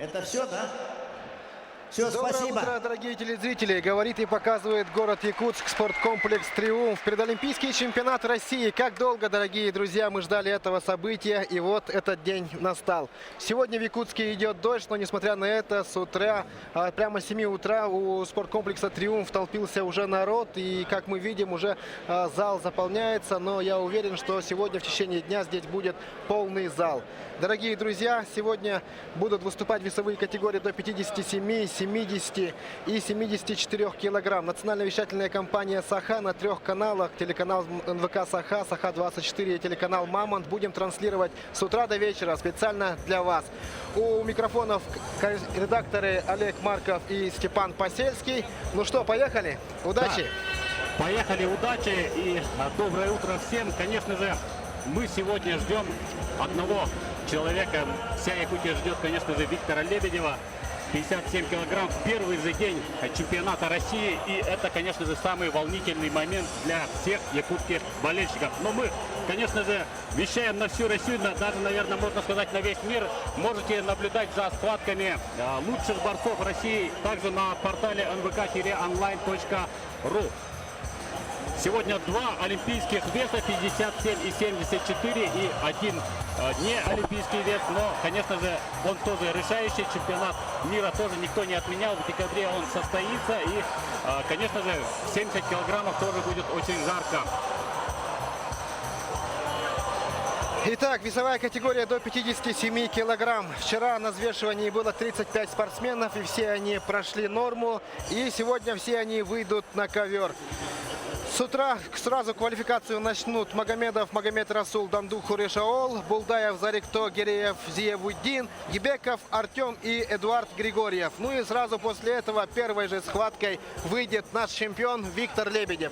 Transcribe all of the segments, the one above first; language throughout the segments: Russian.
Это все, да? Все, Доброе спасибо. утро, дорогие телезрители. Говорит и показывает город Якутск, спорткомплекс «Триумф». Предолимпийский чемпионат России. Как долго, дорогие друзья, мы ждали этого события, и вот этот день настал. Сегодня в Якутске идет дождь, но несмотря на это, с утра, прямо с 7 утра у спорткомплекса «Триумф» толпился уже народ. И, как мы видим, уже зал заполняется, но я уверен, что сегодня в течение дня здесь будет полный зал. Дорогие друзья, сегодня будут выступать весовые категории до 57, 70 и 74 килограмм. Национальная вещательная компания «Саха» на 3 каналах. Телеканал НВК «Саха», «Саха-24» и телеканал «Мамонт» будем транслировать с утра до вечера специально для вас. У микрофонов редакторы Олег Марков и Степан Посельский. Ну что, поехали? Удачи! Да. Поехали, удачи и доброе утро всем. Конечно же, мы сегодня ждем одного человека. Вся Якутия ждет, конечно же, Виктора Лебедева. 57 килограмм, первый же день чемпионата России. И это, конечно же, самый волнительный момент для всех якутских болельщиков. Но мы, конечно же, вещаем на всю Россию, даже, наверное, можно сказать, на весь мир. Можете наблюдать за схватками лучших борцов России также на портале nvk-online.ru. Сегодня два олимпийских веса, 57 и 74, и один не олимпийский вес, но, конечно же, он тоже решающий. Чемпионат мира тоже никто не отменял. В декабре он состоится, и, конечно же, 70 килограммов тоже будет очень жарко. Итак, весовая категория до 57 килограмм. Вчера на взвешивании было 35 спортсменов, и все они прошли норму. И сегодня все они выйдут на ковер. С утра сразу квалификацию начнут Магомедов Магомед Расул Дандух Хурешаол, Булдаев Зарикто Гиреев Зиевуддин, Гибеков Артем и Эдуард Григорьев. Ну и сразу после этого первой же схваткой выйдет наш чемпион Виктор Лебедев.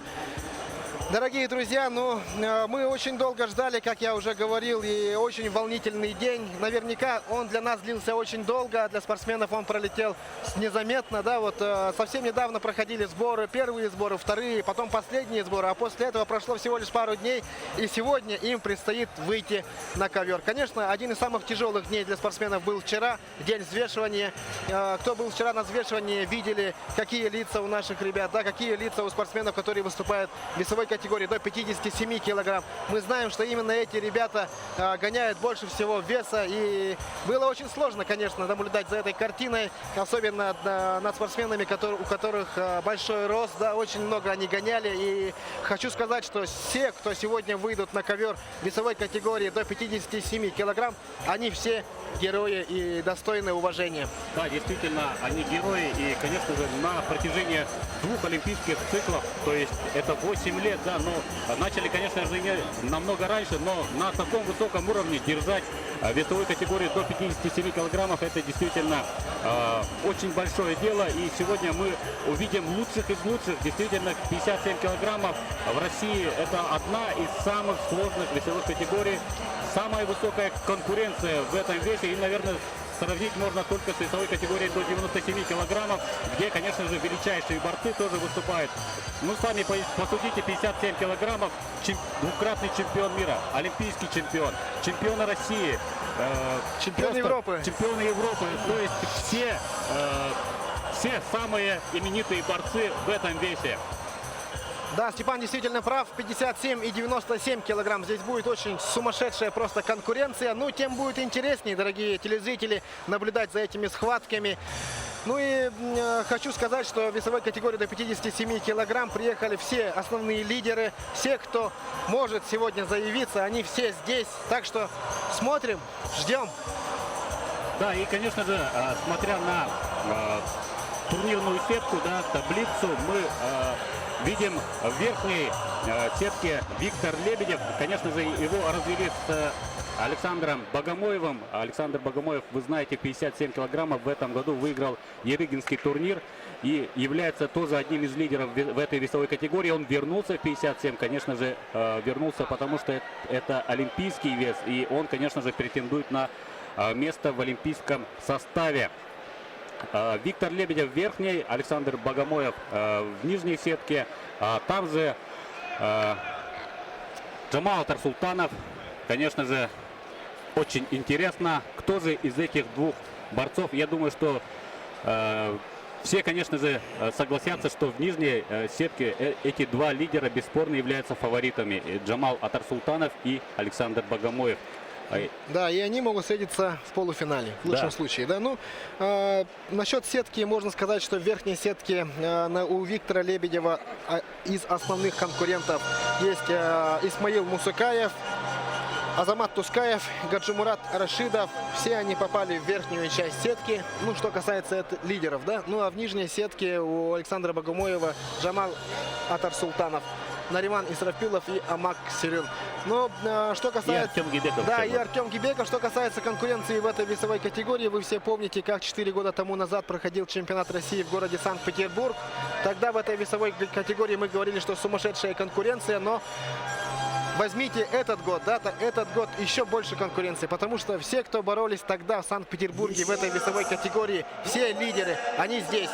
Дорогие друзья, мы очень долго ждали, как я уже говорил, и очень волнительный день. Наверняка он для нас длился очень долго, а для спортсменов он пролетел незаметно. Да, вот совсем недавно проходили сборы, первые сборы, вторые, потом последние сборы, а после этого прошло всего лишь пару дней, и сегодня им предстоит выйти на ковер. Конечно, один из самых тяжелых дней для спортсменов был вчера, день взвешивания. Кто был вчера на взвешивании, видели, какие лица у наших ребят, да, какие лица у спортсменов, которые выступают в весовой категории до 57 килограмм. Мы знаем, что именно эти ребята гоняют больше всего веса. И было очень сложно, конечно, наблюдать за этой картиной. Особенно над спортсменами, у которых большой рост. Да, очень много они гоняли. И хочу сказать, что все, кто сегодня выйдут на ковер весовой категории до 57 килограмм, они все герои и достойны уважения. Да, действительно, они герои. И, конечно же, на протяжении 2 олимпийских циклов, то есть это 8 лет, да, но начали, конечно же, не намного раньше, но на таком высоком уровне держать весовую категорию до 57 килограммов, это действительно очень большое дело. И сегодня мы увидим лучших из лучших. Действительно, 57 килограммов в России это одна из самых сложных весовых категорий. Самая высокая конкуренция в этом весе, и, наверное, сравнить можно только с весовой категорией до 97 килограммов, где, конечно же, величайшие борцы тоже выступают. Ну, сами посудите, 57 килограммов, двукратный чемпион мира, олимпийский чемпион, чемпион России, чемпион Европы. Чемпионы Европы. То есть все самые именитые борцы в этом весе. Да, Степан действительно прав. 57 и 97 килограмм. Здесь будет очень сумасшедшая просто конкуренция. Ну, тем будет интереснее, дорогие телезрители, наблюдать за этими схватками. Ну и хочу сказать, что в весовой категории до 57 килограмм приехали все основные лидеры. Все, кто может сегодня заявиться, они все здесь. Так что смотрим, ждем. Да, и, конечно же, смотря на турнирную сетку, да, таблицу, мы видим в верхней сетке Виктор Лебедев. Конечно же, его развели с Александром Богомоевым. Александр Богомоев, вы знаете, 57 килограммов в этом году выиграл Ерыгинский турнир и является тоже одним из лидеров в этой весовой категории. Он вернулся в 57, конечно же, вернулся, потому что это олимпийский вес, и он, конечно же, претендует на место в олимпийском составе. Виктор Лебедев в верхней, Александр Богомоев в нижней сетке. Там же Джамал Тарсултанов. Конечно же, очень интересно, кто же из этих двух борцов. Я думаю, что все, конечно же, согласятся, что в нижней сетке эти два лидера бесспорно являются фаворитами. Джамал Атарсултанов и Александр Богомоев. Да, и они могут встретиться в полуфинале, в лучшем Да. случае. Да? Ну, насчет сетки, можно сказать, что в верхней сетке у Виктора Лебедева из основных конкурентов есть Исмаил Мусукаев, Азамат Тускаев, Гаджимурат Рашидов. Все они попали в верхнюю часть сетки. Ну, что касается лидеров, да. Ну, а в нижней сетке у Александра Богомоева Джамал Атарсултанов, Нариман Исрафилов и Амак Сирин. Но что И касается... Артем Гибеков. Да, и Артем Гибеков. Что касается конкуренции в этой весовой категории, вы все помните, как 4 года тому назад проходил чемпионат России в городе Санкт-Петербург. Тогда в этой весовой категории мы говорили, что сумасшедшая конкуренция, но возьмите этот год, да, этот год еще больше конкуренции, потому что все, кто боролись тогда в Санкт-Петербурге в этой весовой категории, все лидеры, они здесь.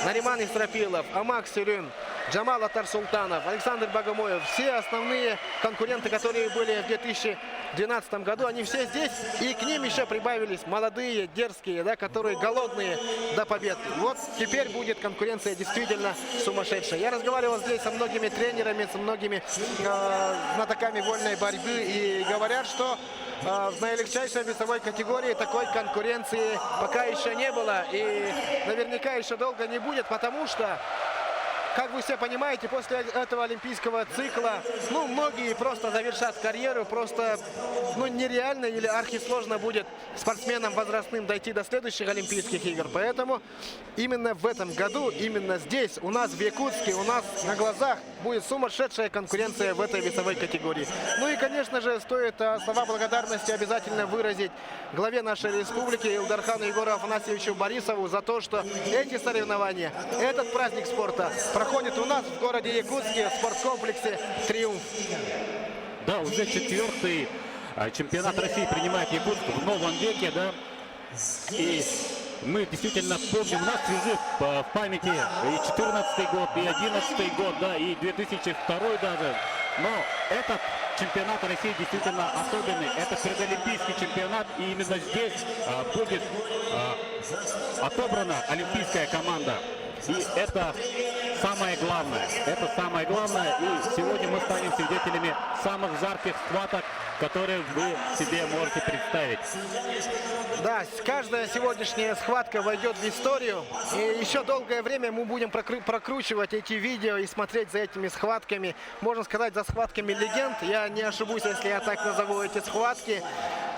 Нариман Исрафилов, Амак Сирин, Джамал Атарсултанов, Александр Богомоев, все основные конкуренты, которые были в 2012 году, они все здесь, и к ним еще прибавились молодые, дерзкие, да, которые голодные до побед. Вот теперь будет конкуренция действительно сумасшедшая. Я разговаривал здесь со многими тренерами, со многими знатоками вольной борьбы, и говорят, что в наилегчайшей весовой категории такой конкуренции пока еще не было, и наверняка еще долго не будет, потому что, как вы все понимаете, после этого олимпийского цикла, ну, многие просто завершат карьеру, просто, ну, нереально или архисложно будет спортсменам возрастным дойти до следующих Олимпийских игр. Поэтому именно в этом году, именно здесь, у нас в Якутске, у нас на глазах будет сумасшедшая конкуренция в этой весовой категории. Ну и, конечно же, стоит слова благодарности обязательно выразить главе нашей республики Илдархану Егору Афанасьевичу Борисову за то, что эти соревнования, этот праздник спорта проходит у нас в городе Якутске в спорткомплексе «Триумф». Да, уже 4-й чемпионат России принимает Якутск в новом веке, да. И мы действительно помним, у нас свежи в памяти и 14-й год, и 11-й год, да, и 2002 даже. Но этот чемпионат России действительно особенный. Это предолимпийский чемпионат, и именно здесь будет отобрана олимпийская команда. И это самое главное. Это самое главное. И сегодня мы станем свидетелями самых жарких схваток, которые вы себе можете представить. Да, каждая сегодняшняя схватка войдет в историю. И еще долгое время мы будем прокручивать эти видео и смотреть за этими схватками. Можно сказать, за схватками легенд. Я не ошибусь, если я так назову эти схватки.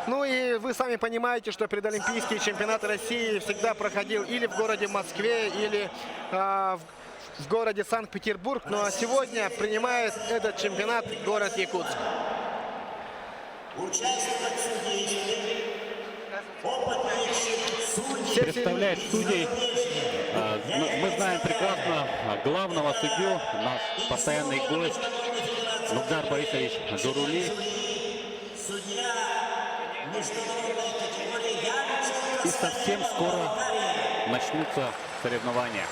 Ну и вы сами понимаете, что предолимпийские чемпионаты России всегда проходил или в городе Москве, или в городе Санкт-Петербург. Ну а сегодня принимает этот чемпионат город Якутск. Представляет судей. Мы знаем прекрасно главного судью, наш постоянный гость Нугдар Борисович Джурули. И совсем скоро начнутся соревнования.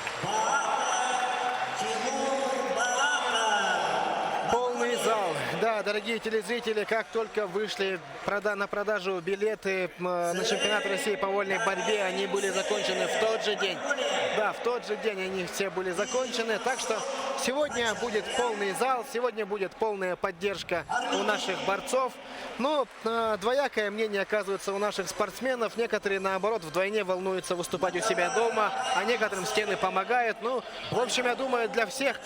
Полный зал. Да, дорогие телезрители, как только вышли на продажу билеты на чемпионат России по вольной борьбе, они были закончены в тот же день. Да, в тот же день они все были закончены. Так что сегодня будет полный зал, сегодня будет полная поддержка у наших борцов. Но двоякое мнение оказывается у наших спортсменов. Некоторые, наоборот, вдвойне волнуются выступать у себя дома, а некоторым стены помогают. Ну, в общем, я думаю, для всех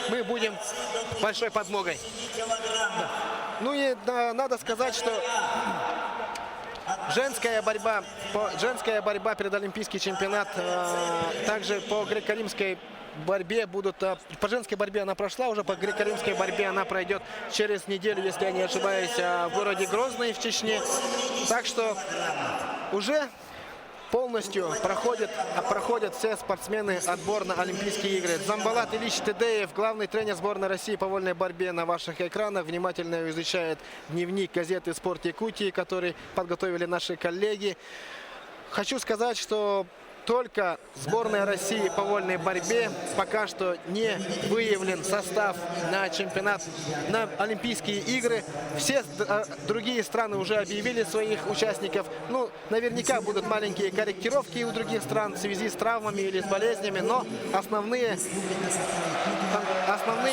мы будем большой подмогой. Да. Ну и надо сказать, что женская борьба, предолимпийский чемпионат, также по греко-римской борьбе по женской борьбе она прошла, уже по греко-римской борьбе она пройдет через неделю, если я не ошибаюсь, в городе Грозный в Чечне. Так что уже полностью проходят все спортсмены отбор на Олимпийские игры. Дзамбалат Ильич Тедеев, главный тренер сборной России по вольной борьбе, на ваших экранах внимательно изучает дневник газеты «Спорт Якутии», который подготовили наши коллеги. Хочу сказать, что только сборная России по вольной борьбе. Пока что не выявлен состав на чемпионат, на Олимпийские игры. Все другие страны уже объявили своих участников. Ну, наверняка будут маленькие корректировки у других стран в связи с травмами или с болезнями, но основные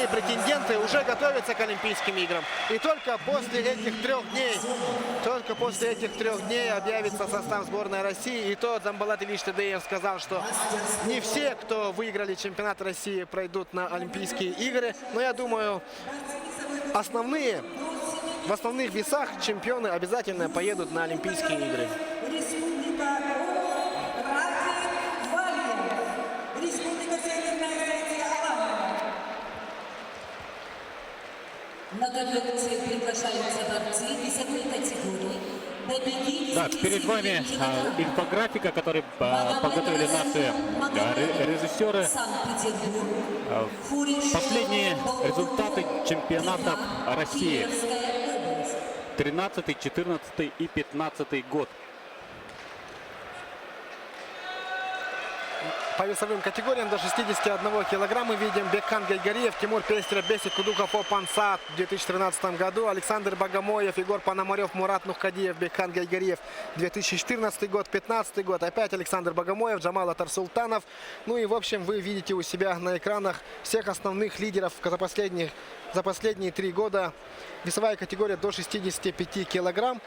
претенденты уже готовятся к Олимпийским играм. И только после этих 3 дней объявится состав сборной России. И то Дзамбалат Ильич Тедеев сказал, что не все, кто выиграли чемпионат России, пройдут на Олимпийские игры. Но я думаю, в основных весах чемпионы обязательно поедут на Олимпийские игры. На конференции приглашаются борцы весовой категории. Да, перед вами инфографика, который подготовили наши режиссеры. Последние результаты чемпионатов России. 13, 14 и 15 год. По весовым категориям до 61 килограмма мы видим Бекхан Гайгариев, Тимур Пестеров, Бесик Кудуков, Опанса в 2013 году, Александр Богомоев, Егор Пономарев, Мурат Нухкадиев, Бекхан Гайгариев 2014 год, 15 год, опять Александр Богомоев, Джамал Атарсултанов. Ну и в общем вы видите у себя на экранах всех основных лидеров за последние 3 года. Весовая категория до 65 килограмм.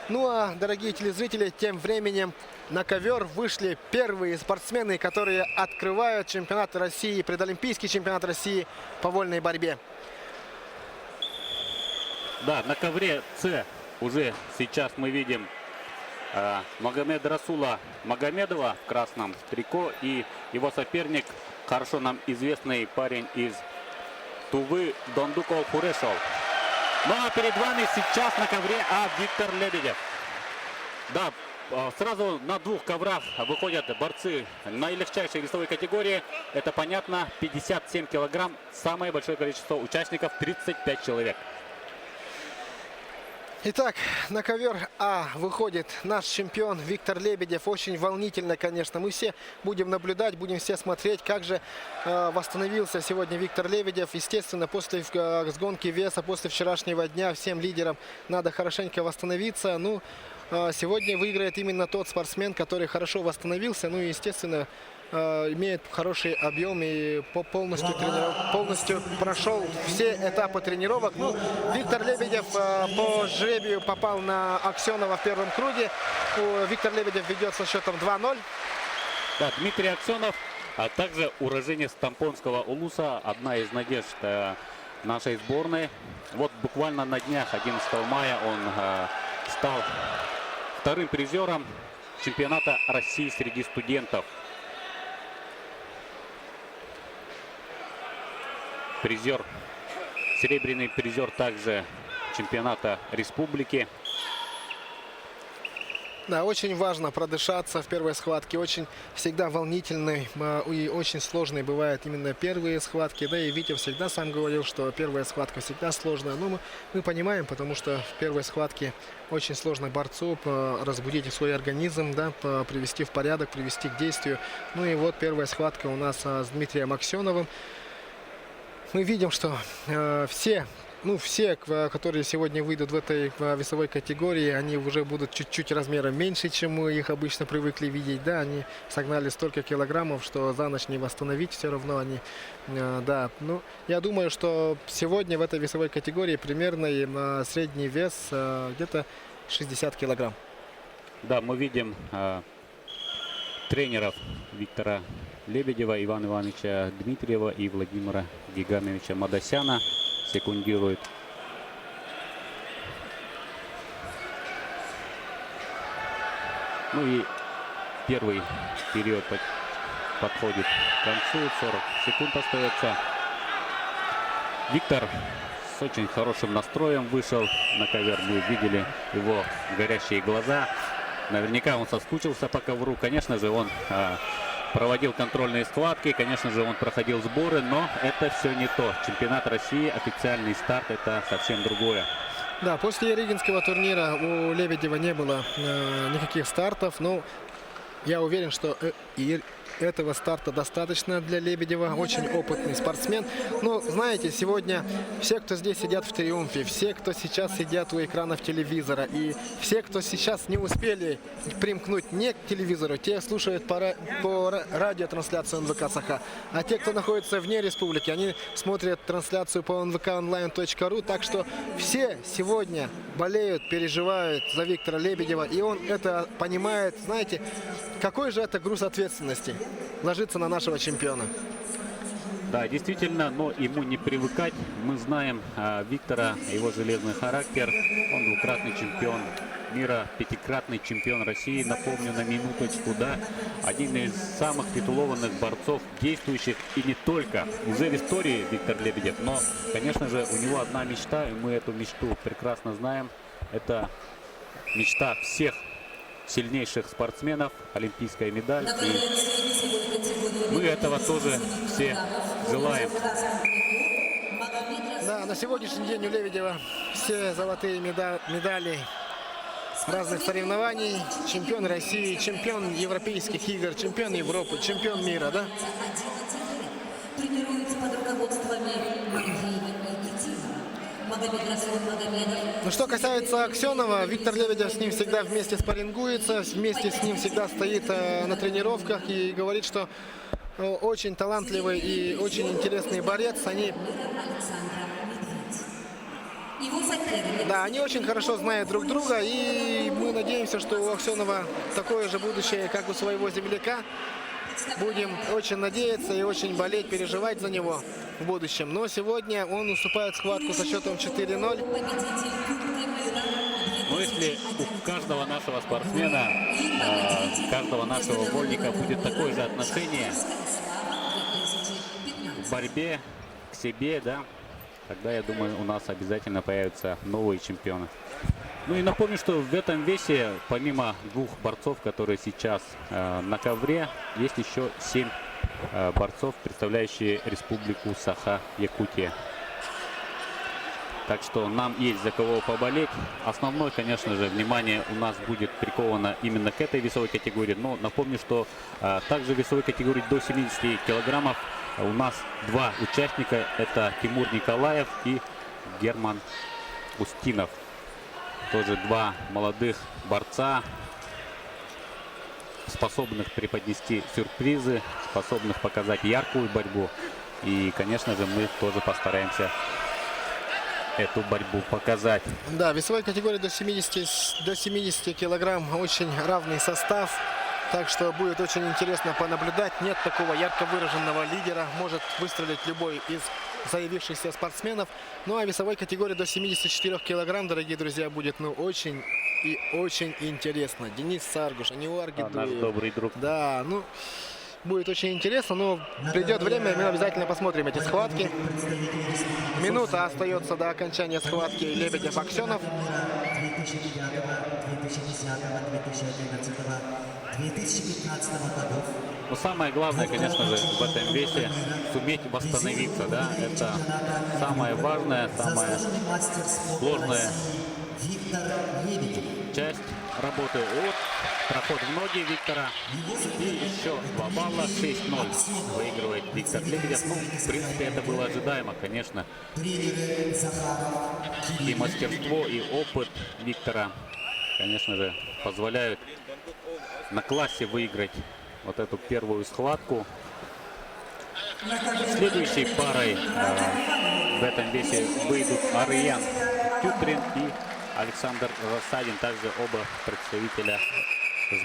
Ну а, дорогие телезрители, тем временем на ковер вышли первые спортсмены, которые открывают чемпионат России, предолимпийский чемпионат России по вольной борьбе. Да, на ковре С уже сейчас мы видим Магомед Расула Магомедова в красном трико и его соперник, хорошо нам известный парень из Тувы, Дондуков Хурешов. Ну а перед вами сейчас на ковре Виктор Лебедев. Да, сразу на 2 коврах выходят борцы наилегчайшей весовой категории. Это понятно, 57 килограмм. Самое большое количество участников, 35 человек. Итак, на ковер А выходит наш чемпион Виктор Лебедев. Очень волнительно, конечно. Мы все будем наблюдать, будем все смотреть, как же восстановился сегодня Виктор Лебедев. Естественно, после сгонки веса, после вчерашнего дня всем лидерам надо хорошенько восстановиться. Ну, сегодня выиграет именно тот спортсмен, который хорошо восстановился. Ну и, естественно, имеет хороший объем и полностью прошел все этапы тренировок. Ну, Виктор Лебедев по жребию попал на Аксенова в первом круге. Виктор Лебедев ведет со счетом 2-0. Да, Дмитрий Аксенов, а также уроженец Тампонского Улуса, одна из надежд нашей сборной. Вот буквально на днях, 11 мая, он стал вторым призером чемпионата России среди студентов. Призер, серебряный призер также чемпионата республики. Да, очень важно продышаться в первой схватке. Очень всегда волнительный и очень сложный бывают именно первые схватки. Да, и Витя всегда сам говорил, что первая схватка всегда сложная. Но мы понимаем, потому что в первой схватке очень сложно борцу разбудить свой организм, да, привести в порядок, привести к действию. Ну и вот первая схватка у нас с Дмитрием Аксеновым. Мы видим, что все, которые сегодня выйдут в этой весовой категории, они уже будут чуть-чуть размером меньше, чем мы их обычно привыкли видеть. Да, они согнали столько килограммов, что за ночь не восстановить все равно они. Да, ну, я думаю, что сегодня в этой весовой категории примерно средний вес где-то 60 килограмм. Да, мы видим тренеров Виктора Лебедева, Ивана Ивановича Дмитриева и Владимира Гигамовича Мадасяна. Секундирует. Ну и первый период подходит к концу. 40 секунд остается. Виктор с очень хорошим настроем вышел на ковер. Мы видели его горящие глаза. Наверняка он соскучился по ковру. Конечно же, он проводил контрольные схватки, конечно же, он проходил сборы, но это все не то. Чемпионат России, официальный старт, это совсем другое. Да, после Регинского турнира у Лебедева не было никаких стартов, но Я уверен, что и этого старта достаточно для Лебедева. Очень опытный спортсмен. Но, знаете, сегодня все, кто здесь сидят в «Триумфе», все, кто сейчас сидят у экранов телевизора, и все, кто сейчас не успели примкнуть не к телевизору, те слушают по радиотрансляции НВК Саха. А те, кто находится вне республики, они смотрят трансляцию по nvkonline.ru. Так что все сегодня болеют, переживают за Виктора Лебедева. И он это понимает. Знаете, какой же это груз ответственности ложится на нашего чемпиона. Да, действительно, но ему не привыкать. Мы знаем Виктора, его железный характер. Он двукратный чемпион мира, пятикратный чемпион России. Напомню на минуточку, да, один из самых титулованных борцов, действующих и не только. Уже в истории Виктор Лебедев, но, конечно же, у него одна мечта, и мы эту мечту прекрасно знаем. Это мечта всех сильнейших спортсменов, олимпийская медаль. И мы этого тоже все желаем. Да, на сегодняшний день у Лебедева все золотые медали разных соревнований. Чемпион России, чемпион европейских игр, чемпион Европы, чемпион мира, да? Тренируется под руководствами Магомедова и Тима. Ну, что касается Аксенова, Виктор Лебедев с ним всегда вместе спаррингуется, вместе с ним всегда стоит на тренировках и говорит, что очень талантливый и очень интересный борец. Они очень хорошо знают друг друга, и мы надеемся, что у Аксенова такое же будущее, как у своего земляка. Будем очень надеяться и очень болеть, переживать за него в будущем. Но сегодня он уступает схватку со счетом 4-0. Но если у каждого нашего спортсмена, каждого нашего вольника будет такое же отношение в борьбе к себе, да, тогда, я думаю, у нас обязательно появятся новые чемпионы. Ну и напомню, что в этом весе, помимо двух борцов, которые сейчас на ковре, есть еще 7 борцов, представляющие республику Саха-Якутия. Так что нам есть за кого поболеть. Основное, конечно же, внимание у нас будет приковано именно к этой весовой категории. Но напомню, что также в весовой категории до 70 килограммов у нас два участника. Это Тимур Николаев и Герман Устинов. Тоже два молодых борца, способных преподнести сюрпризы, способных показать яркую борьбу. И, конечно же, мы тоже постараемся эту борьбу показать. Да, весовой категории до 70 килограмм очень равный состав. Так что будет очень интересно понаблюдать. Нет такого ярко выраженного лидера. Может выстрелить любой из заявившихся спортсменов. Ну а весовой категории до 74 килограмм, дорогие друзья, будет очень и очень интересно. Денис Саргуш, Аниуар Гидуев. Наш добрый друг. Да, ну будет очень интересно. Но придет время, мы обязательно посмотрим эти схватки. Минута остается до окончания схватки Лебедев-Аксенов. 2015 годов. Но самое главное, конечно же, в этом весе суметь восстановиться, да, это самое важное, самая сложная часть работы. Вот проход в ноги Виктора. И еще 2 балла, 6-0 выигрывает Виктор Лебедев. Ну, в принципе, это было ожидаемо, конечно. И мастерство, и опыт Виктора, конечно же, позволяют на классе выиграть вот эту первую схватку. Следующей парой в этом весе выйдут Ариян Тютрин и Александр Рассадин, также оба представителя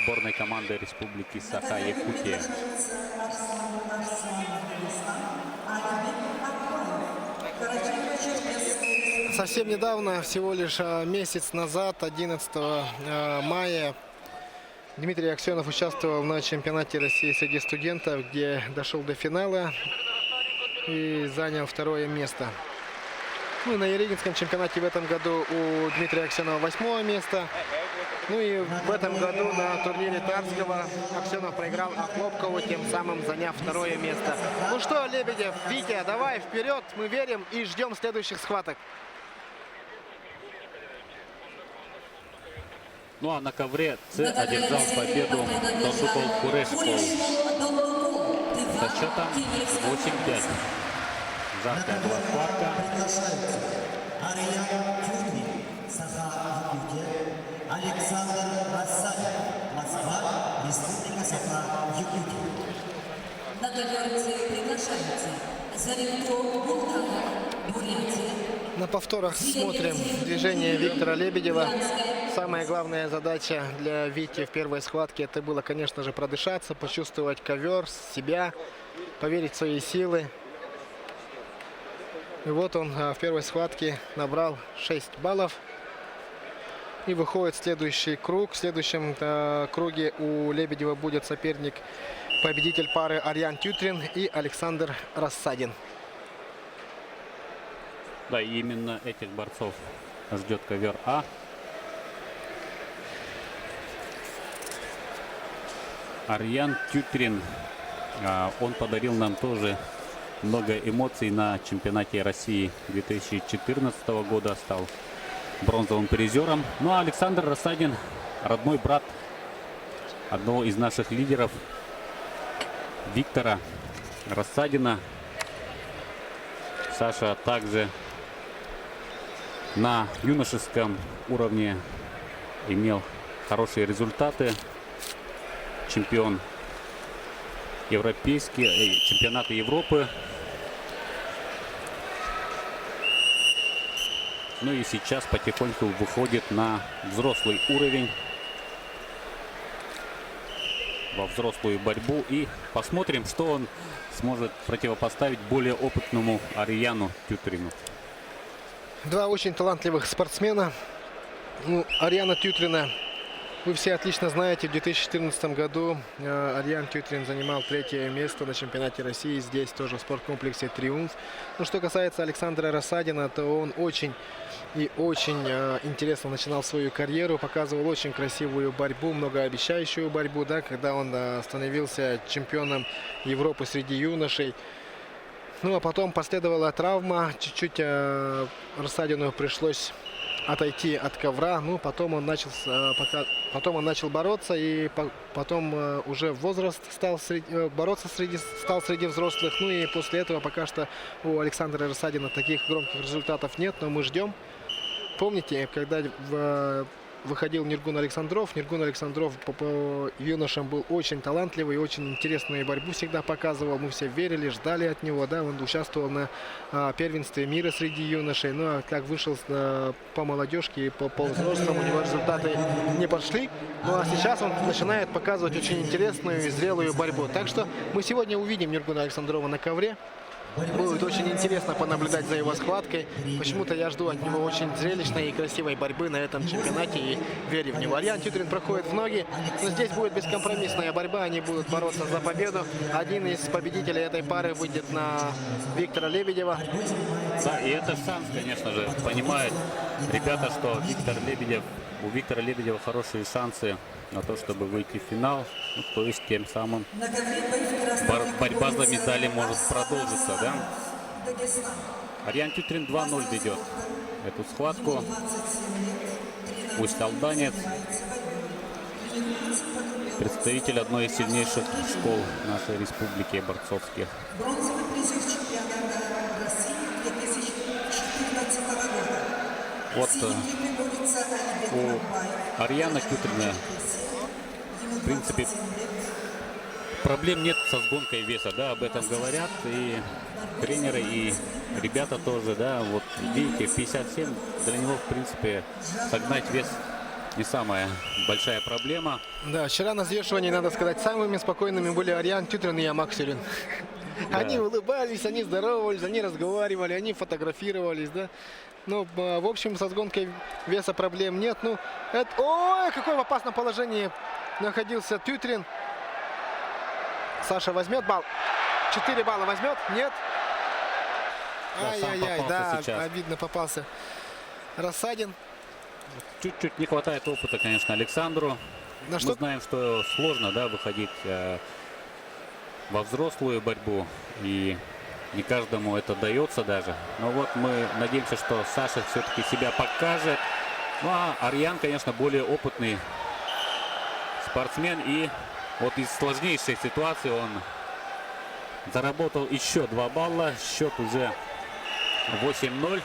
сборной команды Республики Саха-Якутия. Совсем недавно, всего лишь месяц назад, 11 мая, Дмитрий Аксенов участвовал на чемпионате России среди студентов, где дошел до финала и занял 2-е место. Ну и на Ерегинском чемпионате в этом году у Дмитрия Аксенова 8-е место. Ну и в этом году на турнире Тарского Аксенов проиграл Охлопкову, тем самым заняв 2-е место. Ну что, Лебедев, Витя, давай вперед, мы верим и ждем следующих схваток. Ну а на ковре Ц одержал победу Досукол Курешкол со счетом 8-5. Жаркая была схватка. Приглашаются Ария Тюрни, Саха Якутия, Александр Рассадин, Москва, Республика Саха Якутия. На ковер приглашаются Заринко Булгаков, Бурятия. На повторах смотрим движение Виктора Лебедева. Самая главная задача для Вити в первой схватке это было, конечно же, продышаться, почувствовать ковер, себя, поверить в свои силы. И вот он в первой схватке набрал 6 баллов. И выходит в следующий круг. В следующем круге у Лебедева будет соперник, победитель пары Ариан Тютрин и Александр Рассадин. Да, и именно этих борцов ждет ковер А. Ариан Тютрин, он подарил нам тоже много эмоций на чемпионате России 2014 года, стал бронзовым призером. Ну а Александр Рассадин, родной брат одного из наших лидеров, Виктора Рассадина. Саша также на юношеском уровне имел хорошие результаты. Чемпион европейский, чемпионата Европы. Ну и сейчас потихоньку выходит на взрослый уровень, во взрослую борьбу. И посмотрим, что он сможет противопоставить более опытному Арияну Тютрину. Два очень талантливых спортсмена. Ну, Ариана Тютрина вы все отлично знаете. В 2014 году Ариан Тютрин занимал 3-е место на чемпионате России. Здесь тоже в спорткомплексе «Триумф». Ну, что касается Александра Рассадина, то он очень интересно начинал свою карьеру. Показывал очень красивую борьбу, многообещающую борьбу, да, когда он становился чемпионом Европы среди юношей. Ну, а потом последовала травма. Чуть-чуть Рассадину пришлось отойти от ковра. Ну, потом он начал бороться, и потом уже возраст стал бороться среди взрослых. Ну и после этого пока что у Александра Рассадина таких громких результатов нет, но мы ждем. Помните, когда выходил Ниргун Александров по юношам был очень талантливый, очень интересную борьбу всегда показывал. Мы все верили, ждали от него, да, он участвовал на первенстве мира среди юношей. Ну, а как вышел по молодежке и по взрослым, у него результаты не пошли. Ну, а сейчас он начинает показывать очень интересную и зрелую борьбу. Так что мы сегодня увидим Ниргуна Александрова на ковре. Будет очень интересно понаблюдать за его схваткой. Почему-то я жду от него очень зрелищной и красивой борьбы на этом чемпионате и верю в него. Ариан Тютрин проходит в ноги, но здесь будет бескомпромиссная борьба. Они будут бороться за победу. Один из победителей этой пары выйдет на Виктора Лебедева. Да, и это шанс, конечно же, понимают ребята, что у Виктора Лебедева хорошие шансы на то, чтобы выйти в финал. Ну, то есть тем самым борьба за медали может продолжиться, да? Ариан Тютрин 2-0 ведет эту схватку. Пусть алданец, представитель одной из сильнейших школ нашей республики борцовских. Бронзовый призер чемпионата России 2014 года. Вот у Ариана Тютрина, в принципе, проблем нет со сгонкой веса, да, об этом говорят и тренеры, и ребята тоже, да, вот видите, 57, для него, в принципе, согнать вес не самая большая проблема. Да, вчера на взвешивании, надо сказать, самыми спокойными были Ариан Тютрин и Ямак Сюрин. Да. Они улыбались, они здоровались, они разговаривали, они фотографировались, да. Ну, в общем, со сгонкой веса проблем нет. Ну, ой, какой в опасном положении находился Тютрин. Саша возьмет балл. 4 балла возьмет? Нет. Ай-яй-яй, да, обидно попался Рассадин. Чуть-чуть не хватает опыта, конечно, Александру. Мы знаем, что сложно, да, выходить во взрослую борьбу. И не каждому это дается даже. Но вот мы надеемся, что Саша все-таки себя покажет. Ну а Арьян, конечно, более опытный спортсмен. И вот из сложнейшей ситуации он заработал еще 2 балла. Счет уже 8-0.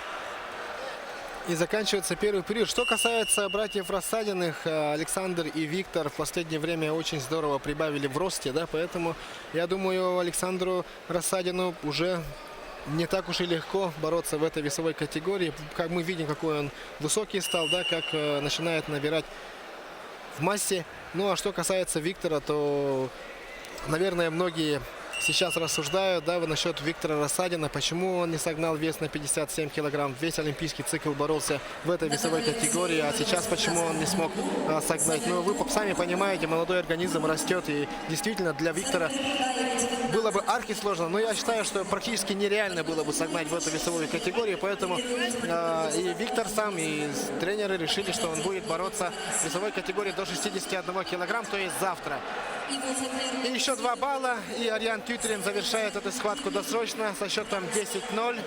И заканчивается первый период. Что касается братьев Рассадиных, Александр и Виктор в последнее время очень здорово прибавили в росте, да, поэтому я думаю, Александру Рассадину уже не так уж и легко бороться в этой весовой категории. Как мы видим, какой он высокий стал, да, как начинает набирать в массе. Ну а что касается Виктора, то, наверное, многие сейчас рассуждают, да, насчет Виктора Рассадина, почему он не согнал вес на 57 килограмм. Весь олимпийский цикл боролся в этой весовой категории, а сейчас почему он не смог согнать. Но вы сами понимаете, молодой организм растет, и действительно для Виктора было бы архисложно, но я считаю, что практически нереально было бы согнать в эту весовую категорию, поэтому и Виктор сам, и тренеры решили, что он будет бороться в весовой категории до 61 килограмм, то есть завтра. И еще 2 балла, и Арьян Тютерин завершает эту схватку досрочно со счетом 10-0.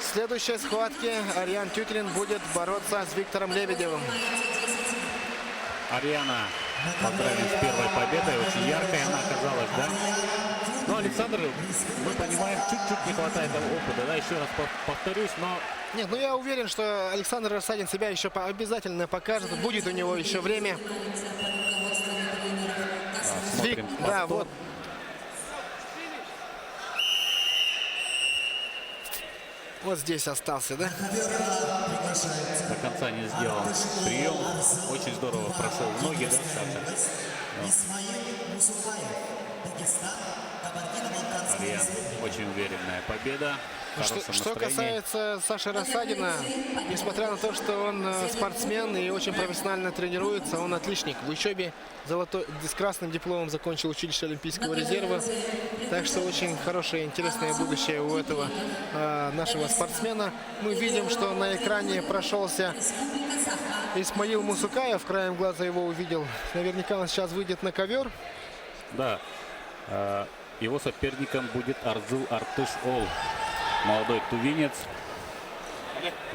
В следующей схватке Арьян Тютерин будет бороться с Виктором Лебедевым. Ариана поздравим с первой победой. Очень яркая она оказалась, да? Но Александр, мы понимаем, чуть-чуть не хватает опыта, да? Еще раз повторюсь, но... Нет, ну я уверен, что Александр Рассадин себя еще обязательно покажет. Будет у него еще время. Смотрим Да, повтор. вот. Вот здесь остался, да? До конца не сделал прием. Очень здорово прошел в ноги, да, Саша? Исмаил Мусупаев, Дагестан, Кабардино-Балкарский Арьян, очень уверенная победа. в хорошем Что настроении. касается Саши Рассадина, несмотря на то, что он спортсмен и очень профессионально тренируется, он отличник. В учебе с красным дипломом закончил училище Олимпийского резерва. Так что очень хорошее, интересное будущее у этого нашего спортсмена. Мы видим, что на экране прошелся Исмаил Мусукаев. Краем глаза его увидел. Наверняка он сейчас выйдет на ковер. Да. Его соперником будет Арзыл Артыш-Ол. Молодой тувинец.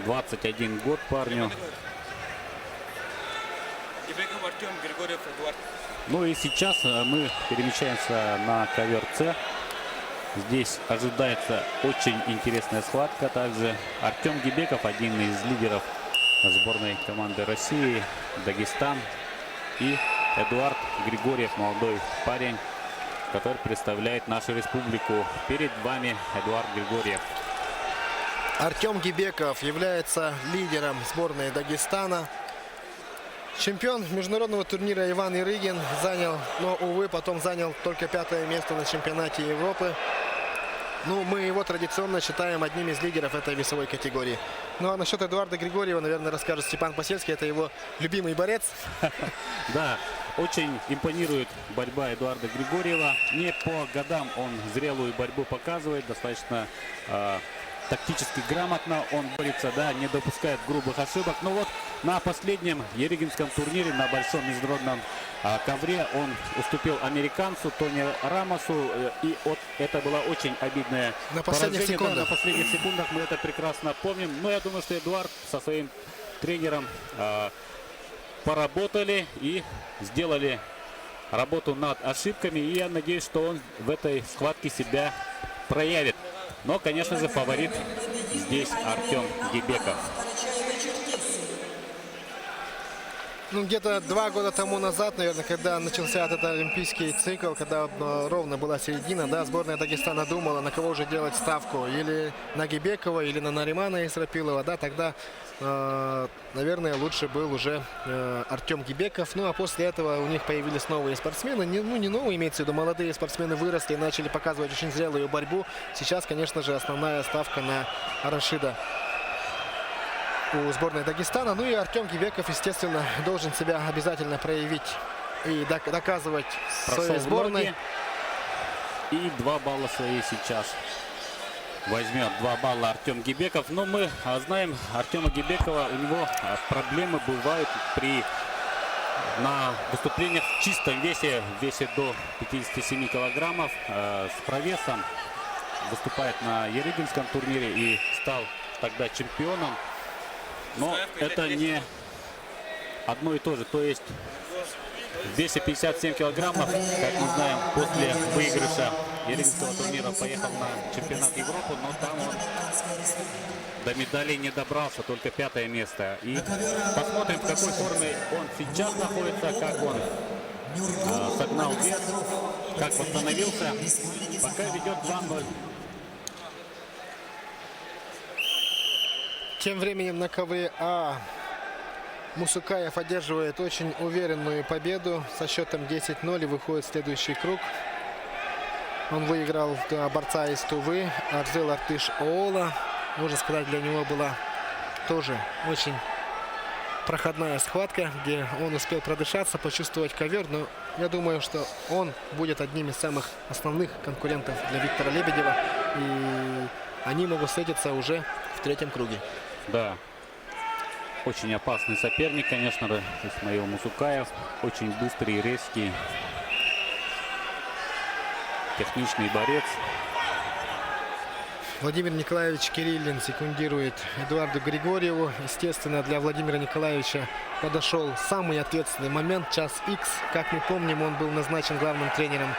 21 год парню. Ну и сейчас мы перемещаемся на ковер С. Здесь ожидается очень интересная схватка. Также Артем Гибеков, один из лидеров сборной команды России, Дагестан. И Эдуард Григорьев, молодой парень, который представляет нашу республику. Перед вами Эдуард Григорьев. Артем Гибеков является лидером сборной Дагестана. Чемпион международного турнира Иван Ирыгин занял, но, увы, потом занял только 5-е место на чемпионате Европы. Ну, мы его традиционно считаем одним из лидеров этой весовой категории. Ну, а насчет Эдуарда Григорьева, наверное, расскажет Степан Посельский. Это его любимый борец. Да, очень импонирует борьба Эдуарда Григорьева. Не по годам он зрелую борьбу показывает, достаточно тактически грамотно он борется, да, не допускает грубых ошибок. Но вот на последнем Еригинском турнире, на большом международном ковре, он уступил американцу Тони Рамосу. И вот это было очень обидное на последних поражение. секундах. Да, на последних секундах мы это прекрасно помним. Но я думаю, что Эдуард со своим тренером поработали и сделали работу над ошибками. И я надеюсь, что он в этой схватке себя проявит. Но, конечно же, фаворит здесь Артем Гибеков. Ну, где-то 2 года тому назад, наверное, когда начался этот олимпийский цикл, когда ровно была середина, да, сборная Дагестана думала, на кого же делать ставку, или на Гибекова, или на Наримана Исрапилова, да, тогда, наверное, лучше был уже Артем Гибеков. Ну, а после этого у них появились новые спортсмены, не новые, имеется в виду, молодые спортсмены выросли и начали показывать очень зрелую борьбу. Сейчас, конечно же, основная ставка на Рашида у сборной Дагестана. Ну и Артем Гибеков, естественно, должен себя обязательно проявить и доказывать своей сборной. И 2 балла свои сейчас возьмет. 2 балла Артем Гибеков. Но мы знаем Артема Гибекова, у него проблемы бывают на выступлениях в чистом весе, в весе до 57 килограммов, с провесом. Выступает на Еригинском турнире и стал тогда чемпионом. Но это не одно и то же. То есть 257 килограммов, как мы знаем, после выигрыша Елизаветского турнира поехал на чемпионат Европы, но там он до медалей не добрался, только 5-е место. И посмотрим, в какой форме он сейчас находится, как он согнал вес, как восстановился. Пока ведет 2-0. Тем временем на ковре А Мусукаев одерживает очень уверенную победу со счетом 10-0 и выходит в следующий круг. Он выиграл борца из Тувы Арзел Артыш Оола. Можно сказать, для него была тоже очень проходная схватка, где он успел продышаться, почувствовать ковер. Но я думаю, что он будет одним из самых основных конкурентов для Виктора Лебедева. И они могут встретиться уже в 3-м круге. Да, очень опасный соперник, конечно же, Исмаил Мусукаев. Очень быстрый, резкий, техничный борец. Владимир Николаевич Кириллин секундирует Эдуарду Григорьеву. Естественно, для Владимира Николаевича подошел самый ответственный момент, час X. Как мы помним, он был назначен главным тренером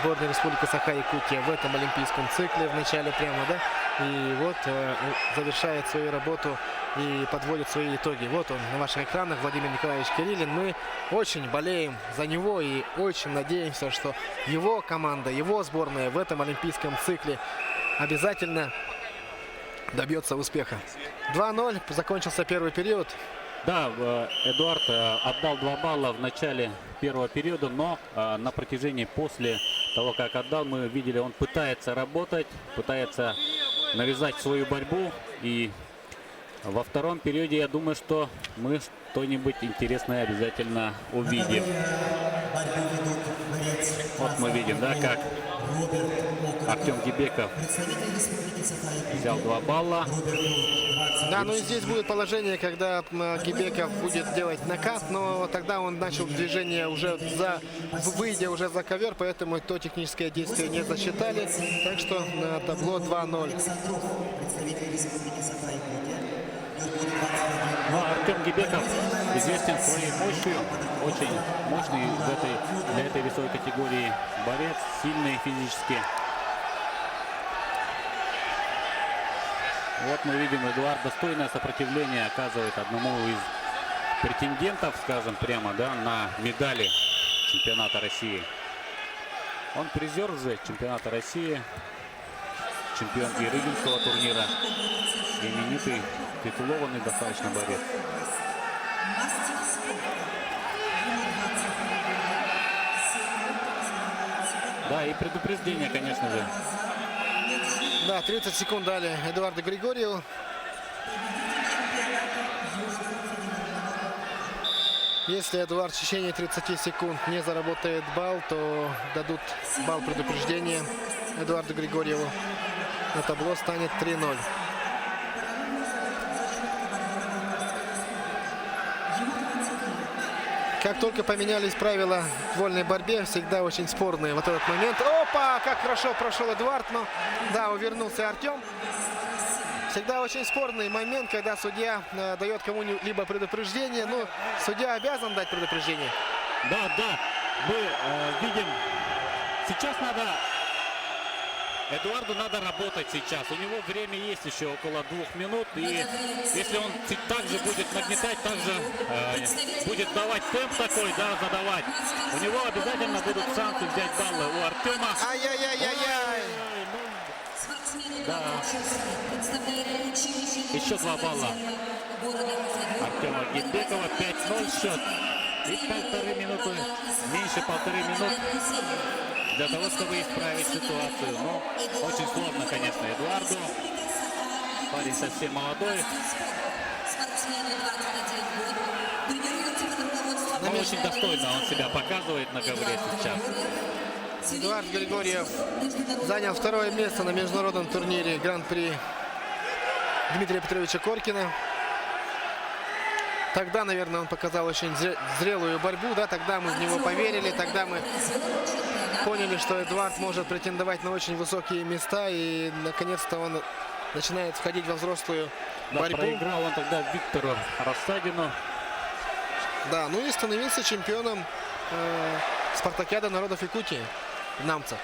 сборной Республики Саха-Якутия в этом олимпийском цикле в начале прямо, да? И вот завершает свою работу и подводит свои итоги. Вот он на ваших экранах, Владимир Николаевич Кириллин. Мы очень болеем за него и очень надеемся, что его команда, его сборная в этом олимпийском цикле обязательно добьется успеха. 2-0, закончился первый период. Да, Эдуард отдал 2 балла в начале первого периода, но на протяжении после того, как отдал, мы видели, он пытается работать, пытается навязать свою борьбу. И во втором периоде, я думаю, что мы что-нибудь интересное обязательно увидим. Вот мы видим, да, как Артем Гибеков взял 2 балла. Да, ну и здесь будет положение, когда Гибеков будет делать накат, но тогда он начал движение уже выйдя уже за ковер, поэтому то техническое действие не засчитали. Так что на табло 2-0. Ну, Артем Гибеков известен своей мощью, очень мощный для этой весовой категории борец, сильный физически. Вот мы видим, Эдуард достойное сопротивление оказывает одному из претендентов, скажем прямо, да, на медали чемпионата России. Он призер уже чемпионата России, чемпион и Рыбинского турнира, именитый, титулованный достаточно борец. Мастер спорта. Ему 20 лет. Да, и предупреждение, конечно же. Да, 30 секунд дали Эдуарду Григорьеву. Если Эдуард в течение 30 секунд не заработает балл, то дадут балл предупреждения Эдуарду Григорьеву. На табло станет 3-0. Как только поменялись правила в вольной борьбе, всегда очень спорные вот этот момент. Опа, как хорошо прошел Эдуард, но да, увернулся Артем. Всегда очень спорный момент, когда судья дает кому-либо предупреждение. Ну, судья обязан дать предупреждение. Да, мы видим, сейчас Эдуарду надо работать сейчас. У него время есть еще около 2 минут. И если он также будет нагнетать, также будет давать темп такой, да, задавать, у него обязательно будут шансы взять баллы у Артема. Ай-яй-яй-яй-яй. Да. Еще 2 балла Артема Гибекова. 5-0 счет. И 1,5 минуты, меньше 1,5 минут для того, чтобы исправить ситуацию. Но очень сложно, конечно, Эдуарду. Парень совсем молодой. Но очень достойно он себя показывает на ковре сейчас. Эдуард Григорьев занял 2-е место на международном турнире Гран-при Дмитрия Петровича Коркина. Тогда, наверное, он показал очень зрелую борьбу, да, тогда мы в него поверили, тогда мы поняли, что Эдуард может претендовать на очень высокие места, и наконец-то он начинает входить во взрослую борьбу. Проиграл он тогда Виктору Рассадину. Да, ну и становился чемпионом спартакиады народов Якутии, намцев.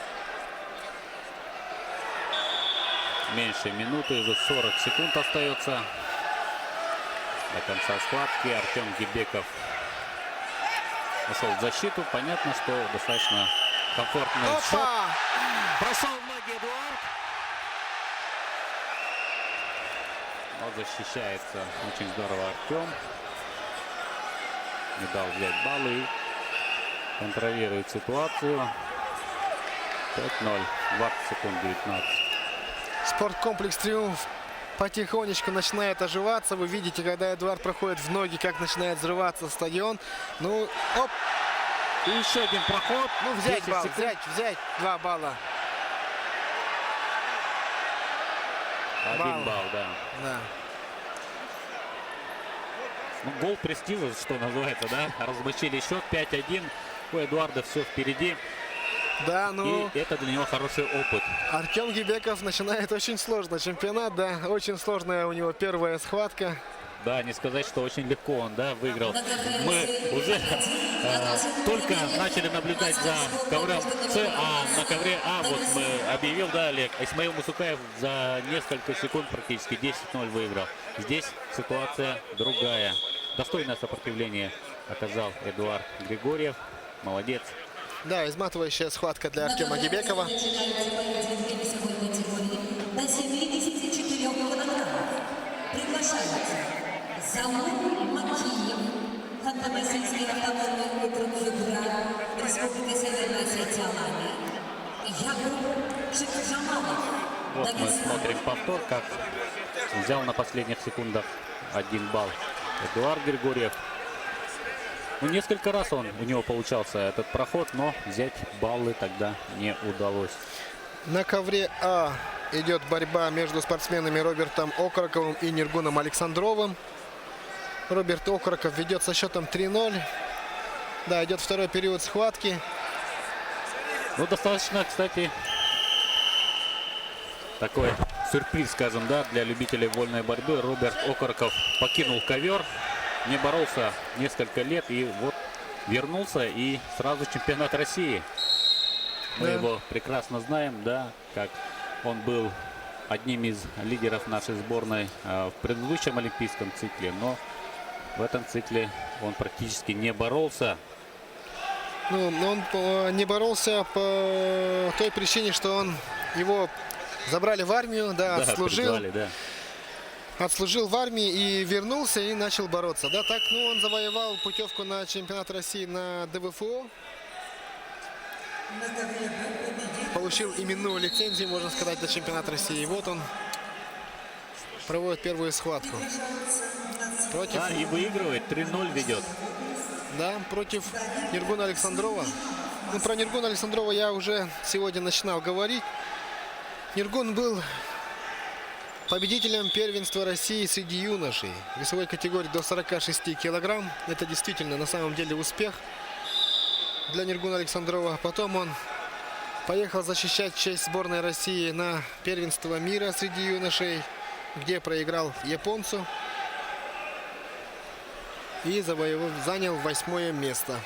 Меньше минуты, уже 40 секунд остается до конца схватки. Артем Гибеков ушел в защиту. Понятно, что достаточно комфортный шаг. Опа! Бросал в ноги Эдуард. Но защищается очень здорово Артем. Не дал взять баллы и контролирует ситуацию. 5-0. 20 секунд 19. Спорткомплекс «Триумф» потихонечку начинает оживаться. Вы видите, когда Эдуард проходит в ноги, как начинает взрываться стадион. Ну, оп! И еще один проход. Ну, взять 10 балл, секунд. взять 2 балла. 1 балл, да. Да. Ну, гол престижа, что называется, да? Размочили счет 5-1. У Эдуарда все впереди. Да, ну, И это для него хороший опыт. Артем Гибеков начинает очень сложно чемпионат, да. Очень сложная у него первая схватка. Да, не сказать, что очень легко он, да, выиграл. Мы уже только начали наблюдать за ковром С, а на ковре А вот мы объявил, да, Олег, Исмаил Мусукаев за несколько секунд практически 10-0 выиграл. Здесь ситуация другая. Достойное сопротивление оказал Эдуард Григорьев. Молодец. Да, изматывающая схватка для Артема Гибекова. Начинаются поединки весовой категории до 74 килограммов. Приглашаются Замур Макиев, Ханты-Мансийский автономный округ Югра, Республика Северная Осетия-Алания, Якуб Шикжамалов, Вот мы смотрим повтор, как взял на последних секундах 1 балл Эдуард Григорьев. Ну, несколько раз у него получался этот проход, но взять баллы тогда не удалось. На ковре А идет борьба между спортсменами Робертом Окороковым и Ниргуном Александровым. Роберт Окороков ведет со счетом 3-0. Да, идет второй период схватки. Ну, достаточно, кстати, такой сюрприз, скажем, да, для любителей вольной борьбы. Роберт Окороков покинул ковер, не боролся несколько лет и вот вернулся, и сразу чемпионат России. Мы Да. его прекрасно знаем, да, как он был одним из лидеров нашей сборной в предыдущем олимпийском цикле, но в этом цикле он практически не боролся. Ну, он не боролся по той причине, что его забрали в армию, да, Да, отслужил. призвали, да. Отслужил в армии и вернулся и начал бороться. Да, так, ну, он завоевал путевку на чемпионат России на ДВФО. На ковре Б победитель Получил именную лицензию, можно сказать, на чемпионат России. И вот он проводит первую схватку. Против, Да, и выигрывает, 3-0 ведет. да, против Ниргуна Александрова. Ну, про Ниргуна Александрова я уже сегодня начинал говорить. Ниргун был победителем первенства России среди юношей. В весовой категории до 46 килограмм. Это действительно на самом деле успех для Ниргуна Александрова. Потом он поехал защищать честь сборной России на первенство мира среди юношей, где проиграл японцу. И занял 8-е место.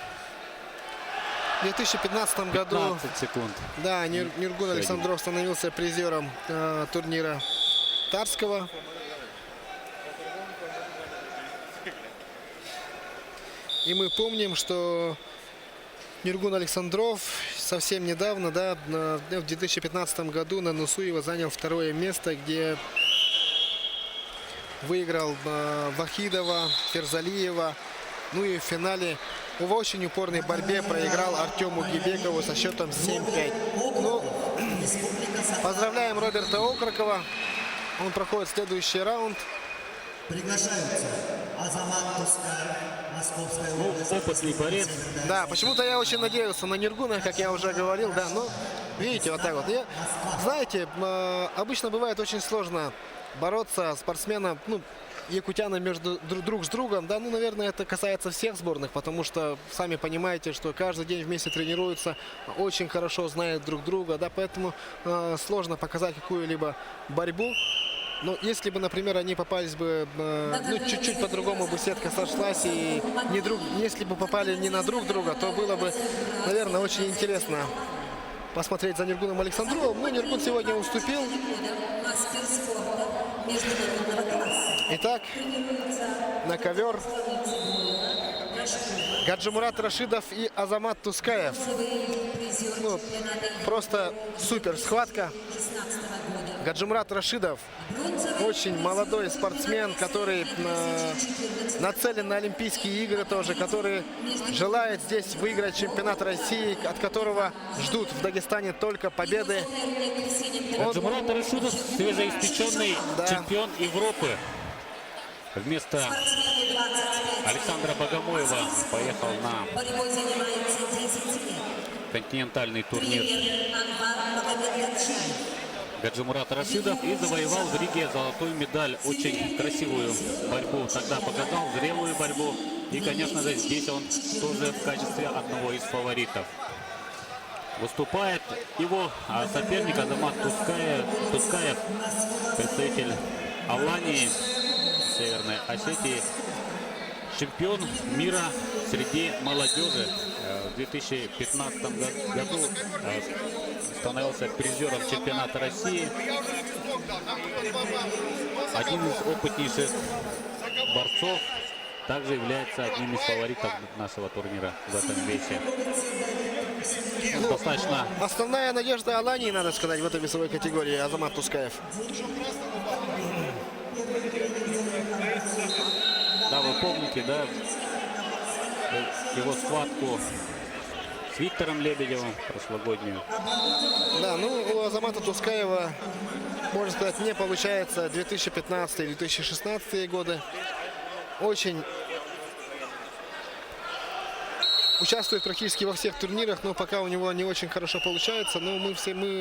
В 2015 году 15 секунд. да, Ниргун Александров становился призером турнира Тарского. И мы помним, что Ниргун Александров совсем недавно, да, в 2015 году на Нусуева занял 2-е место, где выиграл Вахидова, Ферзалиева. Ну и в финале в очень упорной борьбе проиграл Артему Гибекову со счетом 7-5. Ну, поздравляем Роберта Окорокова. Он проходит следующий раунд. Приглашаются Азамат Тускаев, Московская область. Опытный борец. Да, почему-то я очень надеялся на Ниргуна, как я уже говорил, да, но видите, вот так вот. Знаете, обычно бывает очень сложно бороться спортсменам, ну, якутянам между друг с другом, да, ну, наверное, это касается всех сборных, потому что сами понимаете, что каждый день вместе тренируются, очень хорошо знают друг друга, да, поэтому сложно показать какую-либо борьбу. Ну, если бы, например, они попались бы, ну, чуть-чуть по-другому бы сетка сошлась, и если бы попали не на друг друга, то было бы, наверное, очень интересно посмотреть за Нургуном Александровым. Но Нургун сегодня уступил. Мастер спорта международного класса. Итак, на ковер Гаджимурат Рашидов и Азамат Тускаев. Ну, просто супер схватка. Гаджимурат Рашидов очень молодой спортсмен, который нацелен на Олимпийские игры тоже, который желает здесь выиграть чемпионат России, от которого ждут в Дагестане только победы. Гаджимурат Рашидов свежеиспеченный Да. чемпион Европы. Вместо Александра Богомоева поехал на Борьбой занимается 10 лет. континентальный турнир Анвар Магомедгаджиев. Гаджимурат Рашидов и завоевал в Риге золотую медаль. Очень красивую борьбу тогда показал, зрелую борьбу. И, конечно же, здесь он тоже в качестве одного из фаворитов. Выступает его соперник Азамат Тускаев, представитель Алании, Северной Осетии, чемпион мира среди молодежи. В 2015 году становился призером чемпионата России. Один из опытнейших борцов, также является одним из фаворитов нашего турнира в этом весе. Достаточно Основная надежда Алании, надо сказать, в этой весовой категории Азамат Тускаев. Да, вы помните, да, его схватку с Виктором Лебедевым прошлогоднюю. Да, ну у Азамата Тускаева, можно сказать, не получается 2015-2016 годы. Очень участвует практически во всех турнирах, но пока у него не очень хорошо получается. Но мы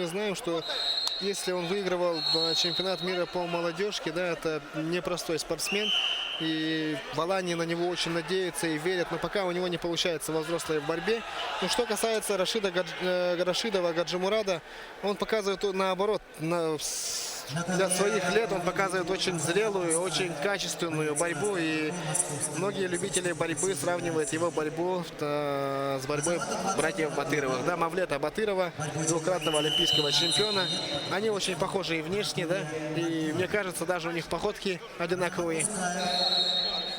знаем, что если он выигрывал чемпионат мира по молодежке, да, это непростой спортсмен. И в Алании на него очень надеются и верят, но пока у него не получается во взрослой борьбе. Но что касается Рашидова Гаджимурада, он показывает наоборот, для своих лет он показывает очень зрелую, очень качественную борьбу. И многие любители борьбы сравнивают его борьбу с борьбой братьев Батыровых. Да, Мавлета Батырова, двукратного олимпийского чемпиона. Они очень похожи и внешне, да, и мне кажется, даже у них походки одинаковые.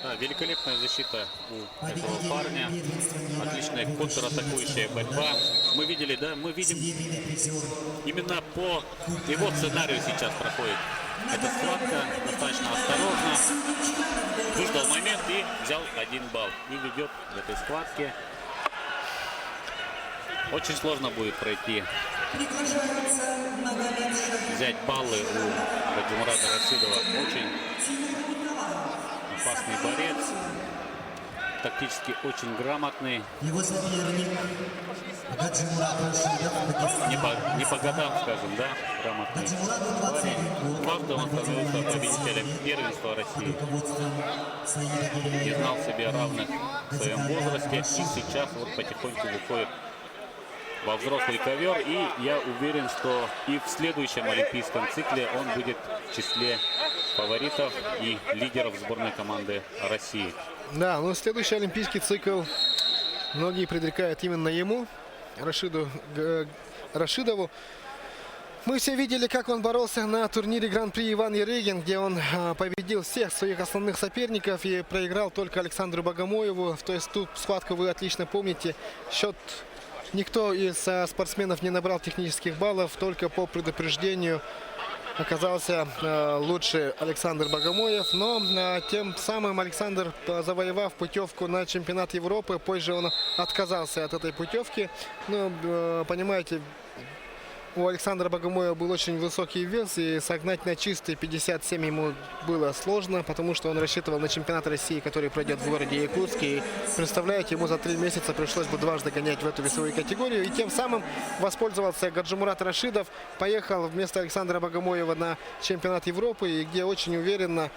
Да, великолепная защита у этого парня. Отличная контратакующая борьба. Мы видели, да, мы видим именно по его сценарию сейчас проходит эта схватка. Достаточно осторожно. Выждал момент и взял 1 балл. И ведет в этой схватке. Очень сложно будет пройти, Приглашается Магомед Шафи. взять баллы у Гаджимурата Рашидова. Очень опасный борец, тактически очень грамотный, Его соперник Гаджимурат Рашидов. не по годам, скажем, да, грамотный Гаджимурату 20 парень. Дважды он становился победителем первенства России, руководством своей не федерации. знал себе равных в своем возрасте и сейчас вот потихоньку выходит во взрослый ковер. И я уверен, что и в следующем олимпийском цикле он будет в числе фаворитов и лидеров сборной команды России. Да, ну следующий олимпийский цикл многие предрекают именно ему, Рашидову. Мы все видели, как он боролся на турнире Гран-при Иван Ярыгин, где он победил всех своих основных соперников и проиграл только Александру Богомоеву. То есть тут схватку вы отлично помните. Счет никто из спортсменов не набрал технических баллов, только по предупреждению оказался лучше Александр Богомоев. Но тем самым Александр, завоевав путевку на чемпионат Европы, позже он отказался от этой путевки. Ну, понимаете, у Александра Богомоева был очень высокий вес, и согнать на чистый 57 ему было сложно, потому что он рассчитывал на чемпионат России, который пройдет в городе Якутске. И, представляете, ему за 3 месяца пришлось бы дважды гонять в эту весовую категорию. И тем самым воспользовался Гаджимурат Рашидов, поехал вместо Александра Богомоева на чемпионат Европы, и где очень уверенно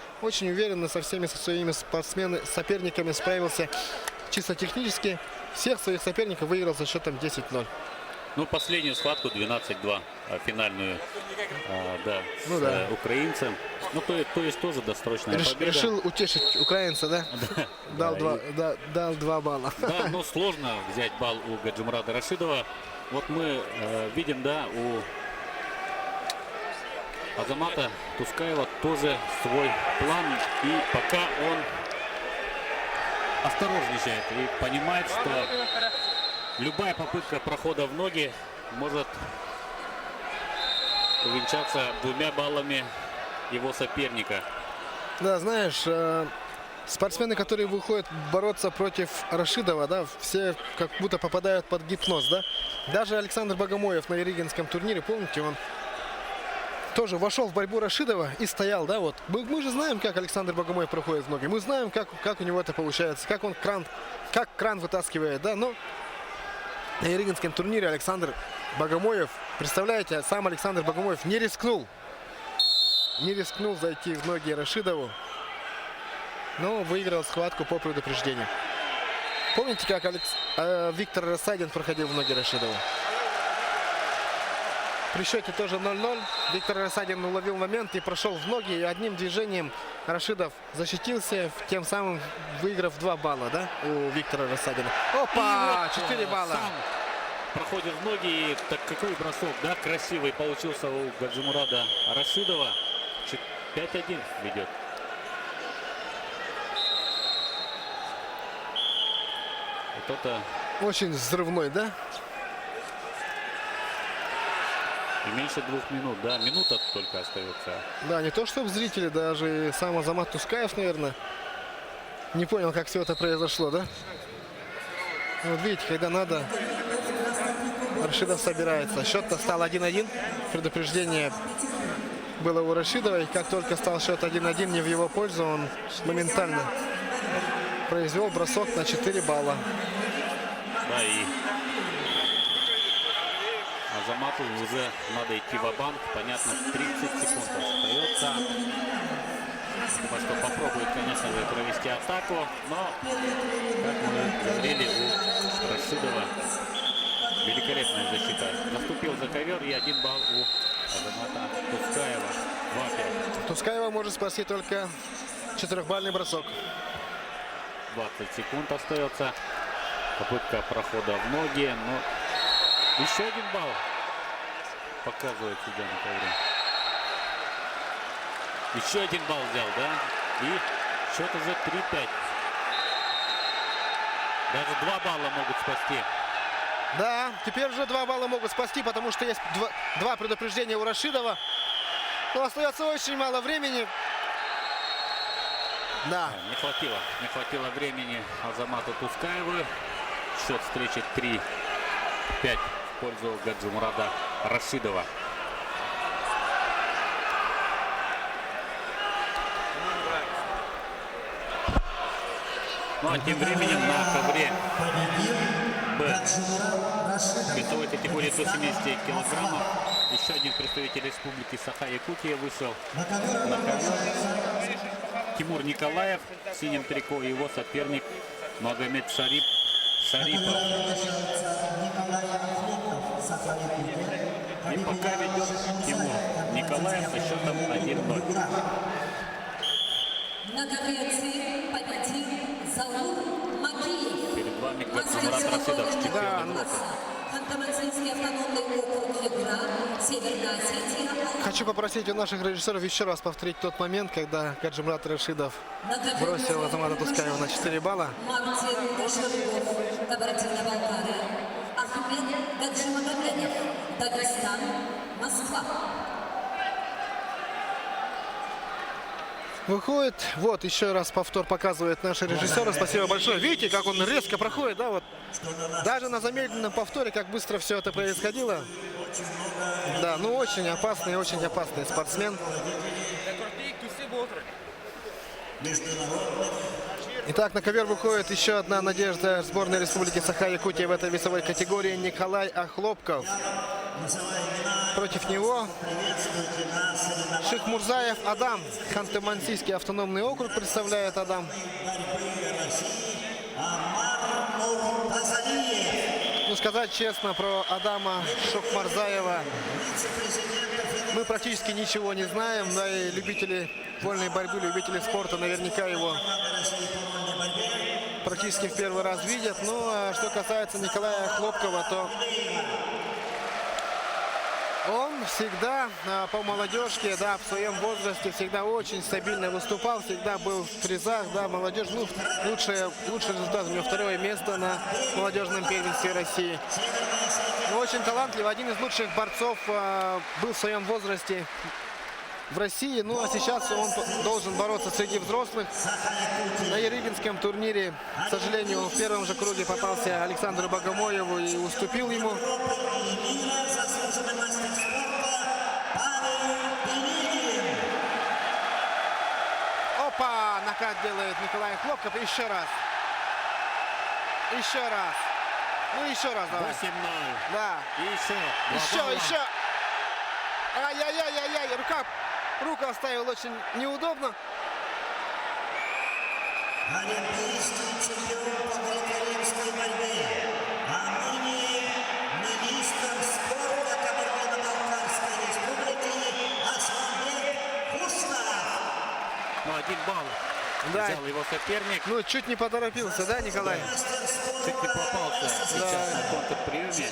со всеми своими соперниками справился чисто технически. Всех своих соперников выиграл за счетом 10-0. Ну, последнюю схватку 12-2. финальную, да, Ну с да. украинцем. Ну, то есть тоже досрочная победа. Решил утешить украинца, да? Дал, дал 2 балла. Да, но сложно взять балл у Гаджимурада Рашидова. Вот мы видим, да, у Азамата Тускаева тоже свой план. И пока он осторожничает и понимает, что любая попытка прохода в ноги может увенчаться 2 баллами его соперника. Да, знаешь, спортсмены, которые выходят бороться против Рашидова, да, все как будто попадают под гипноз, да. Даже Александр Богомоев на Еригинском турнире, помните, он тоже вошел в борьбу Рашидова и стоял, да, вот. Мы же знаем, как Александр Богомоев проходит в ноги, мы знаем, как у него это получается, как он кран вытаскивает, да, но на Еригинском турнире Александр Богомоев, представляете, сам Александр Богомоев не рискнул зайти в ноги Рашидову, но выиграл схватку по предупреждению. Помните, как Виктор Рассадин проходил в ноги Рашидову? При счете тоже 0-0 Виктор Рассадин уловил момент и прошел в ноги, и одним движением Рашидов защитился, тем самым выиграв 2 балла, да, у Виктора Рассадина. Опа! 4 балла. Сам проходит в ноги, и так какой бросок, да, красивый получился у Гаджимурада Рашидова. 5-1 ведет. Вот это Очень взрывной, да? и меньше 2 минут, да, минута только остается. Да, не то чтобы зрители, даже и сам Азамат Тускаев, наверное, не понял, как все это произошло, да? Вот видите, когда надо, Рашидов собирается. Счет-то стал 1-1. Предупреждение было у Рашидова. И как только стал счет 1-1 не в его пользу, он моментально произвел бросок на 4 балла. Да, и Азамату уже надо идти ва-банк. Понятно, 30 секунд остается. Потому что попробует, конечно же, провести атаку. Но, как мы говорили, у Рашидова великолепная защита. Наступил за ковер, и 1 балл у Азамата Тускаева. 2-5. Тускаева может спасти только 4-бальный бросок. 20 секунд остается. Попытка прохода в ноги. Но еще 1 балл показывает судья на ковре. Еще 1 балл взял, да? И счет уже 3-5. Даже 2 балла могут спасти. Да, теперь уже 2 балла могут спасти, потому что есть 2 предупреждения у Рашидова. Но остается очень мало времени. Да. Не хватило времени Азамату Тускаеву. Счет встречи 3-5 в пользу Гаджимурада Рашидова. Ну а тем временем на ковре Б весовой категории до 70 килограммов еще один представитель республики Саха-Якутия вышел на ковер. Тимур Николаев в синем трико и его соперник Магомед Шарипов. И пока ведет Тимур Николаев со счетом 1-0. На ковре С победил Заур Макиев. Перед вами Гаджимурад Рашидов, чемпион Европы. Ханты-Мансийский автономный округ Югра, Северная Осетия. Хочу попросить у наших режиссеров еще раз повторить тот момент, когда Гаджимурад Рашидов бросил Азамата Тускаева на 4 балла. Мартин Каширков, Кабардино-Балкария. Ахмед Гаджимагомедов, Дагестан, Москва. Выходит, вот еще раз повтор показывает наши режиссеры. Спасибо большое. Видите, как он резко проходит, да, вот. Даже на замедленном повторе, как быстро все это происходило. Да, ну очень опасный спортсмен. Итак, на ковер выходит еще одна надежда сборной Республики Саха-Якутия в этой весовой категории. Николай Охлопков. Против него Шихмурзаев Адам. Ханты-Мансийский автономный округ представляет Адам. Ну, сказать честно про Адама Шухмарзаева, мы практически ничего не знаем, да и любители вольной борьбы, любители спорта наверняка его практически в первый раз видят. Ну, а что касается Николая Хлопкова, то он всегда по молодежке, да, в своем возрасте всегда очень стабильно выступал, всегда был в призах, да, молодежь, ну, лучший результат, у него 2-е место на молодежном первенстве России. Ну, очень талантливый, один из лучших борцов был в своем возрасте в России. Ну, а сейчас он должен бороться среди взрослых. На Ерыгинском турнире, к сожалению, он в первом же круге попался Александру Богомоеву и уступил ему. Опа! Накат делает Николай Хлопков. Еще раз. Еще раз. Ну, еще раз давай. 8-0. Да. И еще. Еще. Ай-яй-яй-яй-яй. Руку оставил очень неудобно. Олимпийский чемпион по греко-римской борьбе, а ныне министр спорта Кабардино-Балкарской республики Асламбек Куштаров. Ну, 1 балл. Да. Взял его соперник. Ну, чуть не поторопился, да, Николай? Чуть не попался сейчас на контрприеме.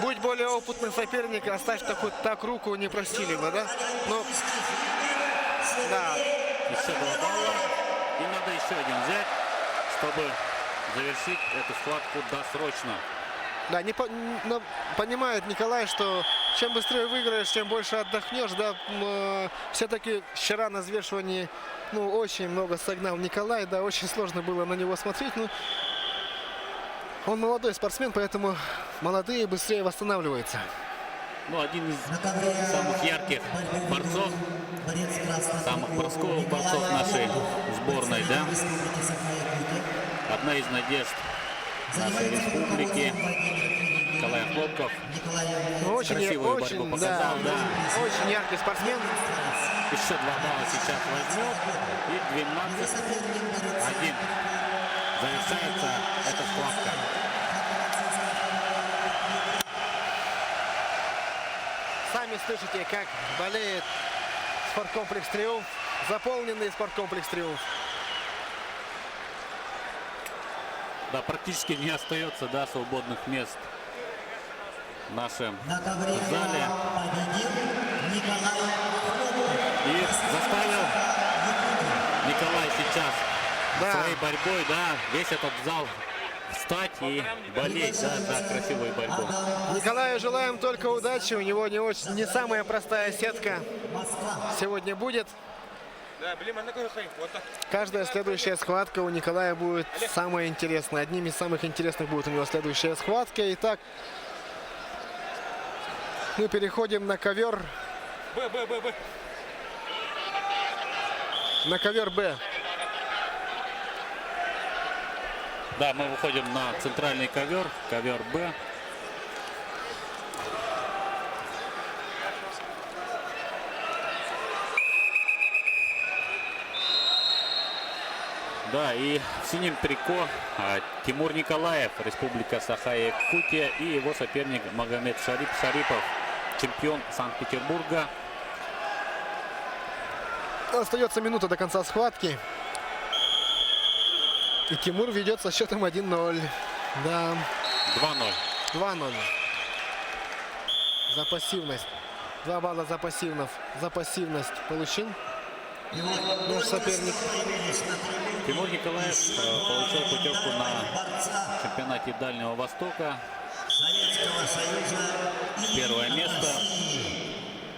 Будь более опытный соперник, оставь так руку, не простили бы, да? Ну, да. Еще 2 балла. И надо еще один взять, чтобы завершить эту схватку досрочно. Да, но понимает Николай, что чем быстрее выиграешь, тем больше отдохнешь, да. Все-таки вчера на взвешивании, ну, очень много согнал Николай, да, очень сложно было на него смотреть, но он молодой спортсмен, поэтому молодые быстрее восстанавливаются. Ну, один из самых ярких борцов, самых бросковых борцов нашей сборной, да. Одна из надежд нашей республики. Николай Хлопков. Красивую борьбу показал, да. Очень яркий спортсмен. Еще 2 балла сейчас возьмет. И 12-1. Завершается эта схватка. Сами слышите, как болеет спорткомплекс «Триумф». Заполненный спорткомплекс «Триумф». Да, практически не остается, да, свободных мест в нашем зале. И заставил Николай сейчас своей борьбой, да, весь этот зал встать и болеть, да, за красивую борьбу. Николаю желаем только удачи. У него не самая простая сетка сегодня будет. Каждая следующая схватка у Николая будет самая интересная. Одним из самых интересных будет у него следующая схватка. Итак, мы переходим на ковер. На ковер Б. Да, мы выходим на центральный ковер, ковер Б. Да, и в синем трико Тимур Николаев, Республика Саха-Якутия, и его соперник Магомед Шарипов, чемпион Санкт-Петербурга. Остается минута до конца схватки. И Тимур ведет со счетом 1-0. Да. 2-0. 2-0. За пассивность. 2 балла за пассивность. За пассивность получил наш соперник. Тимур Николаев получил путевку на чемпионате Дальнего Востока. Первое место.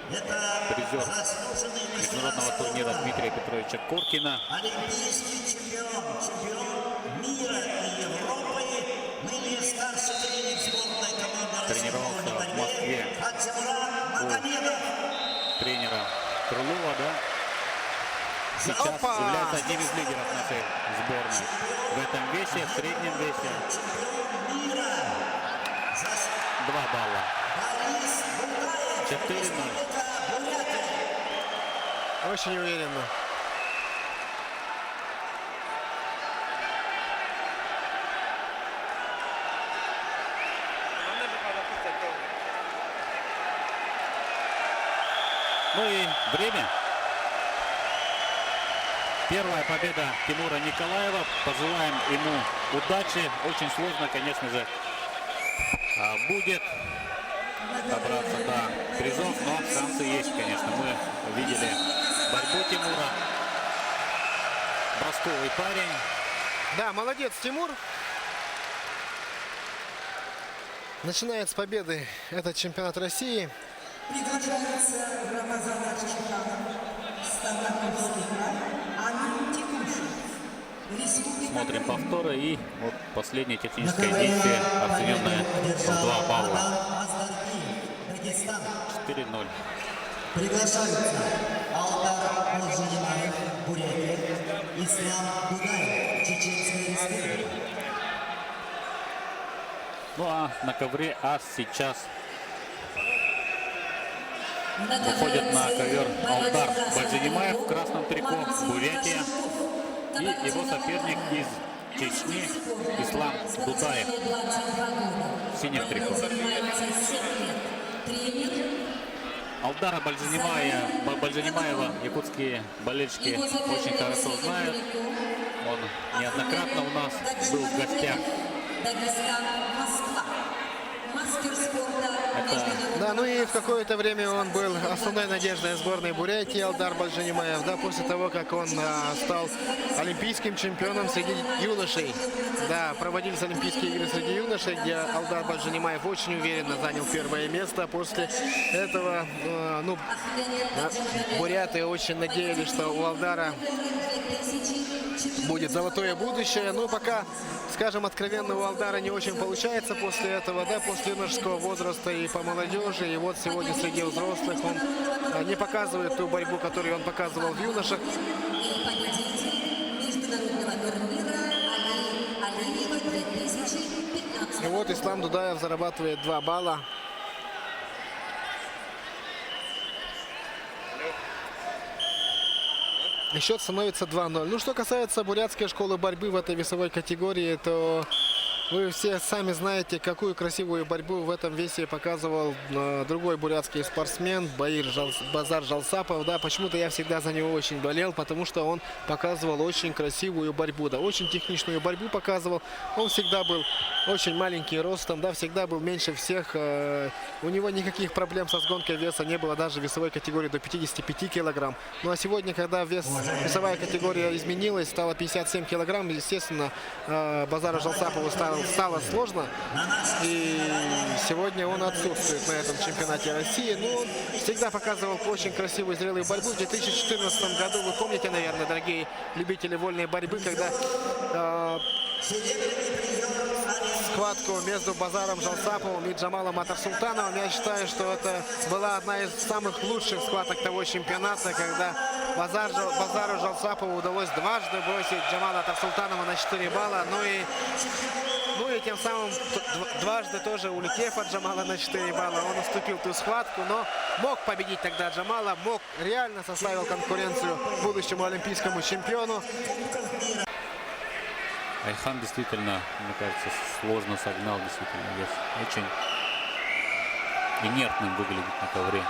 Призер международного турнира Дмитрия Петровича Коркина. Олимпийский чемпион мира и Европы, ныне старший тренер сборной команды Тренировался в Москве у тренера Крылова, да. Сейчас является одним из лидеров нашей сборной. В этом весе, в среднем весе. 2 балла. 4-0. Очень уверенно. Ну и время. Первая победа Тимура Николаева. Пожелаем ему удачи. Очень сложно, конечно же, будет добраться до призов, но шансы есть, конечно. Мы видели борьбу Тимура. Бросковый парень. Да, молодец, Тимур. Начинает с победы этот чемпионат России. Приглашается Рамазан Арчиканов, Ставропольский край, Амин Текушев. Республика Смотрим повторы и вот последнее техническое действие, оцененное в 2 балла. Аздарбиев, Дагестан. 4-0. Приглашаются Алдар Молжанимаев, Бурятия, Ислам Дудаев, Чеченская республика. Ну а на ковре сейчас выходит на ковер Алдар Бальжанимаев в красном трико, Бурятия. И его соперник из Чечни Ислам Дудаев в синем трико. Алдара Бальжанимаева якутские болельщики очень хорошо знают. Он неоднократно у нас был в гостях. Дагестан, Москва. Мастер спорта. Да, ну и в какое-то время он был основной надеждой сборной Бурятии, Алдар Бальжанимаев, да, после того, как он стал олимпийским чемпионом среди юношей. Да, проводились Олимпийские игры среди юношей, где Алдар Бальжанимаев очень уверенно занял первое место. После этого, буряты очень надеялись, что у Алдара будет золотое будущее. Но пока, скажем откровенно, у Алдара не очень получается после этого, да, после юношеского возраста и по молодежи. И вот сегодня среди взрослых он не показывает ту борьбу, которую он показывал в юношах. И вот Ислам Дудаев зарабатывает 2 балла. И счет становится 2-0. Ну, что касается бурятской школы борьбы в этой весовой категории, то вы все сами знаете, какую красивую борьбу в этом весе показывал другой бурятский спортсмен Базар Жалсапов. Да, почему-то я всегда за него очень болел, потому что он показывал очень красивую борьбу, да, очень техничную борьбу показывал. Он всегда был очень маленький ростом, да, всегда был меньше всех. У него никаких проблем со сгонкой веса не было даже в весовой категории до 55 килограмм. Ну а сегодня, когда весовая категория изменилась, стало 57 килограмм, естественно, Базару Жалсапову стало сложно. И сегодня он отсутствует на этом чемпионате России. Но он всегда показывал очень красивую зрелую борьбу. В 2014 году, вы помните, наверное, дорогие любители вольной борьбы, когда схватку между Базаром Жалсаповым и Джамалом Атарсултановым. Я считаю, что это была одна из самых лучших схваток того чемпионата, когда Базару Жалсапову удалось дважды бросить Джамала Атарсултанова на 4 балла. Ну и тем самым дважды тоже улетев от Джамала на 4 балла, он уступил ту схватку, но мог победить тогда Джамала, реально составил конкуренцию будущему олимпийскому чемпиону. Айхан действительно, мне кажется, сложно согнал, действительно, вес. Очень инертным выглядит на ковре.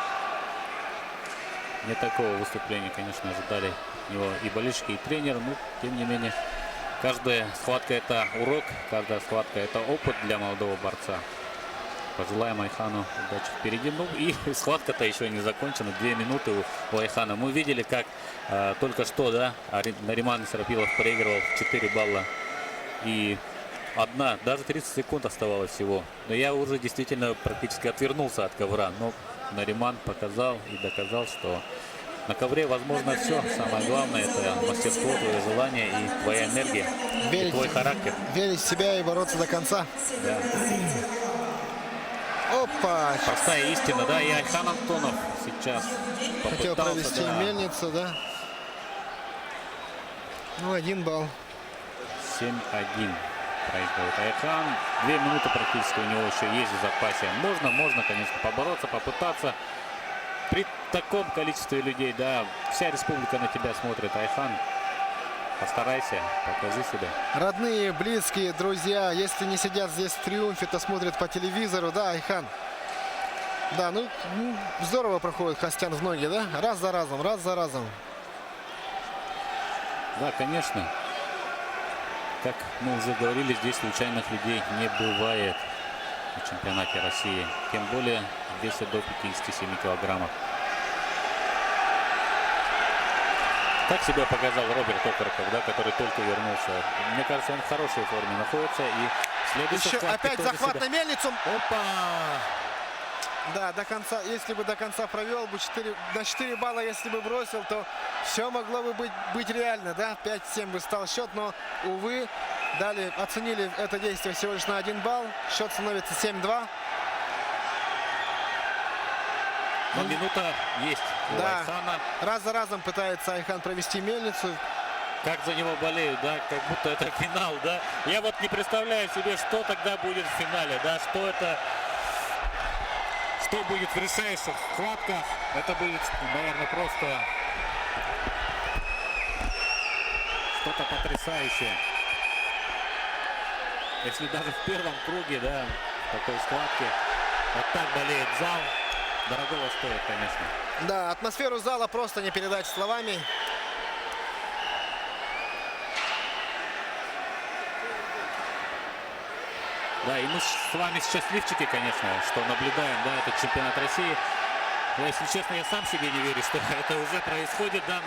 Не такого выступления, конечно, ожидали его и болельщики, и тренер, но тем не менее, каждая схватка — это урок, каждая схватка — это опыт для молодого борца. Пожелаем Айхану удачи впереди. Ну и схватка-то еще не закончена. 2 минуты у Айхана. Мы видели, как только что, да, Нариман Сарапилов проигрывал 4 балла. И даже 30 секунд оставалось всего. Но я уже действительно практически отвернулся от ковра. Но Нариман показал и доказал, что на ковре возможно все. Самое главное — это мастерство, твое желание и твоя энергия, и твой характер. Верить в себя и бороться до конца. Да. Опа! Простая истина, да, и Айхан Антонов сейчас Хотел провести мельницу, да. Ну, 1 балл. 7-1 проигрывает Айхан. 2 минуты практически у него еще есть в запасе. Можно, конечно, побороться, попытаться. При таком количестве людей, да, вся республика на тебя смотрит, Айхан. Постарайся, покажи себя. Родные, близкие, друзья, если не сидят здесь в Триумфе, то смотрят по телевизору, да, Айхан? Да, ну здорово проходит Костян в ноги, да? Раз за разом, раз за разом. Да, конечно. Как мы уже говорили, здесь случайных людей не бывает на чемпионате России. Тем более в весе до 57 килограммов. Как себя показал Роберт Окороков, да, который только вернулся. Мне кажется, он в хорошей форме находится. И следующий Еще опять захват на мельницу. Опа! Да, до конца, если бы до конца провел бы на 4 балла, если бы бросил, то все могло бы быть реально, да, 5-7 бы стал счет, но, увы, оценили это действие всего лишь на 1 балл, счет становится 7-2. Но минута есть у Да, Айхана. раз за разом пытается Айхан провести мельницу. Как за него болеют, да, как будто это финал, да. Я вот не представляю себе, что тогда будет в финале, да, что будет в решающих схватках. Это будет, наверное, просто что-то потрясающее. Если даже в первом круге, да, в такой схватке вот так болеет зал, дорогого стоит, конечно. Да, атмосферу зала просто не передать словами. Да, и мы с вами счастливчики, конечно, что наблюдаем, да, этот чемпионат России. Но, если честно, я сам себе не верю, что это уже происходит, да,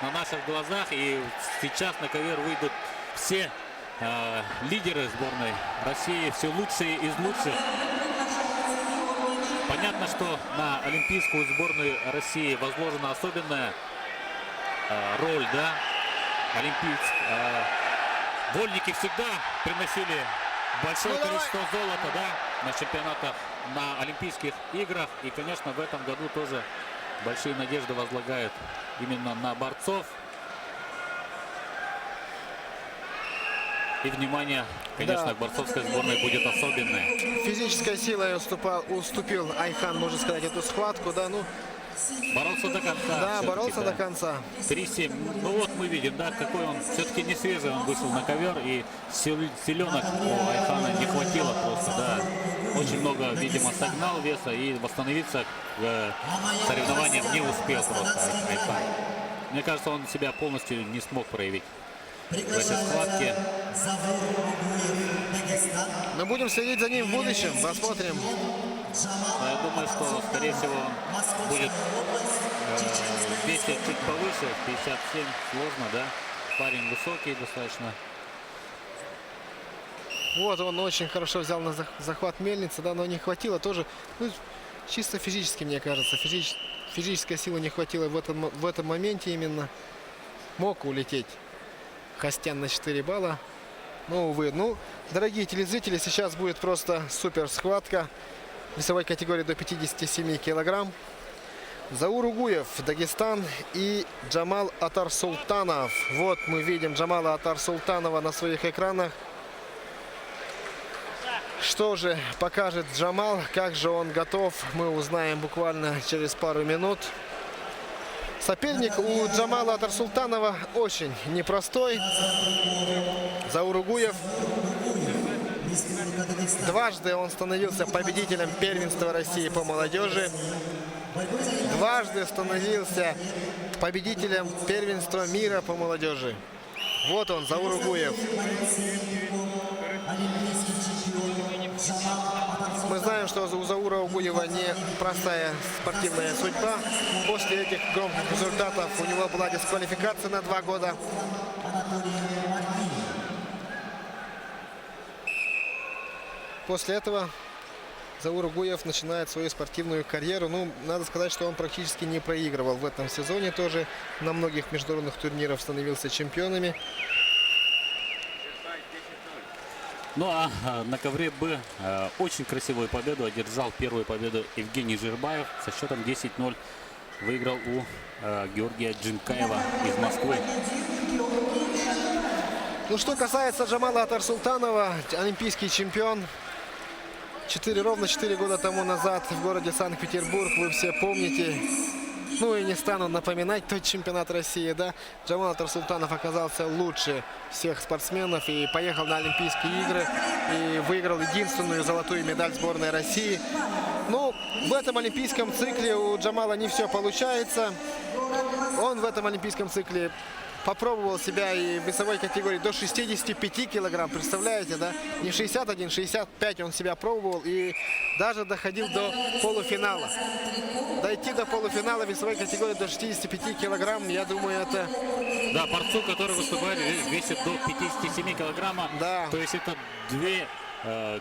на наших глазах. И сейчас на ковер выйдут все лидеры сборной России, все лучшие из лучших. Понятно, что на олимпийскую сборную России возложена особенная роль, да. Вольники всегда приносили большое количество золота, да, на чемпионатах, на Олимпийских играх. И, конечно, в этом году тоже большие надежды возлагают именно на борцов. И внимание, конечно, Да. к борцовской сборной будет особенное. Физической силой уступил Айхан, можно сказать, эту схватку, да, ну, Боролся до конца. да, все-таки, боролся да. до конца. 3-7. Ну вот мы видим, да, какой он все-таки не свежий, он вышел на ковер, и силенок у Айхана не хватило просто, да. Очень много, видимо, согнал веса, и восстановиться к соревнованиям не успел просто Айхан. Мне кажется, он себя полностью не смог проявить в этой схватке. Но будем следить за ним в будущем, посмотрим. Но я думаю, что, скорее всего, он будет в весе чуть повыше, 57 сложно, да. Парень высокий достаточно. Вот он очень хорошо взял на захват мельницы, да, но не хватило тоже, ну, чисто физически, мне кажется, физической силы не хватило в этом моменте именно. Мог улететь Костян на 4 балла, но, увы. Ну, дорогие телезрители, сейчас будет просто супер схватка в весовой категории до 57 килограмм. Заур Угуев, Дагестан, и Джамал Атарсултанов. Вот мы видим Джамала Атарсултанова на своих экранах. Что же покажет Джамал, как же он готов, мы узнаем буквально через пару минут. Соперник у Джамала Атарсултанова очень непростой. Заур Угуев. Дважды он становился победителем первенства России по молодежи. Дважды становился победителем первенства мира по молодежи. Вот он, Заур Угуев. Мы знаем, что у Заура Угуева непростая спортивная судьба. После этих громких результатов у него была дисквалификация на 2 года. После этого Заур Угуев начинает свою спортивную карьеру. Ну, надо сказать, что он практически не проигрывал в этом сезоне. Тоже на многих международных турнирах становился чемпионами. Ну а на ковре Б очень красивую победу одержал. Первую победу Евгений Жирбаев со счетом 10-0. Выиграл у Георгия Джинкаева из Москвы. Ну, что касается Джамала Атарсултанова, олимпийский чемпион. Ровно 4 года тому назад в городе Санкт-Петербург, вы все помните, Ну и не стану напоминать тот чемпионат России, да. Джамал Тарсултанов оказался лучше всех спортсменов и поехал на Олимпийские игры и выиграл единственную золотую медаль сборной России. Ну, в этом олимпийском цикле у Джамала не все получается. Он в этом олимпийском цикле попробовал себя и в весовой категории до 65 килограмм, представляете, да? Не 61, 65 он себя пробовал и даже доходил до полуфинала. Дойти до полуфинала весовой категории до 65 килограмм, я думаю, это... Да, борцу, который выступает, весит до 57 килограмма. Да. То есть это две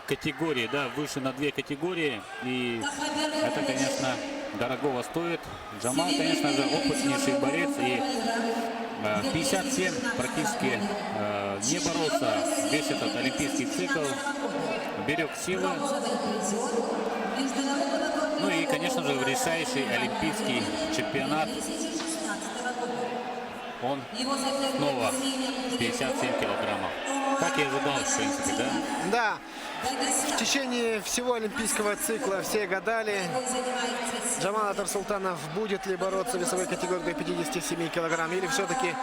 категории, да, выше на две категории. И это, конечно, дорогого стоит. Джамал, конечно же, опытнейший борец. И 57 практически не боролся весь этот олимпийский цикл. Берег силы. Ну и, конечно же, в решающий олимпийский чемпионат он снова 57 килограммов. Как и ожидал, в принципе, да? Да, в течение всего олимпийского цикла все гадали, Джамал Тарсултанов будет ли бороться в весовой категории до 57 килограмм или все-таки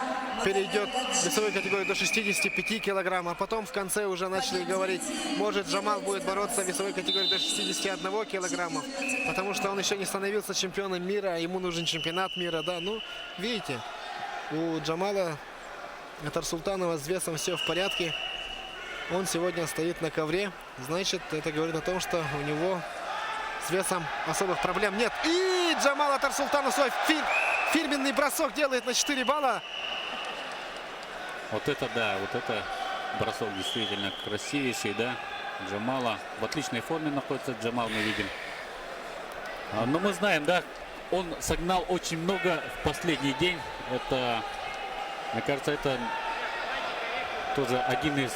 перейдет в весовой категории до 65 килограмм. А потом в конце уже начали говорить, может Джамал будет бороться в весовой категории до 61 килограмма, потому что он еще не становился чемпионом мира, ему нужен чемпионат мира, да. Ну, видите, у Джамала Тарсултанова с весом все в порядке. Он сегодня стоит на ковре. Значит, это говорит о том, что у него с весом особых проблем нет. И Джамал Тарсултанов свой фирменный бросок делает на 4 балла. Вот это да, вот это бросок действительно красивейший, да. Джамала в отличной форме находится. Джамал мы видим. Но мы знаем, да, он согнал очень много в последний день. Это, мне кажется, это тоже один из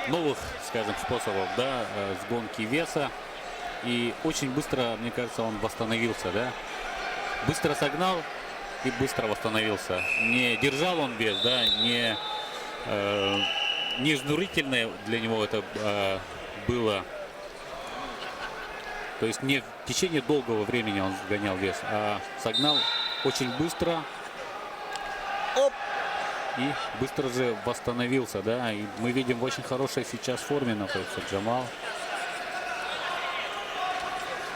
новых, скажем, способов, да, сгонки веса. И очень быстро, мне кажется, он восстановился, да. Быстро согнал и быстро восстановился. Не держал он вес, да, не изнурительное для него это было. То есть не в течение долгого времени он сгонял вес, а согнал очень быстро. Оп! И быстро же восстановился, да. И мы видим в очень хорошей сейчас форме находится Джамал.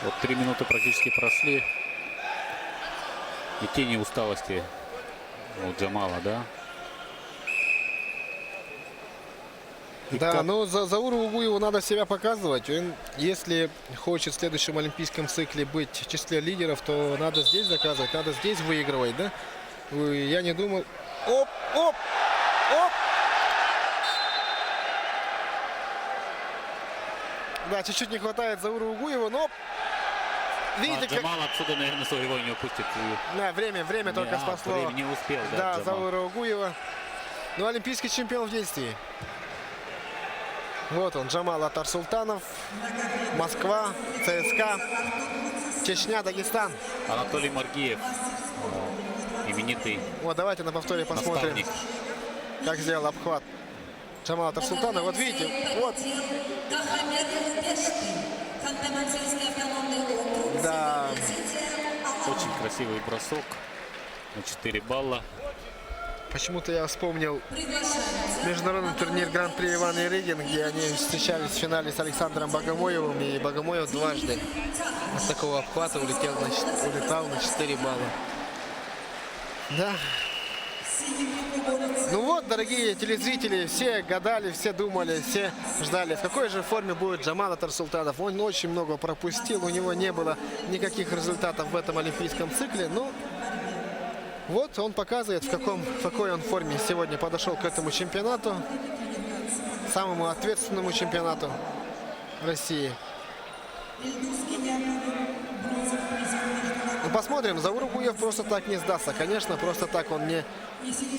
Вот 3 минуты практически прошли. И тени усталости у Джамала, да. И Да, как- но Зауру Угуеву надо себя показывать. Он, если хочет в следующем олимпийском цикле быть в числе лидеров, то надо здесь доказывать, надо здесь выигрывать, да. Я не думал... Оп, оп, оп! Да, чуть-чуть не хватает Зауру Угуеву, но... Видите, как... Джамал отсюда, наверное, своего не упустит. Да, время только спасло. Время не успел, да, Да, Джамал. Заура Угуева. Ну, олимпийский чемпион в действии. Вот он, Джамал Тарсултанов. Москва, ЦСКА, Чечня, Дагестан. Анатолий Маргиев, именитый Вот, давайте на повторе посмотрим, наставник. как сделал обхват Джамала Тарсултанова. Вот видите, вот. Да, Очень красивый бросок на 4 балла. почему-то я вспомнил международный турнир Гран-при Ивана Ярыгин, где они встречались в финале с Александром Богомоевым, и Богомоев дважды от такого обхвата улетал на 4 балла. Да. Ну вот, дорогие телезрители, все гадали, все думали, все ждали, в какой же форме будет Джамал Тарсултанов. Он очень много пропустил, у него не было никаких результатов в этом олимпийском цикле. Ну, вот он показывает, в какой он форме сегодня подошел к этому чемпионату, самому ответственному чемпионату России. Ну, посмотрим, Заур Угуев просто так не сдастся. Конечно, просто так он не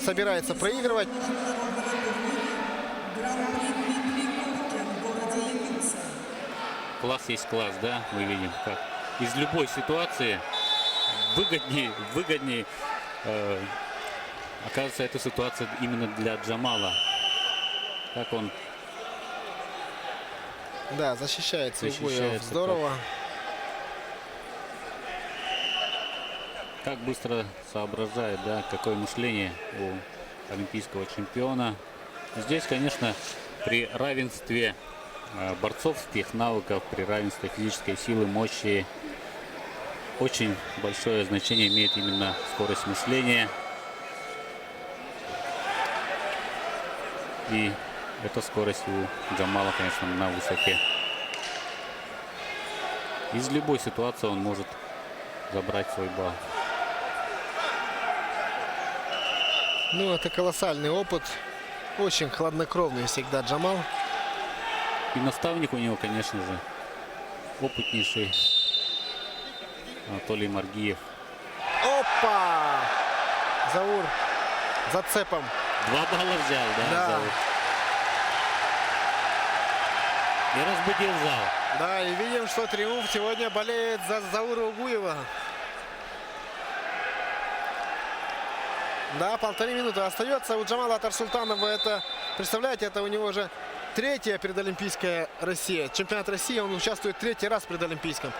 собирается проигрывать. Класс есть класс, да, мы видим, как из любой ситуации выгоднее оказывается эта ситуация именно для Джамала. Как он Да, защищается Угуев Защищается, здорово. как быстро соображает, да, какое мышление у олимпийского чемпиона. Здесь, конечно, при равенстве борцовских навыков, при равенстве физической силы, мощи, очень большое значение имеет именно скорость мышления. И эта скорость у Джамала, конечно, на высоте. Из любой ситуации он может забрать свой балл. Ну, это колоссальный опыт. Очень хладнокровный всегда Джамал. И наставник у него, конечно же, опытнейший Анатолий Маргиев. Опа! Заур зацепом. 2 балла взял, да? Да. Заур. И разбудил зал. Да, и видим, что Триумф сегодня болеет за Заура Угуева. Да, 1,5 минуты остается у Джамала Тарсултанова. Это, представляете, это у него уже 3-я предолимпийская Россия. Чемпионат России, он участвует 3-й раз в предолимпийском.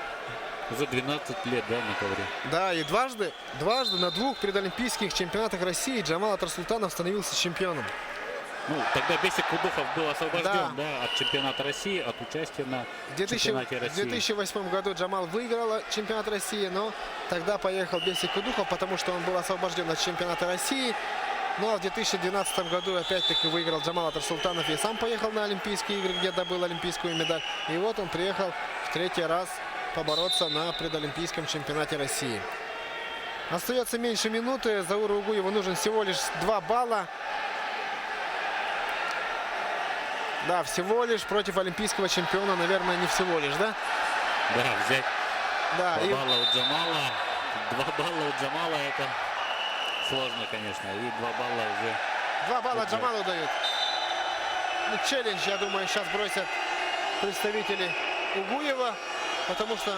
Уже 12 лет, да, на ковре. Да, и дважды на 2 предолимпийских чемпионатах России Джамал Тарсултанов становился чемпионом. Ну, тогда Бесик Кудухов был освобожден, Да. да, от чемпионата России, от участия на В чемпионате России. 2008 году Джамал выиграл чемпионат России, но тогда поехал Бесик Кудухов, потому что он был освобожден от чемпионата России. Ну а в 2012 году опять-таки выиграл Джамал Тарсултанов и сам поехал на Олимпийские игры, где добыл олимпийскую медаль. И вот он приехал в 3-й раз побороться на предолимпийском чемпионате России. Остается меньше минуты. Зауру Угуеву нужен всего лишь 2 балла. Да, всего лишь против олимпийского чемпиона, наверное, не всего лишь, да? Да, взять Да, 2 и балла у Джамала. 2 балла у Джамала — это сложно, конечно. И 2 балла уже. 2 балла Джамалу дают. Ну, челлендж, я думаю, сейчас бросят представители Угуева, потому что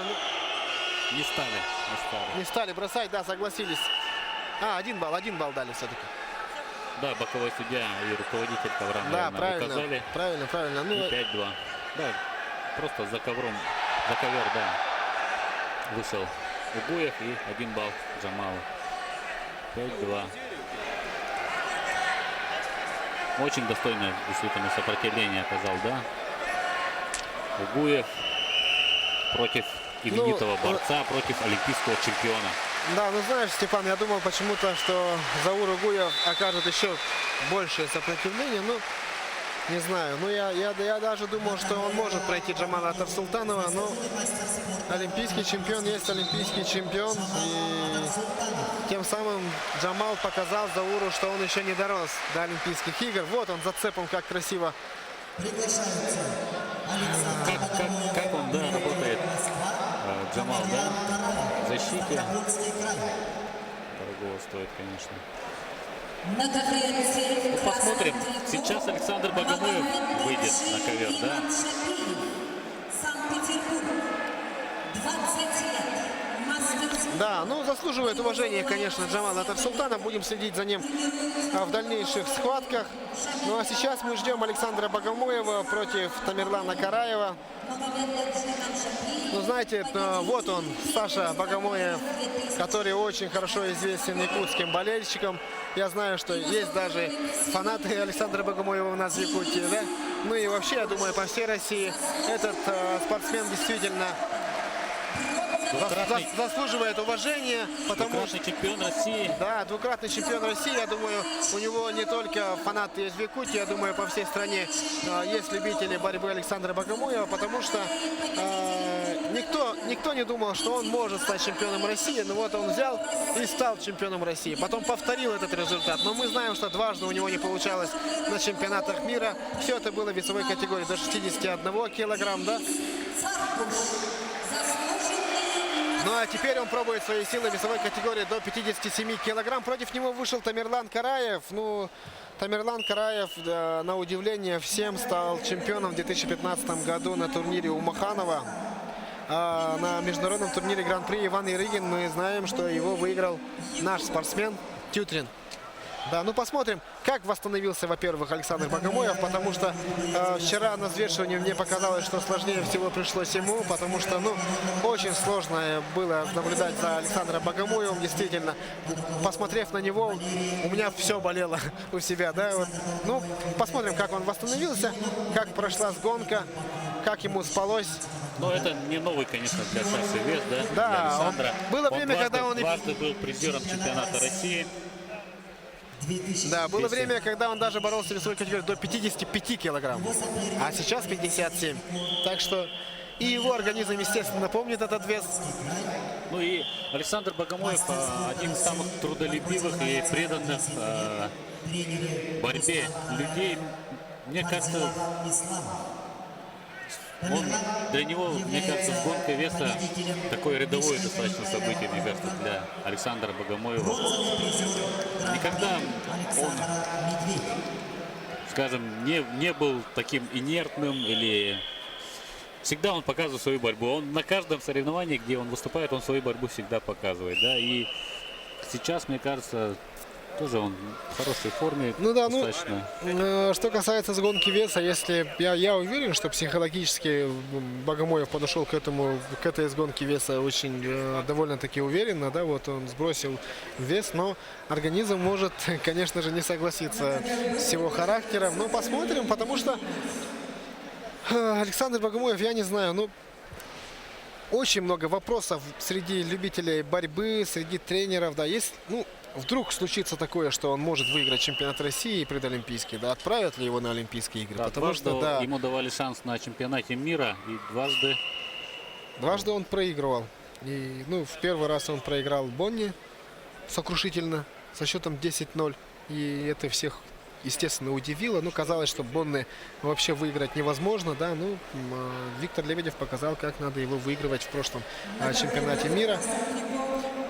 Не стали. не стали бросать, да, согласились. 1 балл дали все-таки. Да, боковой судья и руководитель ковра, Да, наверное, правильно, указали. правильно. Ну, И 5-2. Да, просто за ковром, за ковер, да, вышел Угуев и 1 балл Джамалу. 5-2. Очень достойное действительно сопротивление оказал, да. Угуев против именитого борца, против олимпийского чемпиона. да, ну знаешь, Степан, я думал почему-то, что Заур Угуев окажет еще большее сопротивление. Ну, не знаю. Ну, я даже думал, что он может пройти Джамала Тарсултанова, но олимпийский чемпион есть олимпийский чемпион. И тем самым Джамал показал Зауру, что он еще не дорос до Олимпийских игр. Вот он зацепом, как красиво. Как он, да, работает, Джамал, да, в защите. Дорого стоит, конечно. На ковре Посмотрим. Сейчас Александр Богомолов выйдет на ковер, да? Санкт-Петербург. 20 лет. Мастерство. Да, ну заслуживает уважения, конечно, Джамала Тарсултана. Будем следить за ним в дальнейших схватках. Ну а сейчас мы ждем Александра Богомоева против Тамерлана Караева. Ну, знаете, вот он, Саша Богомоев, который очень хорошо известен якутским болельщикам. Я знаю, что есть даже фанаты Александра Богомоева у нас в Якутии, да? Ну и вообще, я думаю, по всей России этот спортсмен действительно заслуживает уважения, потому что... Двукратный чемпион России. Да, двукратный чемпион России. Я думаю, у него не только фанаты есть в Якутии, я думаю, по всей стране есть любители борьбы Александра Богомоева, потому что никто не думал, что он может стать чемпионом России. Но вот он взял и стал чемпионом России. Потом повторил этот результат. Но мы знаем, что дважды у него не получалось на чемпионатах мира. Все это было в весовой категории до 61 килограмм, да? Ну а теперь он пробует свои силы в весовой категории до 57 килограмм. Против него вышел Тамерлан Караев. Ну, Тамерлан Караев, да, на удивление всем, стал чемпионом в 2015 году на турнире у Маханова. А на международном турнире Гран-при Иван Ярыгин мы знаем, что его выиграл наш спортсмен Тютрин. Да, ну посмотрим, как восстановился, во-первых, Александр Богомоев, потому что вчера на взвешивании мне показалось, что сложнее всего пришлось ему, потому что, ну, очень сложно было наблюдать за Александром Богомоевым, действительно. Посмотрев на него, у меня все болело у себя, да, вот. Ну, посмотрим, как он восстановился, как прошла гонка, как ему спалось. Но это не новый, конечно, для Саши вес, да? Да, для Александра. было время, когда он дважды был призером чемпионата России. Да, было время, когда он даже боролся в весовой категории до 55 килограмм, а сейчас 57. Так что и его организм, естественно, помнит этот вес. Ну и Александр Богомоев один из самых трудолюбивых и преданных борьбе людей. Мне кажется, для него, мне кажется, гонка веса такое рядовое достаточно событие, мне кажется, для Александра Богомоева. Никогда он, скажем, не был таким инертным или... Всегда он показывает свою борьбу. Он на каждом соревновании, где он выступает, он свою борьбу всегда показывает. Да? И сейчас, мне кажется, тоже он в хорошей форме. Ну да, достаточно. ну, что касается сгонки веса, если я уверен, что психологически Богомоев подошел к этой сгонке веса очень довольно-таки уверенно, да, вот он сбросил вес, но организм может, конечно же, не согласиться с его характером. Но посмотрим, потому что Александр Богомоев, я не знаю, ну, очень много вопросов среди любителей борьбы, среди тренеров, да, есть, ну, вдруг случится такое, что он может выиграть чемпионат России и предолимпийский, да, отправят ли его на Олимпийские игры, Да, потому что, да, ему давали шанс на чемпионате мира и дважды он проигрывал. И, ну, в первый раз он проиграл Бонни сокрушительно со счетом 10-0, и это всех, естественно, удивило. Ну, казалось, что Бонны вообще выиграть невозможно, да. Ну, Виктор Лебедев показал, как надо его выигрывать в прошлом чемпионате мира.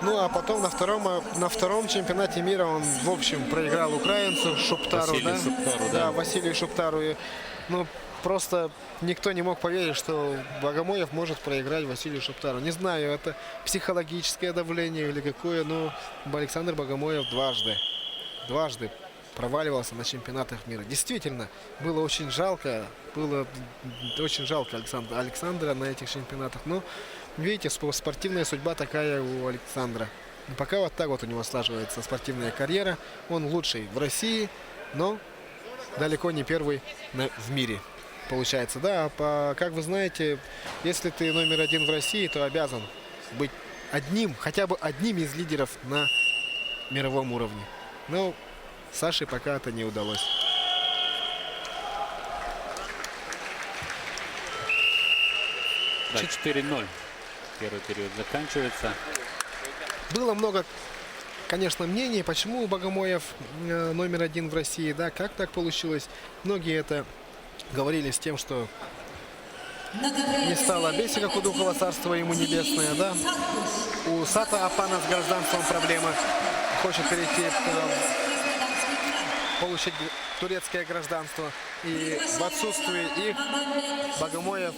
Ну, а потом на втором чемпионате мира он, в общем, проиграл украинцу Шуптару, Василию да? Шуптару, да. Василию Шуптару. И, ну, просто никто не мог поверить, что Богомоев может проиграть Василию Шуптару. Не знаю, это психологическое давление или какое, но Александр Богомоев дважды проваливался на чемпионатах мира. Действительно, было очень жалко Александра на этих чемпионатах. Но, видите, спортивная судьба такая у Александра. И пока вот так вот у него слаживается спортивная карьера. Он лучший в России, но далеко не первый в мире, получается. Да, как вы знаете, если ты номер один в России, то обязан быть хотя бы одним из лидеров на мировом уровне. Но Саше пока это не удалось. Да, 4-0. Первый период заканчивается. Было много, конечно, мнений, почему Богомоев номер один в России, да, как так получилось. Многие это говорили с тем, что не стало Бесика Кудухова, царство ему небесное, да. У Сата Апана с гражданством проблемы. Хочет перейти, получить турецкое гражданство. И в отсутствии их Богомоев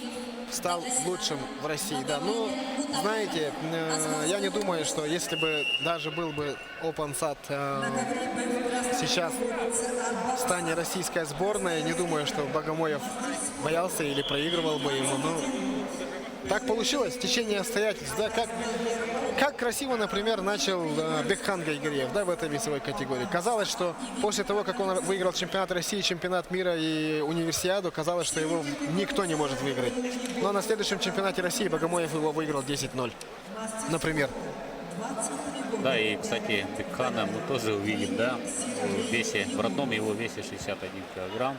стал лучшим в России. Да. Ну, знаете, я не думаю, что если бы даже был бы Опансат сейчас в стане российской сборной, не думаю, что Богомоев боялся или проигрывал бы ему. Но так получилось, течение обстоятельств. Да, как красиво, например, начал Бекхан Гайгериев, да, в этой весовой категории. Казалось, что после того, как он выиграл чемпионат России, чемпионат мира и универсиаду, казалось, что его никто не может выиграть. Но на следующем чемпионате России Богомоев его выиграл 10-0, например. Да, и, кстати, Бекхана мы тоже увидим, да, в родном его весе 61 килограмм.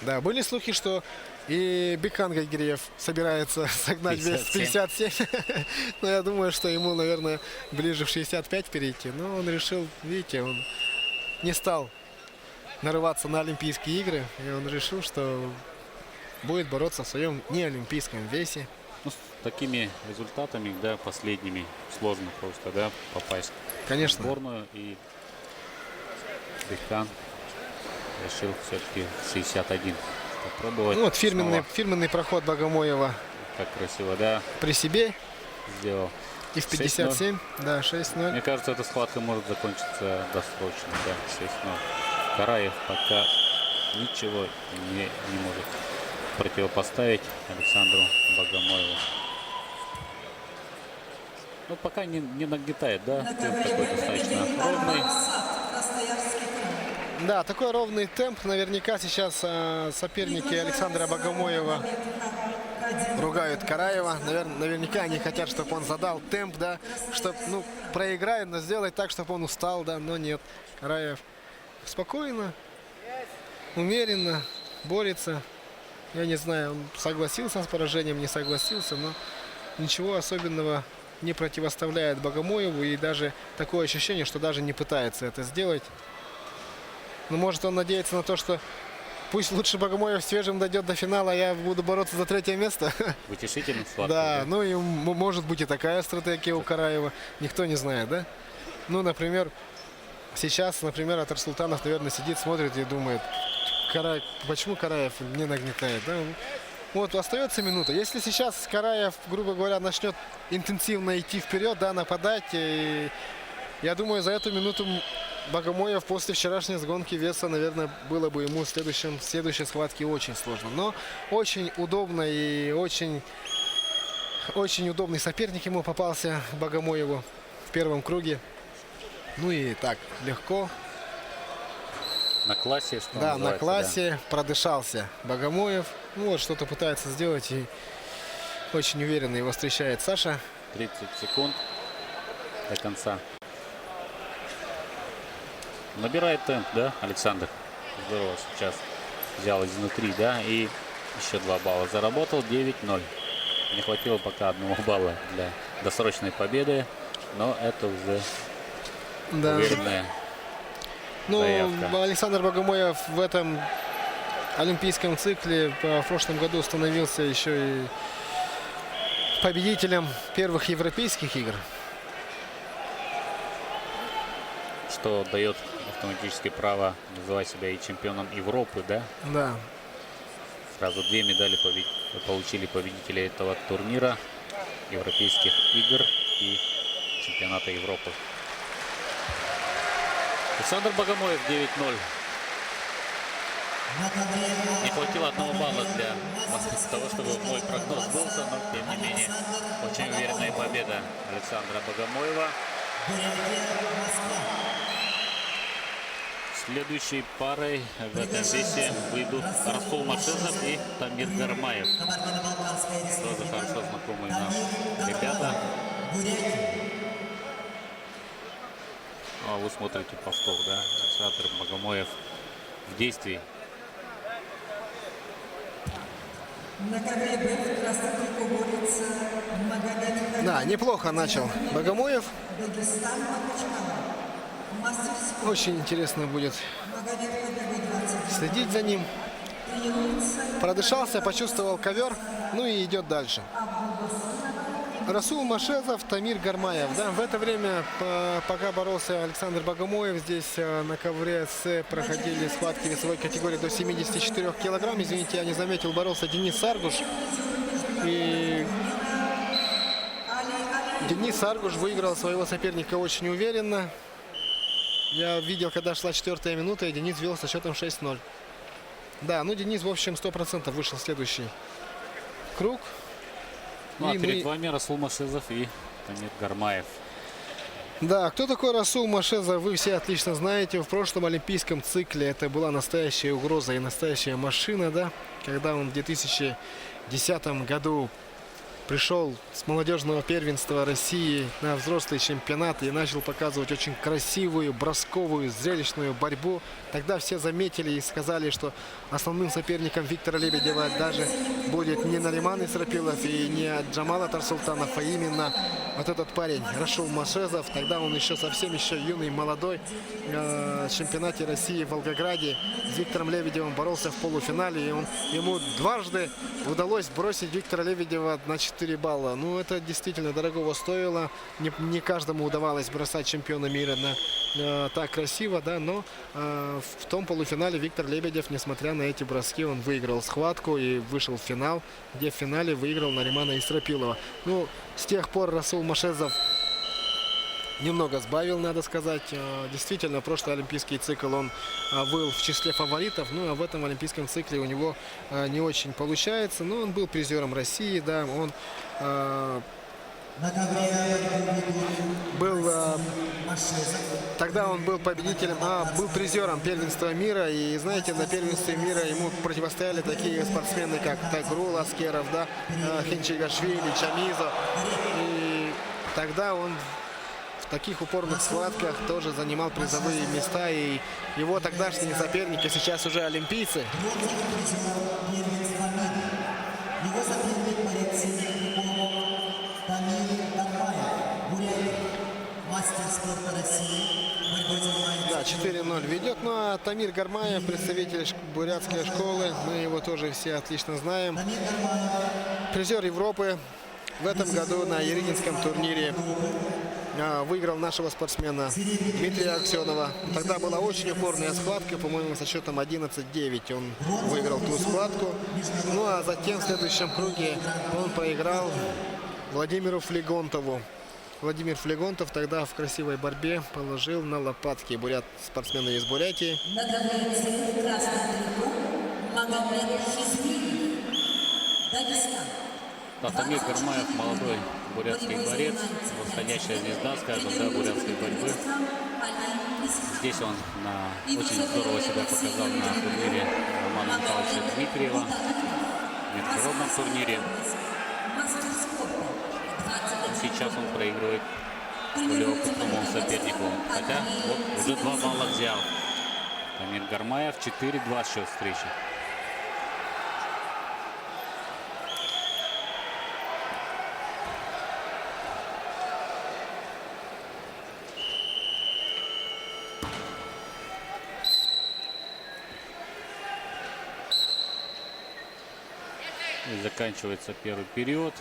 Да, были слухи, что и Бекхан Гайгериев собирается согнать вес в 57. Но я думаю, что ему, наверное, ближе в 65 перейти. Но он решил, видите, он не стал нарываться на Олимпийские игры. И он решил, что будет бороться в своем неолимпийском весе. Ну, с такими результатами, да, последними, сложно просто, да, попасть Конечно. в сборную. И Бекхан решил все-таки 61 попробовать. Ну, вот фирменный проход Богомоева. Как красиво, да, При себе. сделал. И в 57, да, 6-0. Мне кажется, эта схватка может закончиться досрочно. Да, 6-0. Караев пока ничего не может противопоставить Александру Богомоеву. Ну, пока не нагнетает, да? Темп такой достаточно ровный. Красноярский край. Да, такой ровный темп. Наверняка сейчас соперники Александра Богомоева ругают Караева. Наверняка они хотят, чтобы он задал темп, да, чтобы, ну, проиграет, но сделать так, чтобы он устал, да, но нет. Караев спокойно, умеренно борется. Я не знаю, он согласился с поражением, не согласился, но ничего особенного не противоставляет Богомоеву. И даже такое ощущение, что даже не пытается это сделать. Но может он надеется на то, что пусть лучше Богомоев свежим дойдет до финала, а я буду бороться за 3-е место. В утешительном схватке. Да, ну и может быть и такая стратегия у Караева. Никто не знает, да? Ну, например, сейчас, например, Атар Султанов, наверное, сидит, смотрит и думает, почему Караев не нагнетает, да? Вот, остается минута. Если сейчас Караев, грубо говоря, начнет интенсивно идти вперед, да, нападать, и я думаю, за эту минуту Богомоев после вчерашней сгонки веса, наверное, было бы ему в следующей схватке очень сложно. Но очень удобно и очень удобный соперник ему попался Богомоеву в первом круге. Ну и так, легко. На классе, что Да, на называется, классе продышался Богомоев. Ну вот, что-то пытается сделать и очень уверенно его встречает Саша. 30 секунд до конца. Набирает темп, да, Александр? Здорово сейчас взял изнутри, да, и еще 2 балла заработал, 9-0. Не хватило пока 1 балла для досрочной победы, но это уже уверенная заявка. Ну, Александр Богомоев в этом олимпийском цикле в прошлом году становился еще и победителем первых европейских игр. Что дает автоматически право называть себя и чемпионом Европы, да? Да. Сразу 2 медали получили победители этого турнира, европейских игр и чемпионата Европы. Александр Богомоев 9-0. Не хватило 1 балла для того, чтобы мой прогноз сбылся, но тем не менее очень уверенная победа Александра Богомоева. Следующей парой в этом весе выйдут Расул Машезов и Тамир Гармаев. Тоже хорошо знакомые нам ребята. А вы смотрите повтор, да? Александр Богомоев в действии. На ковре в красном трико борется Магомед Да, неплохо начал Богомоев. Дагестан Махачкала. Мастер спорта Очень интересно будет Магомед Хабиб 20. следить за ним. Тренируется Продышался, почувствовал ковер, ну и идет дальше. Расул Машезов, Тамир Гармаев. Да, в это время, пока боролся Александр Богомоев, здесь на ковре С проходили схватки весовой категории до 74 килограмм. Извините, я не заметил, боролся Денис Саргуш. И Денис Саргуш выиграл своего соперника очень уверенно. Я видел, когда шла 4-я минута, и Денис вел со счетом 6-0. Да, ну Денис, в общем, 100% вышел в следующий круг. Ну, а И перед вами Расул Машезов и Тамир Гармаев. Да, кто такой Расул Машезов, вы все отлично знаете. В прошлом олимпийском цикле это была настоящая угроза и настоящая машина, да. Когда он в 2010 году пришел с молодежного первенства России на взрослый чемпионат и начал показывать очень красивую, бросковую, зрелищную борьбу. Тогда все заметили и сказали, что основным соперником Виктора Лебедева даже будет не Нариман Исрапилов и не Джамал Атар Султанов, а именно вот этот парень Расул Машезов. Тогда он еще совсем юный, молодой. В чемпионате России в Волгограде с Виктором Лебедевым боролся в полуфинале. И ему дважды удалось бросить Виктора Лебедева, значит, 4 балла. Ну, это действительно дорогого стоило. Не каждому удавалось бросать чемпиона мира так красиво, да, но в том полуфинале Виктор Лебедев, несмотря на эти броски, он выиграл схватку и вышел в финал, где в финале выиграл Наримана Истрапилова. Ну, с тех пор Расул Машезов немного сбавил, надо сказать. Действительно, прошлый олимпийский цикл он был в числе фаворитов, ну а в этом олимпийском цикле у него не очень получается. Но он был призером России, да, он На ковре был... Машезов. Тогда он был победителем, был призером первенства мира. И знаете, на первенстве мира ему противостояли такие спортсмены, как Тагрул Аскеров, да, Хинчигашвили, Чамизо. И тогда он в таких упорных схватках тоже занимал призовые места. И его тогдашние соперники сейчас уже олимпийцы. Бронзовый призер первенства мира. Его соперник борец Тамир Гармаев, бурятия, мастер спорта России. Борьбой занимается. Да, 4-0 ведет. Ну а Тамир Гармаев, представитель бурятской школы, мы его тоже все отлично знаем. Тамир Гармаев. Призер Европы в этом году на Еригинском турнире выиграл нашего спортсмена Дмитрия Аксенова. Тогда была очень упорная схватка, по-моему, со счетом 11-9 он выиграл ту схватку. Ну а затем в следующем круге он проиграл Владимиру Флегонтову. Владимир Флегонтов тогда в красивой борьбе положил на лопатки спортсмена из Бурятии. На ковре цвет красного трико Магомед Хизмиев, Дагестан. Да, Тамир Гармаев, молодой бурятский борец, восходящая звезда, скажем, да, бурятской борьбы. Здесь он очень здорово себя показал на турнире Романа Михайловича Дмитриева, в международном турнире. Сейчас он проигрывает более опытному сопернику. Хотя вот уже 2 балла взял Тамир Гармаев, 4-2 счет встречи. И заканчивается первый период.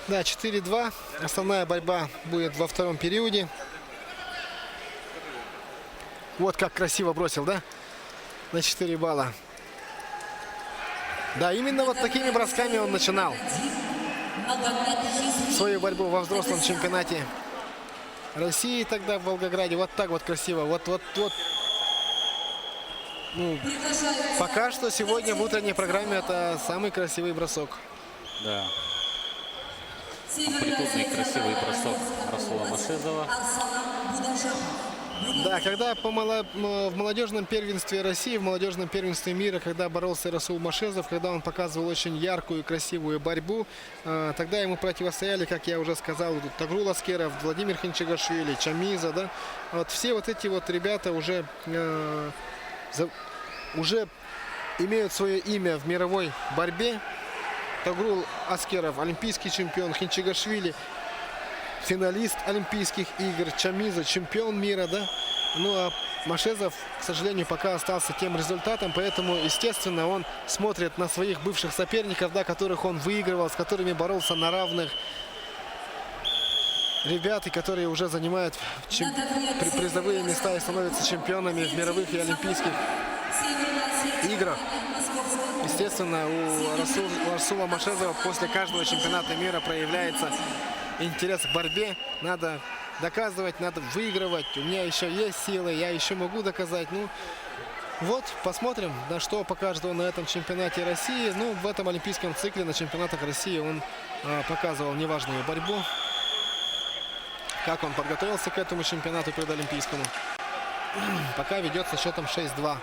Да, 4-2. Основная борьба будет во втором периоде. Вот как красиво бросил, да? На 4 балла. Да, именно вот такими бросками он начинал свою борьбу во взрослом чемпионате России тогда в Волгограде. Вот так вот красиво. Вот. Ну, пока что сегодня в утренней программе это самый красивый бросок. Да. Амплитудный красивый бросок Расула Машезова. Да, когда в молодежном первенстве России, в молодежном первенстве мира, когда боролся Расул Машезов, когда он показывал очень яркую и красивую борьбу, тогда ему противостояли, как я уже сказал, Тагрул Аскеров, Владимир Хинчигашвили, Чамиза, да. Вот все вот эти вот ребята уже имеют свое имя в мировой борьбе. Тагрул Аскеров, олимпийский чемпион, Хинчигашвили, финалист Олимпийских игр, Чамиза, чемпион мира, да. Ну а Машезов, к сожалению, пока остался тем результатом, поэтому, естественно, он смотрит на своих бывших соперников, да, которых он выигрывал, с которыми боролся на равных. Ребята, которые уже занимают призовые места и становятся чемпионами в мировых и олимпийских играх. Естественно, у Расула Машезова после каждого чемпионата мира проявляется интерес к борьбе. Надо доказывать, надо выигрывать. У меня еще есть силы, я еще могу доказать. Ну, вот, посмотрим, на что покажет он на этом чемпионате России. Ну, в этом олимпийском цикле на чемпионатах России он показывал неважную борьбу. Как он подготовился к этому чемпионату предолимпийскому. Пока ведет со счетом 6-2.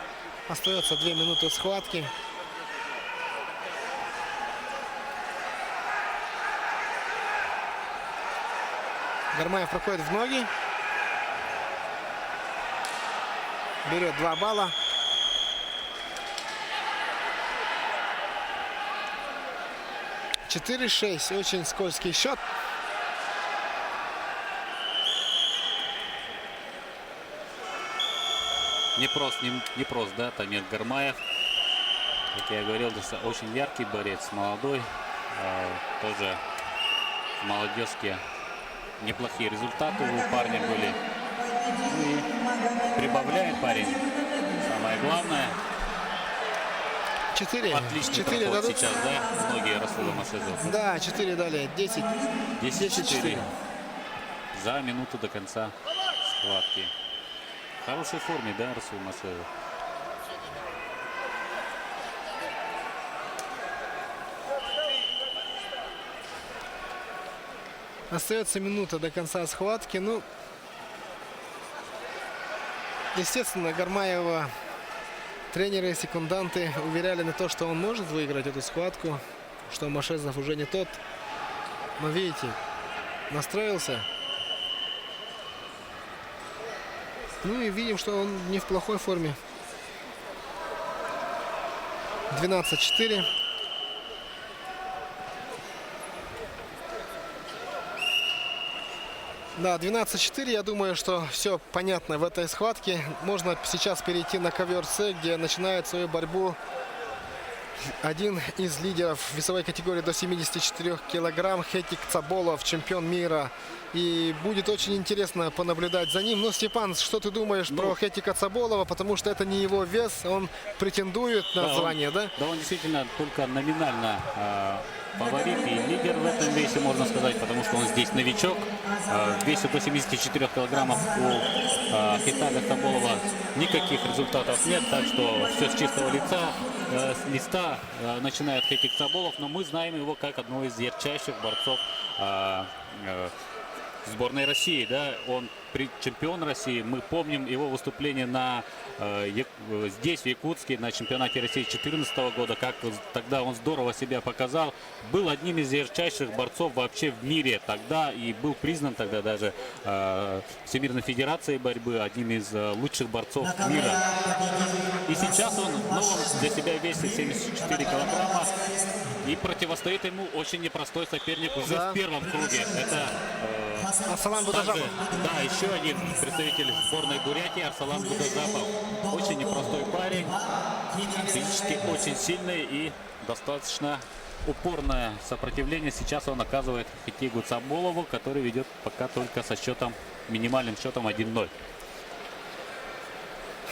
Остается 2 минуты схватки. Гармаев проходит в ноги. Берет 2 балла. — 4-6. Очень скользкий счет. Не прост, да, Тамир Гармаев. Как я говорил, очень яркий борец, молодой. Тоже в молодежке неплохие результаты у парня были. Ну и прибавляет парень. Самое главное. 4. Отличный 4 проход дадут. сейчас, да? Многие Расула Машезов. Да, 4 дали. 10. 10-4. За минуту до конца схватки. В хорошей форме, да, Расул Машезов? Остается минута до конца схватки. Ну, естественно, Гармаева тренеры и секунданты уверяли на то, что он может выиграть эту схватку, что Машезов уже не тот. Но видите, настроился. Ну и видим, что он не в плохой форме. 12-4. Да, 12-4. Я думаю, что все понятно в этой схватке. Можно сейчас перейти на ковер С, где начинает свою борьбу один из лидеров весовой категории до 74 килограмм Хетик Цаболов, чемпион мира. И будет очень интересно понаблюдать за ним. Ну, Степан, что ты думаешь про Хетика Цаболова? Потому что это не его вес, он претендует на звание, да? Да, он действительно только номинально фаворит и лидер в этом весе, можно сказать, потому что он здесь новичок. В весе до 74 килограммов у Хетага Цаболова никаких результатов нет, так что все с чистого листа начинает Хетик Цаболов, но мы знаем его как одного из ярчайших борцов сборной России, да, он чемпион России. Мы помним его выступление здесь, в Якутске, на чемпионате России 2014 года, как тогда он здорово себя показал. Был одним из ярчайших борцов вообще в мире тогда и был признан тогда даже Всемирной Федерацией борьбы одним из лучших борцов мира. И сейчас он в новом для себя весе 74 килограмма и противостоит ему очень непростой соперник уже в первом круге. Это Арсалан Будажапов. да, еще один представитель сборной Бурятии, Арсалан Будажапов. Очень непростой парень, физически очень сильный и достаточно упорное сопротивление сейчас он оказывает Хетигу Цаболову, который ведет пока только со счетом, минимальным счетом 1-0.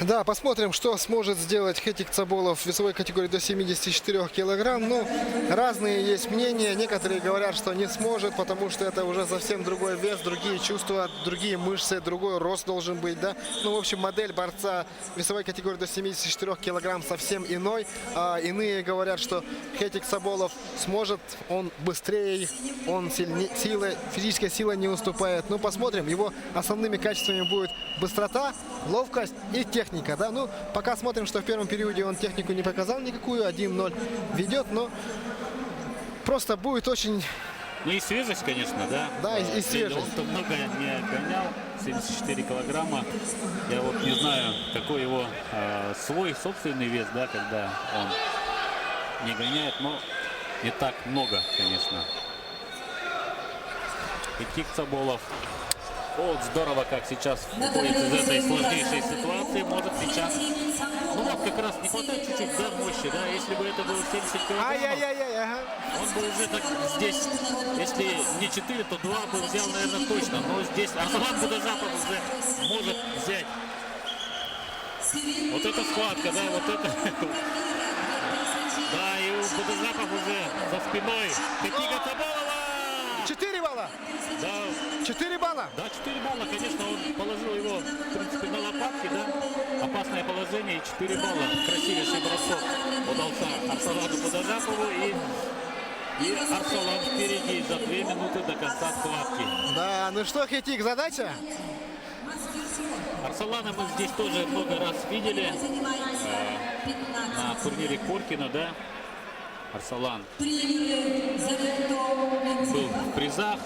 Да, посмотрим, что сможет сделать Хетик Цаболов в весовой категории до 74 килограмм. Ну, разные есть мнения. Некоторые говорят, что не сможет, потому что это уже совсем другой вес, другие чувства, другие мышцы, другой рост должен быть, да. Ну, в общем, модель борца весовой категории до 74 килограмм совсем иной. А иные говорят, что Хетик Цаболов сможет, он быстрее, он сильнее, физическая сила не уступает. Ну, посмотрим. Его основными качествами будет быстрота, ловкость и техника. Да? Ну, пока смотрим, что в первом периоде он технику не показал никакую, 1-0 ведет, но просто будет очень... Ну и свежесть, конечно, да? Да, и свежесть. Он-то много не гонял, 74 килограмма. Я вот не знаю, какой его свой собственный вес, да, когда он не гоняет, но не так много, конечно. Хетик Цаболов. Вот здорово, как сейчас выходит из этой сложнейшей ситуации. Может сейчас, ну вот как раз не хватает чуть-чуть, да, мощи, да. Если бы это было 70 килограммов, Ай-яй-яй-яй, ага. он бы уже так здесь, если не 4, то 2 бы взял, наверное, точно. Но здесь Арсалан Будажапов уже может взять. Вот эта схватка, да, вот это. Да, и у Будажапов уже за спиной Хетига Цаболова. 4 балла! Да, 4 балла! да, 4 балла, конечно, он положил его, в принципе, на лопатки, да. Опасное положение, и 4 балла. Красивейший бросок удался Арсалану Будажапову, и Арсалан впереди за 2 минуты до конца схватки. Да, ну что, Хетик, задача? Арсалана мы здесь тоже много раз видели на турнире Коркина, да. Арсалан был в призах.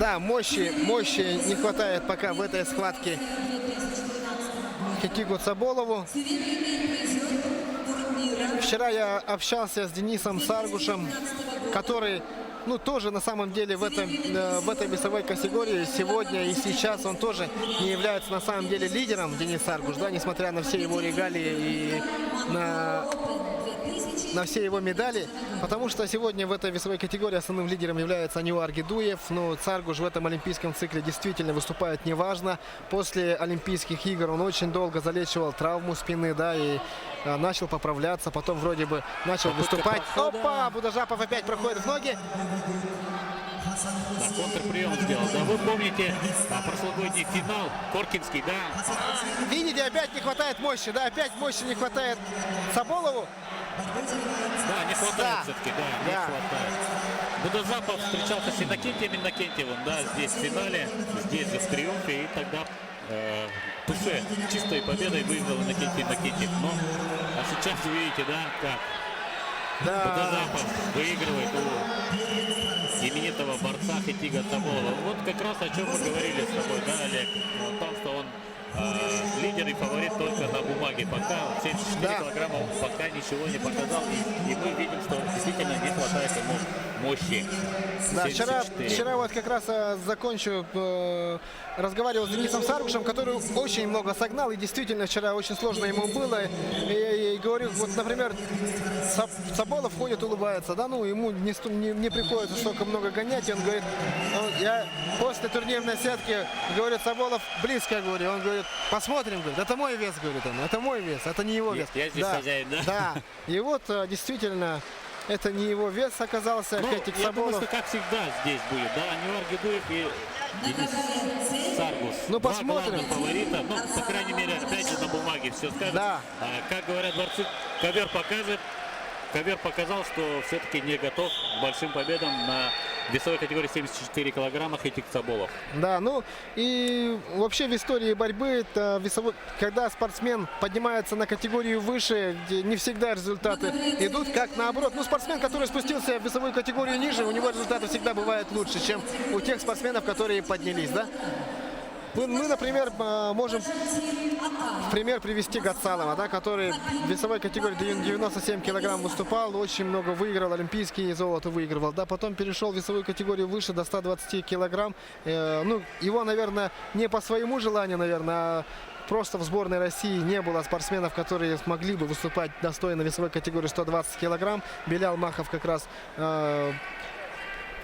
Да, мощи не хватает пока в этой схватке Хетигу Цаболову. Вчера я общался с Денисом Саргушем, который ну, тоже на самом деле в этой весовой категории сегодня и сейчас он тоже не является на самом деле лидером, Денис Саргуш, да, несмотря на все его регалии и на все его медали, потому что сегодня в этой весовой категории основным лидером является Ануар Гедуев. Но Саргуш в этом олимпийском цикле действительно выступает неважно. После Олимпийских игр он очень долго залечивал травму спины, да, и начал поправляться, потом вроде бы начал выступать. Опа! Будажапов опять проходит в ноги. Да, контрприем сделал. Да, вы помните прошлогодний финал Коркинский, да? Видите, опять не хватает мощи, да, опять мощи не хватает Соболову. Да, не хватает Да. все-таки, да, не Да. хватает. Будазапов встречался с Иннокентием Иннокентьевым, да, здесь в финале, здесь же в триумфе, и тогда Туше чистой победой выиграл Иннокентий Иннокентьев. Но, а сейчас вы видите, да, как Да. Будазапов выигрывает у именитого борца Хетига Соболова. Вот как раз о чем мы говорили с тобой, да, Олег? О том, что он лидер и фаворит только на бумаге. Пока 74 Да. килограмма он пока ничего не показал. И мы видим, что действительно не хватает ему мощи. Да, 74. вчера вот как раз закончу, разговаривал с Денисом Саргушем, который очень много согнал, и действительно вчера очень сложно ему было. И говорю, вот, например, Соболов ходит, улыбается, да, ну, ему не приходится столько много гонять, и он говорит, ну, я после турнирной сетки, говорит, Соболов близко, говорю, он говорит, посмотрим, говорит, это мой вес, говорит он, это мой вес, это не его вес. Я здесь хозяин, да? Да, и вот действительно, это не его вес оказался, Ну, Хетик я думаю, Соболов. что как всегда здесь будет, да, Ануар Гедуев и Денис Саргус. Ну, Два посмотрим. главных фаворита, ну, по крайней мере, опять же, на бумаге все скажет. Да. Как говорят борцы, ковер покажет. Ковер показал, что все-таки не готов к большим победам на весовой категории 74 килограмма Хетик Соболов. Да, ну и вообще в истории борьбы, это когда спортсмен поднимается на категорию выше, где не всегда результаты идут, как наоборот. Ну, спортсмен, который спустился в весовую категорию ниже, у него результаты всегда бывают лучше, чем у тех спортсменов, которые поднялись, да? Мы, например, можем в пример привести Гатсалова, да, который в весовой категории 97 килограмм выступал, очень много выиграл, олимпийские золото выигрывал, да, потом перешел в весовую категорию выше до 120 килограмм. Ну, его, наверное, не по своему желанию, наверное, а просто в сборной России не было спортсменов, которые смогли бы выступать достойно в весовой категории 120 килограмм. Белял Махов как раз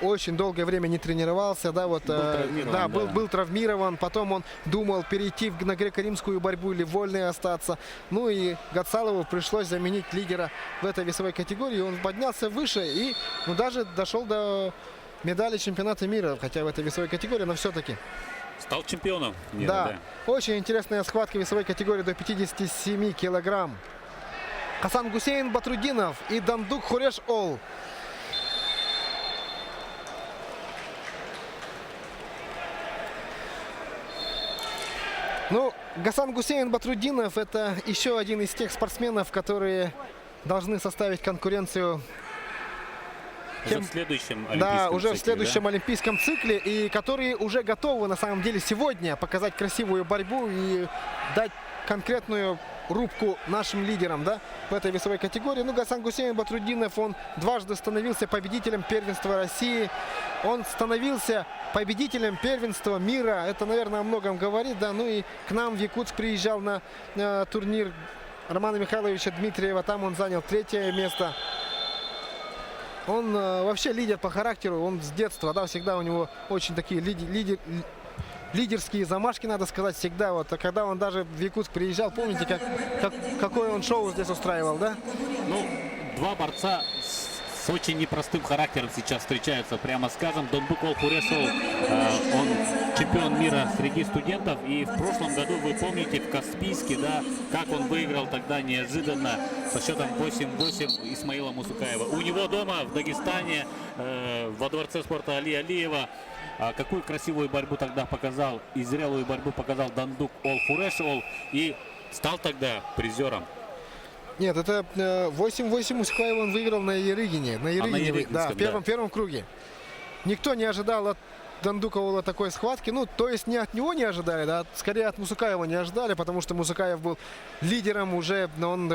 очень долгое время не тренировался, да, вот, был травмирован, потом он думал перейти на греко-римскую борьбу или вольной остаться. Ну и Гатсалову пришлось заменить лидера в этой весовой категории. Он поднялся выше и даже дошел до медали чемпионата мира, хотя в этой весовой категории, но все-таки. Стал чемпионом мира, Да, очень интересная схватка весовой категории до 57 килограмм. Хасан Гусейн Батрудинов и Дандук Хуреш Ол. Ну, Гасан Гусейн Батрудинов — это еще один из тех спортсменов, которые должны составить конкуренцию. Уже в следующем олимпийском Да, уже в цикле, следующем да? олимпийском цикле, и которые уже готовы на самом деле сегодня показать красивую борьбу и дать конкретную рубку нашим лидерам, да, в этой весовой категории. Ну, Гасан Гусейн Батрудинов, он дважды становился победителем первенства России. Он становился победителем первенства мира. Это, наверное, о многом говорит, да. Ну и к нам в Якутск приезжал на турнир Романа Михайловича Дмитриева. Там он занял 3-е место. Он вообще лидер по характеру. Он с детства, да, всегда у него очень такие лидерские замашки, надо сказать, всегда. Вот, а когда он даже в Якутск приезжал, помните, какое он шоу здесь устраивал, да? Ну, два борца с очень непростым характером сейчас встречаются, прямо скажем. Дандук Ол Хуреш Ол, он чемпион мира среди студентов. И в прошлом году, вы помните, в Каспийске, да, как он выиграл тогда неожиданно со счетом 8-8 Исмаила Мусукаева. У него дома в Дагестане, во дворце спорта Али Алиева, какую красивую борьбу тогда показал, и зрелую борьбу показал Дандук Ол Хуреш Ол, и стал тогда призером. Нет, это 8-8 Мусукаева он выиграл на Ерыгине. На Ерыгине, да, в первом круге. Никто не ожидал от Дандука Ола такой схватки. Ну, то есть не от него не ожидали, да, скорее от Мусукаева не ожидали, потому что Мусукаев был лидером уже, он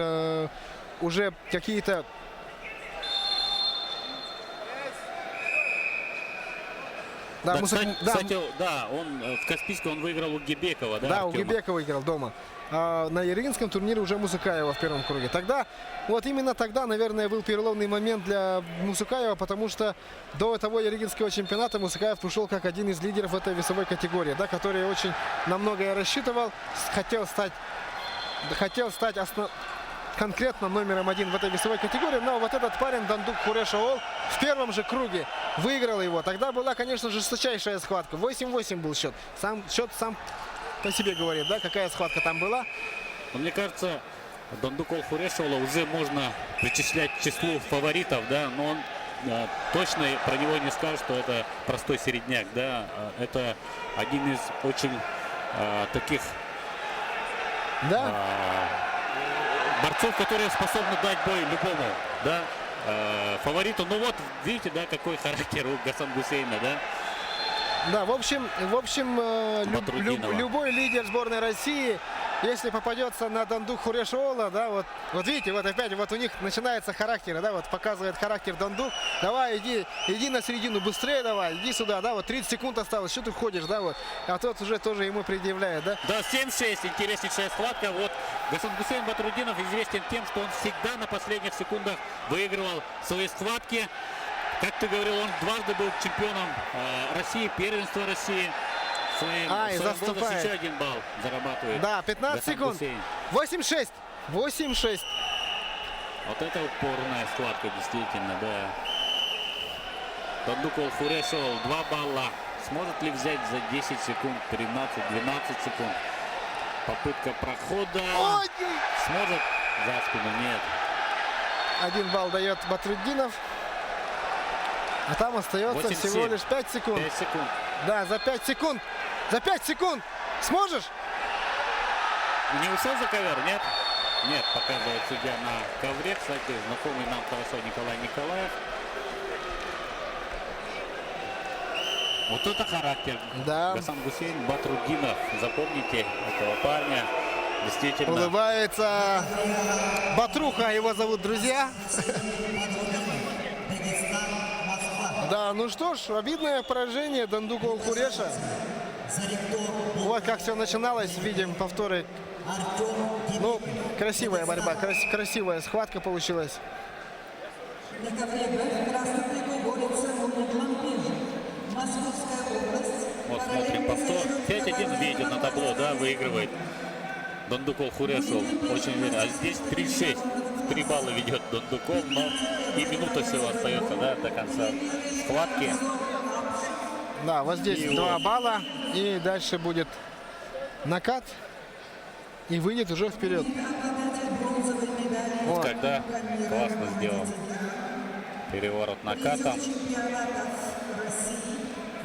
уже какие-то Да, Да, Мусака- кстати, да, он в Каспийском он выиграл у Гебекова, да, Да, у Артема? Гебекова играл дома. А на Иринском турнире уже Мусукаева в первом круге. Тогда, вот именно тогда, наверное, был переломный момент для Мусукаева, потому что до того Иринского чемпионата Мусукаев пришел как один из лидеров этой весовой категории, да, который очень на многое рассчитывал, хотел стать конкретно номером один в этой весовой категории, но вот этот парень Дандук Хурешаол в первом же круге выиграл его. Тогда была, конечно, жесточайшая схватка. 8-8 был счет. Счет сам по себе говорит, да, какая схватка там была. Но мне кажется, Дандукол Хурешола уже можно причислять к числу фаворитов, да, но он точно про него не скажет, что это простой середняк, да. Это один из очень таких Да, борцов, которые способны дать бой любому, да, фавориту. Ну вот, видите, да, какой характер у Гасан Гусейна, да. да, в общем, Батрудинова. любой лидер сборной России, если попадется на Дандук Хурешаола, да, вот видите, вот опять вот у них начинается характер, да, вот показывает характер Дандук. Давай, иди на середину, быстрее давай, иди сюда, да, вот 30 секунд осталось, что ты ходишь, да, вот. А тот уже тоже ему предъявляет, да. Да, 7-6, интереснейшая схватка. Вот Гасан Гусейн Батрудинов известен тем, что он всегда на последних секундах выигрывал свои схватки. Как ты говорил, он дважды был чемпионом России, первенства России. И Своим возрасте заступает. еще 1 балл зарабатывает. Да, 15 Гасан секунд. Гусейн. 8-6. 8-6. Вот это упорная схватка, действительно, да. Дандукол Хурешаол 2 балла. Сможет ли взять за 10 секунд, 13-12 секунд? Попытка прохода. Ой! Сможет? За спину нет. 1 балл дает Батруддинов. А там остается 8-7. всего лишь 5 секунд. 5 секунд. Да, за 5 секунд. За 5 секунд. Сможешь? Не ушел за ковер, нет? Нет, показывает судья на ковре. Кстати, знакомый нам хорошо Николай Николаев. Вот это характер. Да. Гасан Гусейн Батруддинов. Запомните этого парня. Действительно. Улыбается Батруха, его зовут, друзья. Дагестан, Москва. Да, ну что ж, обидное поражение Дандукол Хуреша. Вот как все начиналось, видим повторы. Ну, красивая борьба, красивая схватка получилась. На ковре Б в красном трико борется Мурман Пижин. Московская область. Вот смотрим повтор. 5-1 видит на табло, да, выигрывает Дандукол Хурешаол. Очень уверен. А здесь 3-6. 3 балла ведет Дандукол, но и минута всего остается, да, до конца схватки. Да, вот здесь И 2 вот. балла. И дальше будет накат. И выйдет уже вперед. Вот. Когда классно сделал переворот накатом.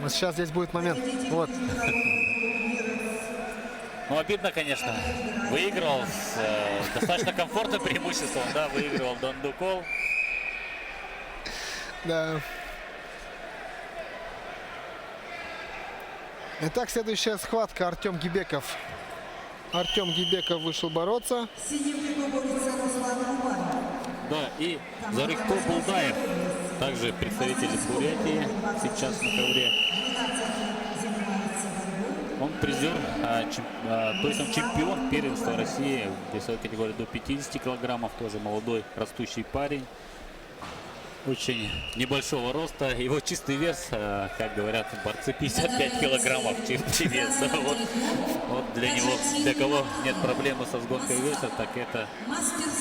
Вот сейчас здесь будет момент. Вот. Ну, обидно, конечно. Выиграл с достаточно комфортным преимуществом, да, выигрывал Дандукол. Да. Итак, следующая схватка. Артем Гибеков. Артем Гибеков вышел бороться. В синем трико борется Руслан Кубань. Да, и Зарыкто Булдаев, также представитель Бурятии, сейчас на ковре. Он призер, то есть он чемпион первенства России в весовой категории до 50 килограммов, тоже молодой растущий парень. Очень небольшого роста. Его чистый вес, как говорят борцы, 55 килограммов чистый вес. Вот для него, для кого нет проблемы со сгонкой веса, так это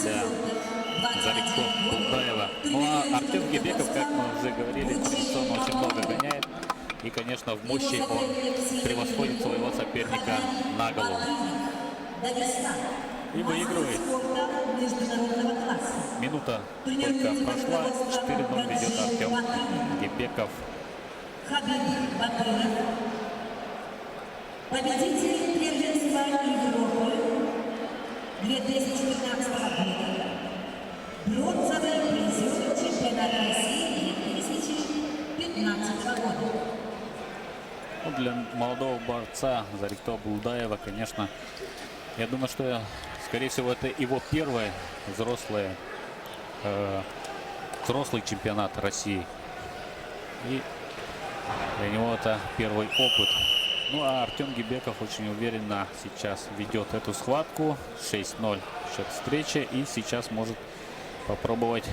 для Зарыкто Булдаева. Ну а Артем Гибеков, как мы уже говорили, традиционно очень много гоняет. И, конечно, в мощи он превосходит своего соперника на голову. И выигрывает. Минута только прошла. 4-0 ведет Артем Гибеков. Победитель первенства Европы 2015 года. Бронзовый призер чемпионата России 2015 года. Ну, для молодого борца Зарыкто Булдаева, конечно, я думаю, что, скорее всего, это его первый взрослый чемпионат России. И Для него это первый опыт. Ну а Артем Гибеков очень уверенно сейчас ведет эту схватку. 6-0 счет встречи. И сейчас может попробовать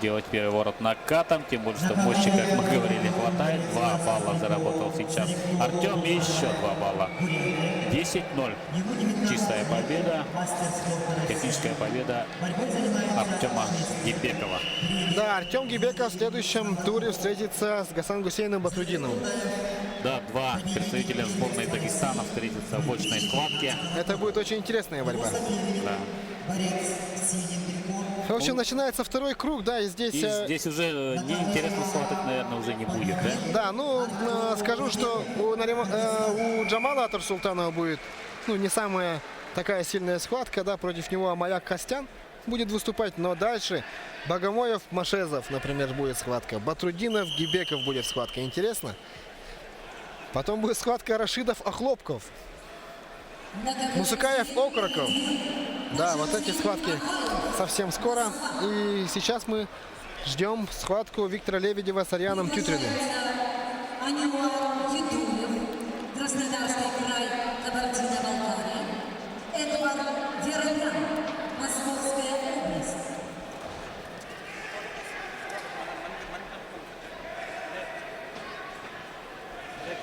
сделать переворот накатом. Тем более, что мощи, как мы говорили, хватает. 2 балла заработал сейчас Артем. И еще 2 балла. 10-0. Чистая победа. Техническая победа Артема Гибекова. Да, Артем Гибеков в следующем туре встретится с Гасан Гусейном Батрудиновым. Да, 2 представителя сборной Дагестана встретятся в очной схватке. Это будет очень интересная борьба. Да. В общем, начинается второй круг, да, и здесь... И здесь уже неинтересно схваток, наверное, уже не будет, да? Да, ну, скажу, что у Джамала Атарсултанова будет, ну, не самая такая сильная схватка, да, против него Амаяк Костян будет выступать, но дальше Богомоев, Машезов, например, будет схватка, Батрудинов, Гибеков будет схватка, интересно? Потом будет схватка Рашидов, Охлопков, Мусыкаев, Окроков. Да, вот эти схватки совсем скоро. И сейчас мы ждем схватку Виктора Лебедева с Арианом Тютриным. Анюар Едуев, Краснодарский край, Кабардино-Балкария. Эдвард Веронян, Московская область.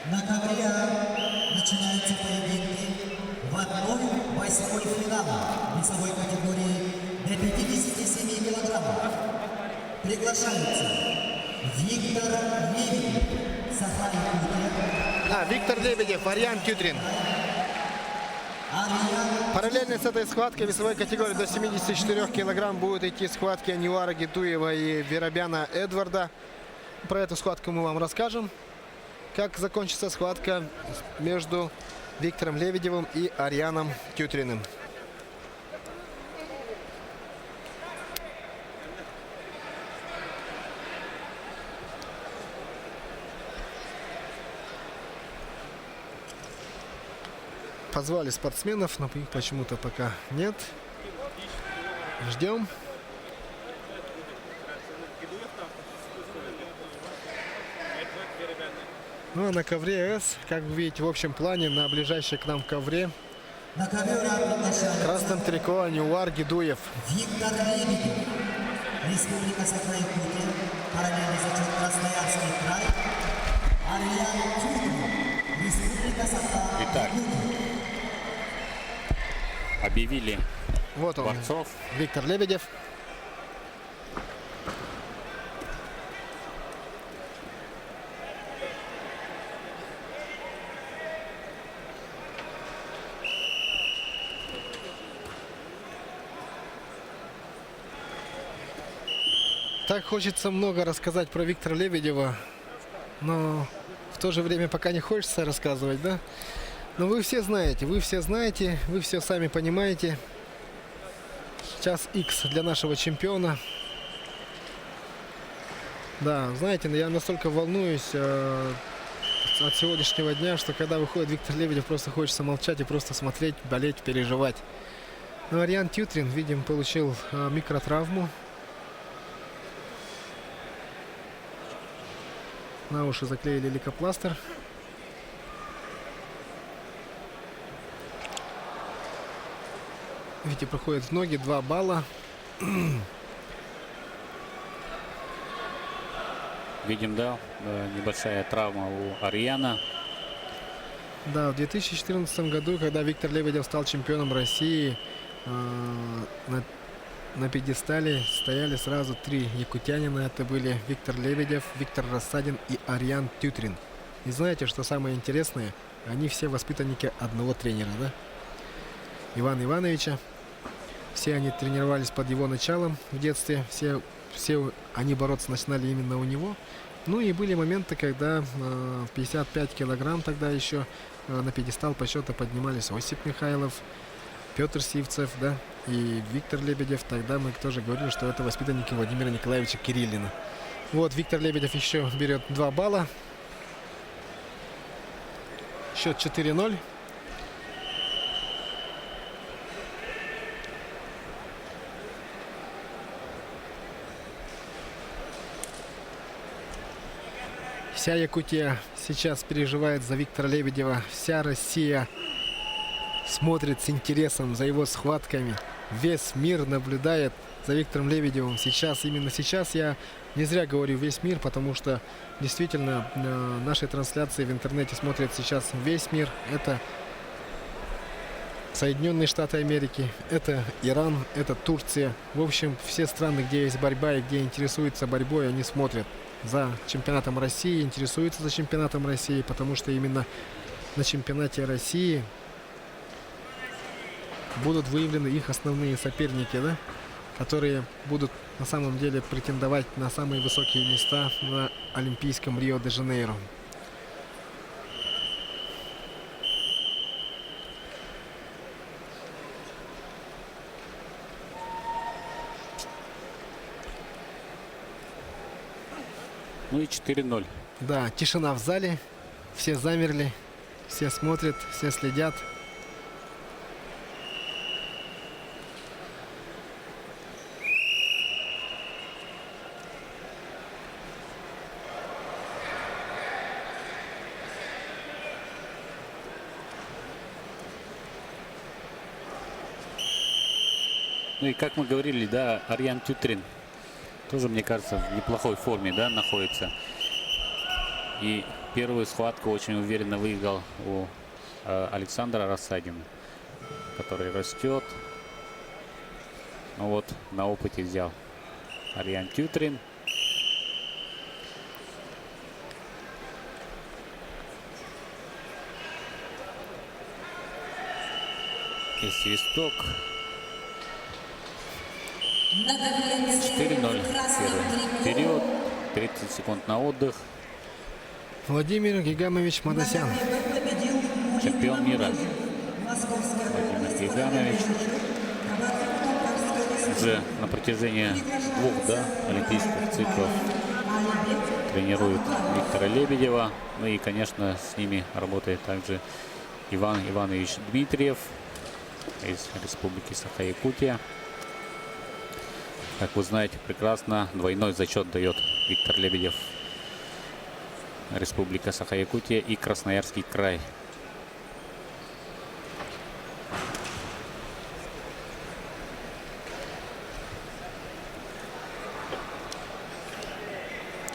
На ковре начинаются поединки в 1/8 финала весовой категории до 57 килограммов. Приглашаются Виктор Лебедев, Сафай Кутер, Виктор Лебедев, Ариан Тютрин. Ариан. Параллельно с этой схваткой весовой категории до 74 килограмм будут идти схватки Анюара Гитуева и Веробяна Эдварда. Про эту схватку мы вам расскажем. Как закончится схватка между Виктором Лебедевым и Арианом Тютриным. Позвали спортсменов, но их почему-то пока нет. Ждем. Ну а на ковре С, как вы видите, в общем плане, на ближайшей к нам ковре, На ковер приглашаются красным трико Анюар Гидуев. Виктор Лебедев, Республика Саха-Якутия, параллельный зачет Красноярский край, Ариан Тютрин, Республика Итак, Саха-Якутия. объявили Вот он, борцов. Виктор Лебедев. Так хочется много рассказать про Виктора Лебедева, но в то же время пока не хочется рассказывать, да? Но вы все знаете, вы все сами понимаете. Час X для нашего чемпиона. Да, знаете, я настолько волнуюсь от сегодняшнего дня, что когда выходит Виктор Лебедев, просто хочется молчать и просто смотреть, болеть, переживать. Но Ариан Тютрин, видим, получил микротравму. На уши заклеили лейкопластырь. Видите, проходит в ноги, 2 балла. Видим, да, небольшая травма у Ариана. Да, в 2014 году, когда Виктор Лебедев стал чемпионом России, на пьедестале стояли сразу 3 якутянина. Это были Виктор Лебедев, Виктор Рассадин и Ариан Тютрин. И знаете, что самое интересное? Они все воспитанники одного тренера, да? Ивана Ивановича. Все они тренировались под его началом в детстве. Все они бороться начинали именно у него. Ну и были моменты, когда в 55 килограмм тогда еще на пьедестал почета поднимались Осип Михайлов, Петр Сивцев, да, и Виктор Лебедев. Тогда мы тоже говорили, что это воспитанники Владимира Николаевича Кириллина. Вот Виктор Лебедев еще берет 2 балла. Счет 4-0. Вся Якутия сейчас переживает за Виктора Лебедева. Вся Россия смотрит с интересом за его схватками. Весь мир наблюдает за Виктором Лебедевым. Именно сейчас я не зря говорю весь мир, потому что действительно наши трансляции в интернете смотрят сейчас весь мир. Это Соединенные Штаты Америки, это Иран, это Турция. В общем, все страны, где есть борьба и где интересуются борьбой, они смотрят за чемпионатом России, интересуются за чемпионатом России, потому что именно на чемпионате России будут выявлены их основные соперники, да, которые будут на самом деле претендовать на самые высокие места на Олимпийском Рио-де-Жанейро. Ну и 4-0. Да, тишина в зале, все замерли, все смотрят, все следят. Ну и как мы говорили, да, Ариан Тютрин тоже, мне кажется, в неплохой форме, да, находится. И первую схватку очень уверенно выиграл у Александра Рассадина, который растет. Ну вот, на опыте взял Ариан Тютрин. И свисток. 4-0 первый период. 30 секунд на отдых. Владимир Гигамович Мадасян. Чемпион мира Владимир Гигамович. Уже на протяжении 2 олимпийских циклов тренирует Виктора Лебедева. Ну и, конечно, с ними работает также Иван Иванович Дмитриев из Республики Саха-Якутия. Как вы знаете прекрасно, двойной зачет дает Виктор Лебедев. Республика Саха-Якутия и Красноярский край.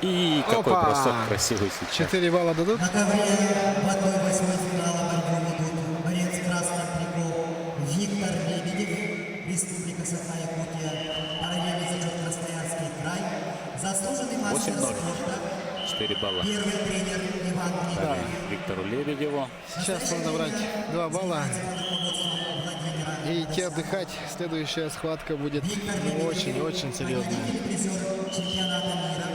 И какой Опа! бросок красивый сейчас. 4 балла дадут. На ковре в 1/8 финала борьбу ведут борец красных триков Виктор Лебедев, Республика Саха-Якутия, параллельный зачет Красноярский край, заслуженный мастер 8-0. спорта, 4 балла. первый тренер Иван Дмитриев. Виктору Лебедеву. Сейчас нужно брать 2 балла и идти отдыхать. Следующая схватка будет очень-очень серьезная. Призер чемпионата мира,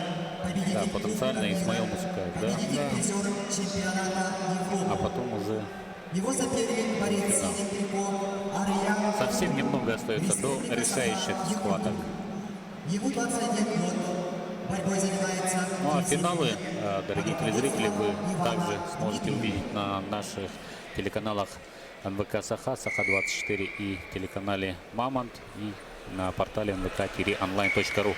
Да, потенциально Исмаил Мусукаев, да? призер чемпионата Европы. А потом уже Его соперник борец синих триков Ариан. совсем немного остается до решающих схваток. Ему 21 год. Борьбой занимается. Ну а финалы, дорогие телезрители, вы также сможете увидеть на наших телеканалах НВК Саха, Саха-24 и телеканале Мамонт, и на портале nvk-online.ru.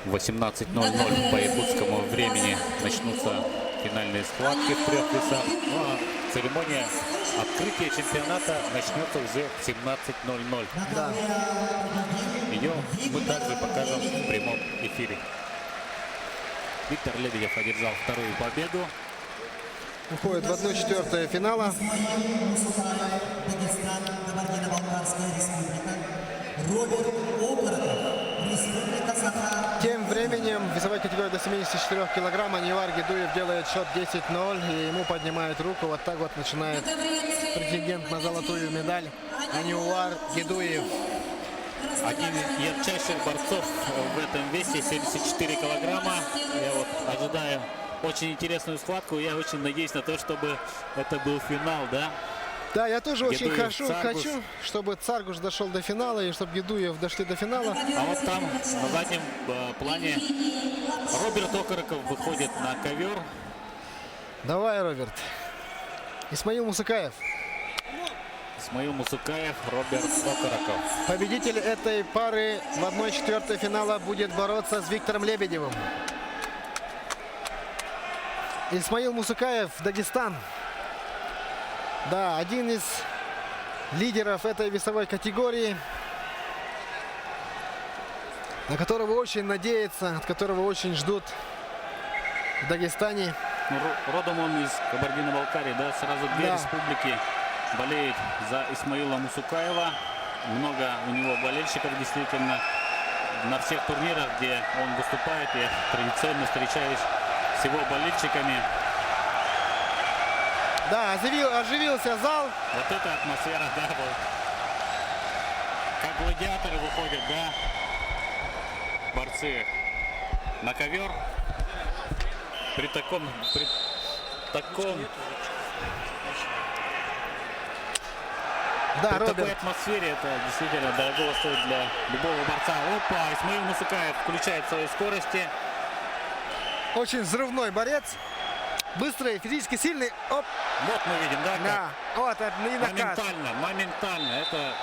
В 18:00 по якутскому времени начнутся финальные схватки в 3 весах. Ну а церемония открытия чемпионата начнется уже в 17:00. Да. Ее мы также покажем в прямом эфире. Виктор Лебедев одержал 2-ю победу. Уходит в 1/4 финала. Дагестан, Кабардино-Балкарская республика. Роберт Окороков, Республика Саха. Тем временем в весовой категории до 74 килограмм Анивар Гедуев делает счет 10-0. И ему поднимает руку. Вот так вот начинает претендент на золотую медаль Анивар Гедуев. Один из ярчайших борцов в этом весе, 74 килограмма. Я вот ожидаю очень интересную схватку. Я очень надеюсь на то, чтобы это был финал, да? Да, я тоже очень Гедуев, Царгуш. хочу, чтобы Царгуш дошел до финала и чтобы Гедуев дошли до финала. А вот там на заднем плане Роберт Окороков выходит на ковер. Давай, Роберт. Исмаил Мусукаев. Исмаил Мусукаев, Роберт Окороков. Победитель этой пары в 1/4 финала будет бороться с Виктором Лебедевым. Исмаил Мусукаев, Дагестан. Да, один из лидеров этой весовой категории, на которого очень надеются, от которого очень ждут в Дагестане. Ну, родом он из Кабардино-Балкарии, да, сразу две Да. республики болеют за Исмаила Мусукаева. Много у него болельщиков действительно. На всех турнирах, где он выступает, я традиционно встречаюсь с его болельщиками. Да, оживился зал. Вот эта атмосфера, да, вот. Как гладиаторы выходят, да, борцы на ковер. При таком Да, При такой Роберт. атмосфере это действительно дорого стоит для любого борца. Опа, Исмаил Мусукаев включает свои скорости. Очень взрывной борец. Быстрый, физически сильный. Оп, Вот мы видим, да, да. Вот, это и накат. моментально. Это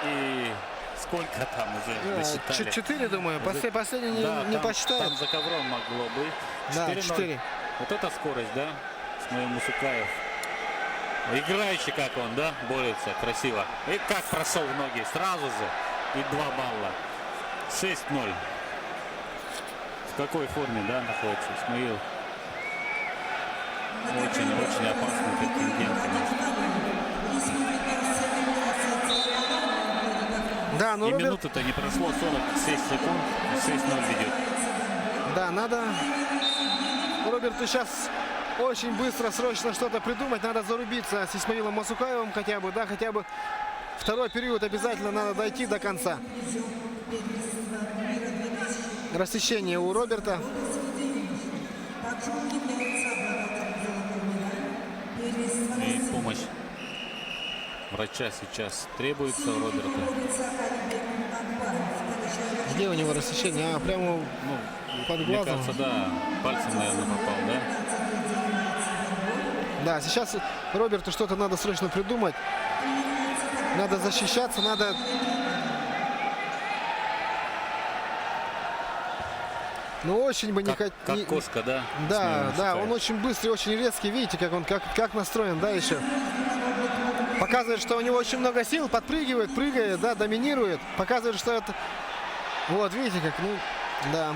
и сколько там уже досчитали? 4, думаю. Последний Да, не там посчитает. за ковром могло быть. Да, 4-0. 4. Вот это скорость, да, Исмаил Мусукаев. Играющий, как он, да, борется красиво. И как прошел в ноги сразу же. И 2 балла. 6-0. В какой форме, да, находится Исмаил? Очень опасный претендент, конечно. Да, ну И Роберт, минуты-то не прошло, 46 секунд. 6-0 ведет. да, надо Роберту сейчас очень быстро, срочно что-то придумать. Надо зарубиться с Исмаилом Мусукаевым хотя бы, да, хотя бы второй период обязательно надо дойти до конца. Рассечение у Роберта. И помощь врача сейчас требуется у Роберта. Где у него рассечение? А, прямо Ну, под мне глазом. кажется, да, пальцем, наверное, попал, да? Да, сейчас Роберту что-то надо срочно придумать. Надо защищаться, надо... Ну, очень бы не Как хотел... кошка, да? Да, Исмаил да, Мусукаев. он очень быстрый, очень резкий. Видите, как он как настроен, да, еще. Показывает, что у него очень много сил, подпрыгивает, прыгает, да, доминирует. Показывает, что это... Вот, видите, как, ну, да.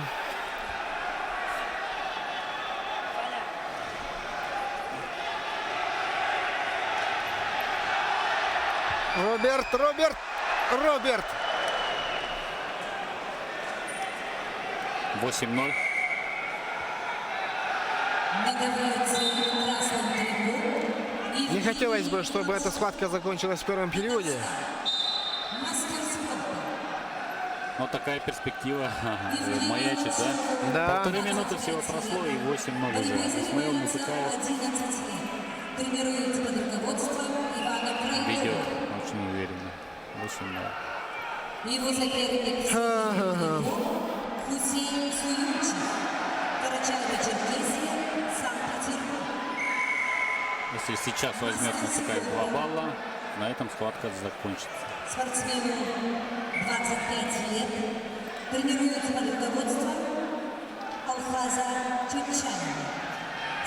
Роберт! 8-0. Наговаривается в красном трико. И Не хотелось бы, чтобы эта схватка закончилась в первом периоде. мастер спорта. Вот такая перспектива маячит, да? Да. 1,5 минуты всего прошло и 8-0 уже. Исмаил Мусукаев 11 лет. Тренируется под руководством Ивана Крайкова. ведет очень уверенно. 8-0. Его соперник Хусейн Суючи. Карачаево-Черкесия, Санкт-Петербург. Если сейчас возьмет Мусукаев 2 балла, на этом схватка закончится. Спортсмену 25 лет. Тренируется под руководством Алхаза Чучанова.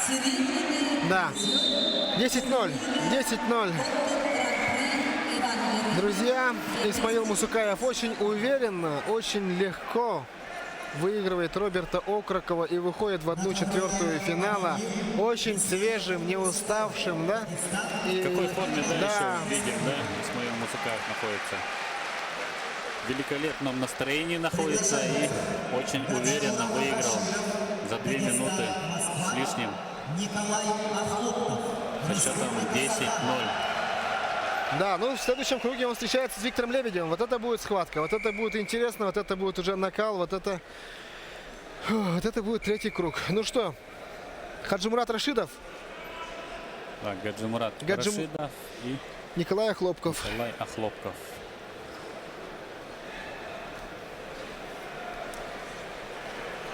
Серийный Да. 10-0. 10-0. Друзья, Исмаил Мусукаев очень уверенно, очень легко выигрывает Роберта Окрокова и выходит в 1/4 финала. Очень свежим, не уставшим, да? И, В какой форме, да, да, еще видим, да, Исмаил Мусукаев находится. В великолепном настроении находится и очень уверенно выиграл за 2 минуты с лишним. Николай Охлопков. Со счетом 10-0. Да, ну в следующем круге он встречается с Виктором Лебедевым. Вот это будет схватка, вот это будет интересно, вот это будет уже накал, вот это будет третий круг. Ну что, Хаджимурат Рашидов, Так, Гаджимурат Рашидов и Николай Охлопков. Николай Охлопков.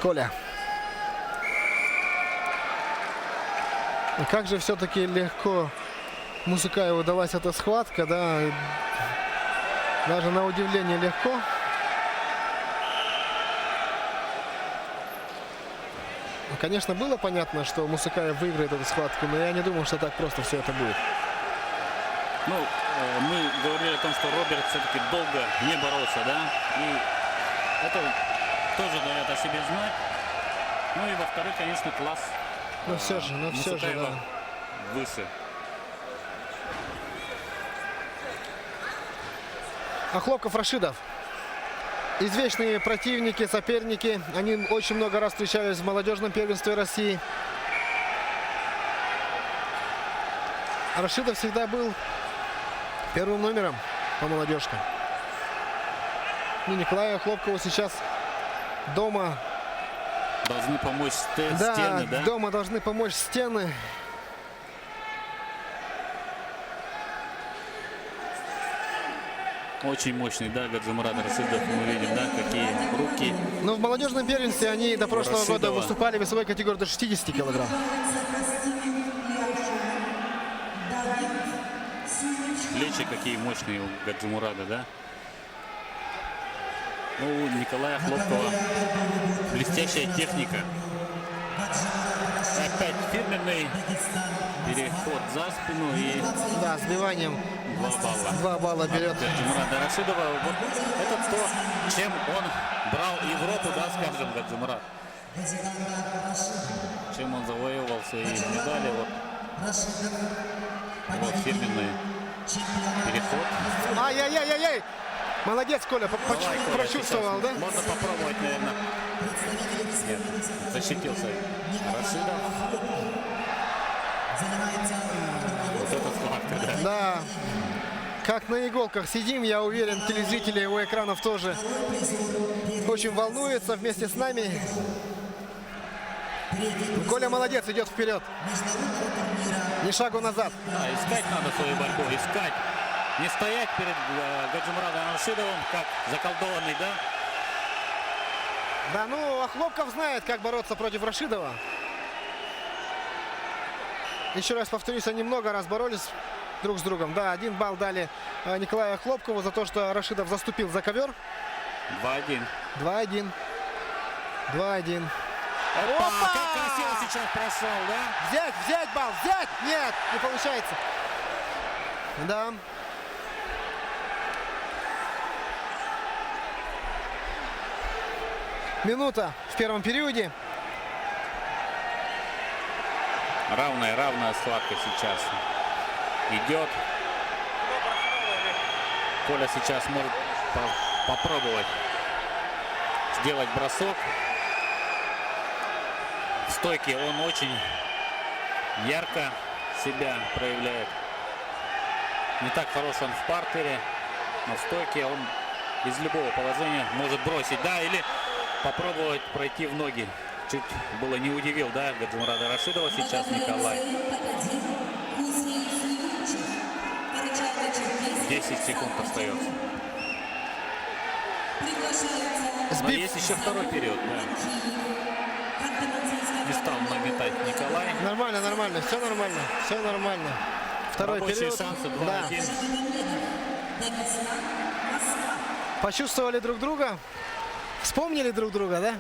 Коля. И как же все-таки легко Мусукаеву удалась эта схватка, да, и даже на удивление легко. Конечно, было понятно, что Мусакаев выиграет эту схватку, но я не думал, что так просто все это будет. Ну, мы говорили о том, что Роберт все-таки долго не боролся, да, и это тоже дает о себе знать. Ну и во-вторых, конечно, класс Но все же, Мусакаева да. выше. А Хлопков, Рашидов. Извечные противники, соперники. Они очень много раз встречались в молодежном первенстве России. Рашидов всегда был первым номером по молодежке. И Николаю Хлопкову сейчас дома... Должны помочь Да, стены, да? дома должны помочь стены. Очень мощный, да, Гаджимурад Рашидов. Мы видим, да, какие руки. Но в молодежном первенстве они до прошлого Рашидова. года выступали в весовой категории до 60 килограмм. Плечи какие мощные у Гаджимурада, да? Ну, у Николая Хлопкова блестящая техника. Опять фирменный переход за спину и Да, сбиванием 2 балла. 2 балла берет. Гаджимурада Рашидова. Вот это то, чем он брал Европу, да, скажем, Гаджимурад. Чем он завоевывал свои медали. Вот фирменный переход. Ай-яй-яй-яй-яй! Молодец, Коля, Давай, Коля, прочувствовал, сейчас да? Можно попробовать, наверное. Нет, защитился Рашидов. Вот этот флаг, да. Да. Как на иголках сидим, я уверен, телезрители у экранов тоже очень волнуются вместе с нами. Коля молодец, идет вперед. Ни шагу назад. Да, искать надо свою борьбу, искать. Не стоять перед Гаджимурадом Рашидовым, как заколдованный, да? Да, ну, а Хлопков знает, как бороться против Рашидова. Еще раз повторюсь, они много раз боролись друг с другом. Да, 1 балл дали Николаю Хлопкову за то, что Рашидов заступил за ковер. 2-1. 2-1. 2-1. Опа! Опа! Как красиво сейчас прошел, да? Взять балл, взять! Нет, не получается. Да. Минута в первом периоде. Равная схватка сейчас идет. Коля сейчас может попробовать сделать бросок. В стойке он очень ярко себя проявляет. Не так хорош он в партере, но в стойке он из любого положения может бросить, да, или попробовать пройти в ноги. Чуть было не удивил, да, Гаджимурада Рашидова сейчас Николай. 10 секунд остается. Но есть еще второй период, да. Не стал нагнетать Николай. Нормально, нормально, все нормально, все нормально. Второй Рабочие период. шансы Да. 2-1. Почувствовали друг друга, вспомнили друг друга, да?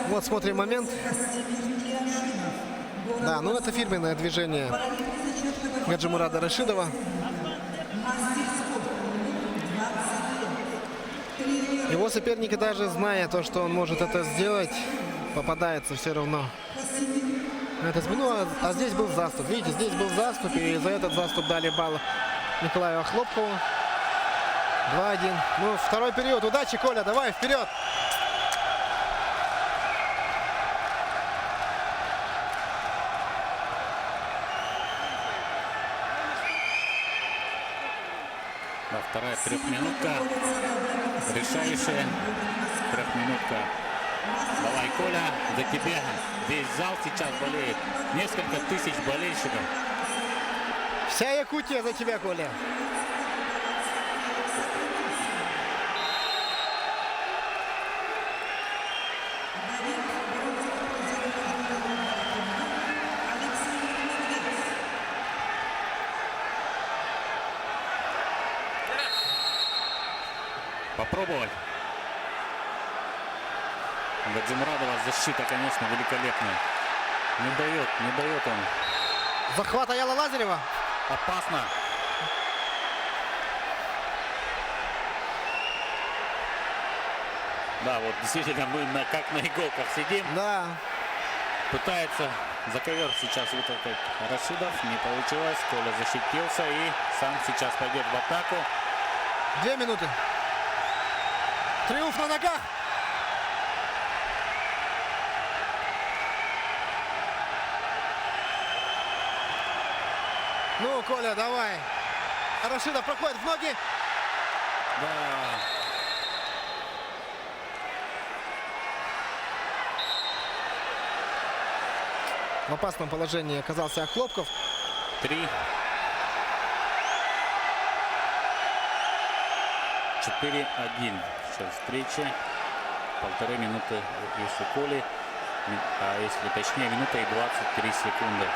Вот смотрим момент. Да, ну это фирменное движение Гаджимурада Рашидова. Его соперники, даже зная то, что он может это сделать, попадается все равно. Это спину, а здесь был заступ. Видите, здесь был заступ, и за этот заступ дали балл Николаю Хлопкову. 2-1. Ну, второй период. Удачи, Коля, давай, вперед! Да, вторая трехминутка. Решающая трехминутка. Давай, Коля, за тебя весь зал сейчас болеет. Несколько тысяч болельщиков. Вся Якутия за тебя, Коля. попробовать. Гаджимурадова защита, конечно, великолепная. Не дает он. Захват Аяла Лазарева. Опасно. Да, вот действительно мы как на иголках сидим. Да. Пытается за ковер сейчас вытолкнуть Рашидов. Не получилось. Коля защитился и сам сейчас пойдет в атаку. 2 минуты. Триумф на ногах. Ну, Коля, давай. Рашидов проходит в ноги. Да. В опасном положении оказался Охлопков. 3. 4-1. Сейчас встреча. 1,5 минуты, если Коли. А если точнее, минута и 23 секунды.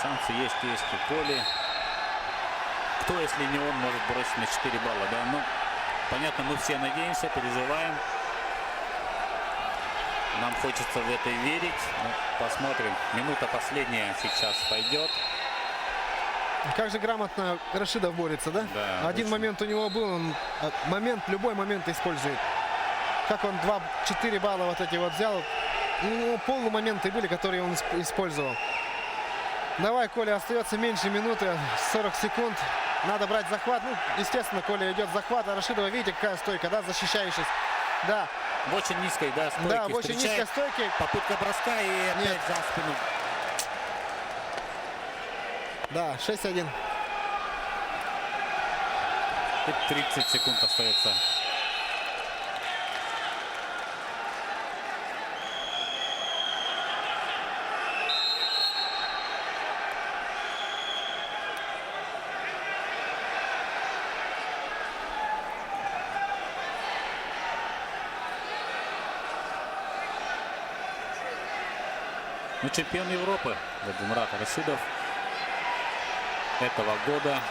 Шансы есть у Коли. Кто, если не он, может бросить на 4 балла, да? Ну, понятно, мы все надеемся, переживаем. Нам хочется в это верить. Ну, посмотрим. Минута последняя сейчас пойдет. Как же грамотно Рашидов борется, да? Да, Один очень. момент у него был, он любой момент использует. Как он 4 балла вот эти вот взял. У него полумоменты были, которые он использовал. Давай, Коля, остается меньше минуты, 40 секунд. Надо брать захват. Ну, естественно, Коля идет в захват. А Рашидова, видите, какая стойка, да, защищающаяся. Да, В очень низкой, да, стойке да, в очень низкой встречает. стойке. Попытка броска и опять Нет. за спину. Да, 6-1. И 30 секунд остается. Ну, чемпион Европы Гаджимурад Рашидов этого года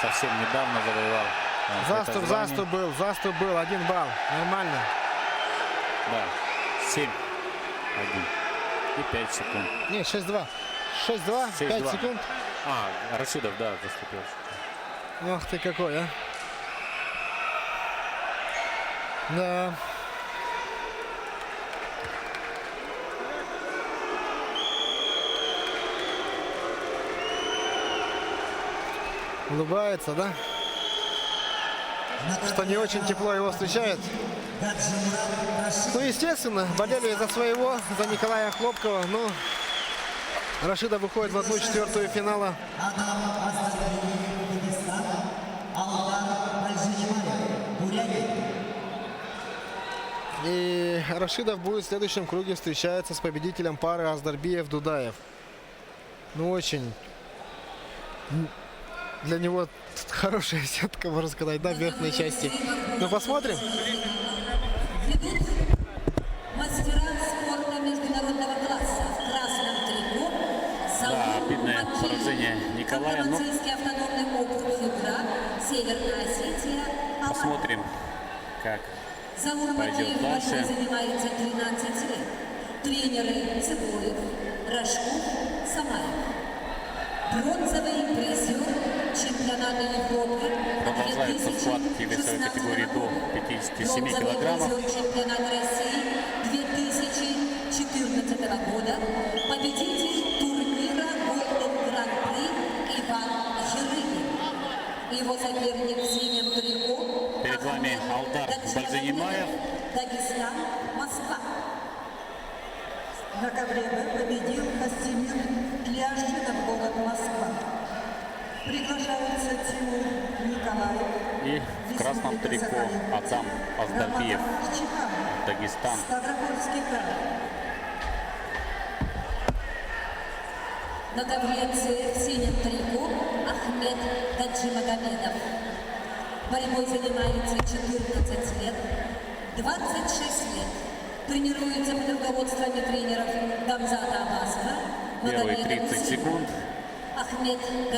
совсем недавно завоевал Заступ был, 1 балл. Нормально. Да, 7-1 и 5 секунд. Нет, 6-2. 6-2, 5 6-2. секунд. А, Рашидов, да, заступился. Ах ты какой, а. Да. Улыбается, да? Что не очень тепло его встречает. Ну, естественно, болели за своего, за Николая Хлопкова. Ну, Рашидов выходит в 1/4 финала. Адам Аздарбиев, Дагестан, Алдар Альжинимаев, Бурятия. И Рашидов будет в следующем круге встречаться с победителем пары Аздарбиев-Дудаев. Ну, очень для него хорошая сетка, можно сказать, да, в верхней части. Ну, посмотрим. Ведут мастера спорта международного класса в красном трико. Да, обидное поражение Николая, но автономный округ Югра, Северная Осетия, Алтай. посмотрим, как Заур пойдет Матвеев дальше. занимается 13 лет. Тренеры Цыбоев, Рожков, Самаев. Бронзовый призер чемпионата Европы. Продолжаются схватки весовой категории до 57 килограммов. Бронзовый призер чемпионата России 2014 года. Победитель турнира Golden Гран-при Иван Жерыгин. Его соперник в синем трико. Перед вами Алдар Бальжинимаев. Дагестан, Москва. На ковре Б победил Костемир Ляшинов, город Москва. Приглашаются Тимур Николаев. И в красном трико Адам Аздарбиев, Дагестан. Ставропольский край. На ковре С в синем трико Ахмед Таджимагомедов. Борьбой занимается 14 лет, 26 лет. Тренируется под руководством тренеров Гамзата Абасова. Первые 30 секунд.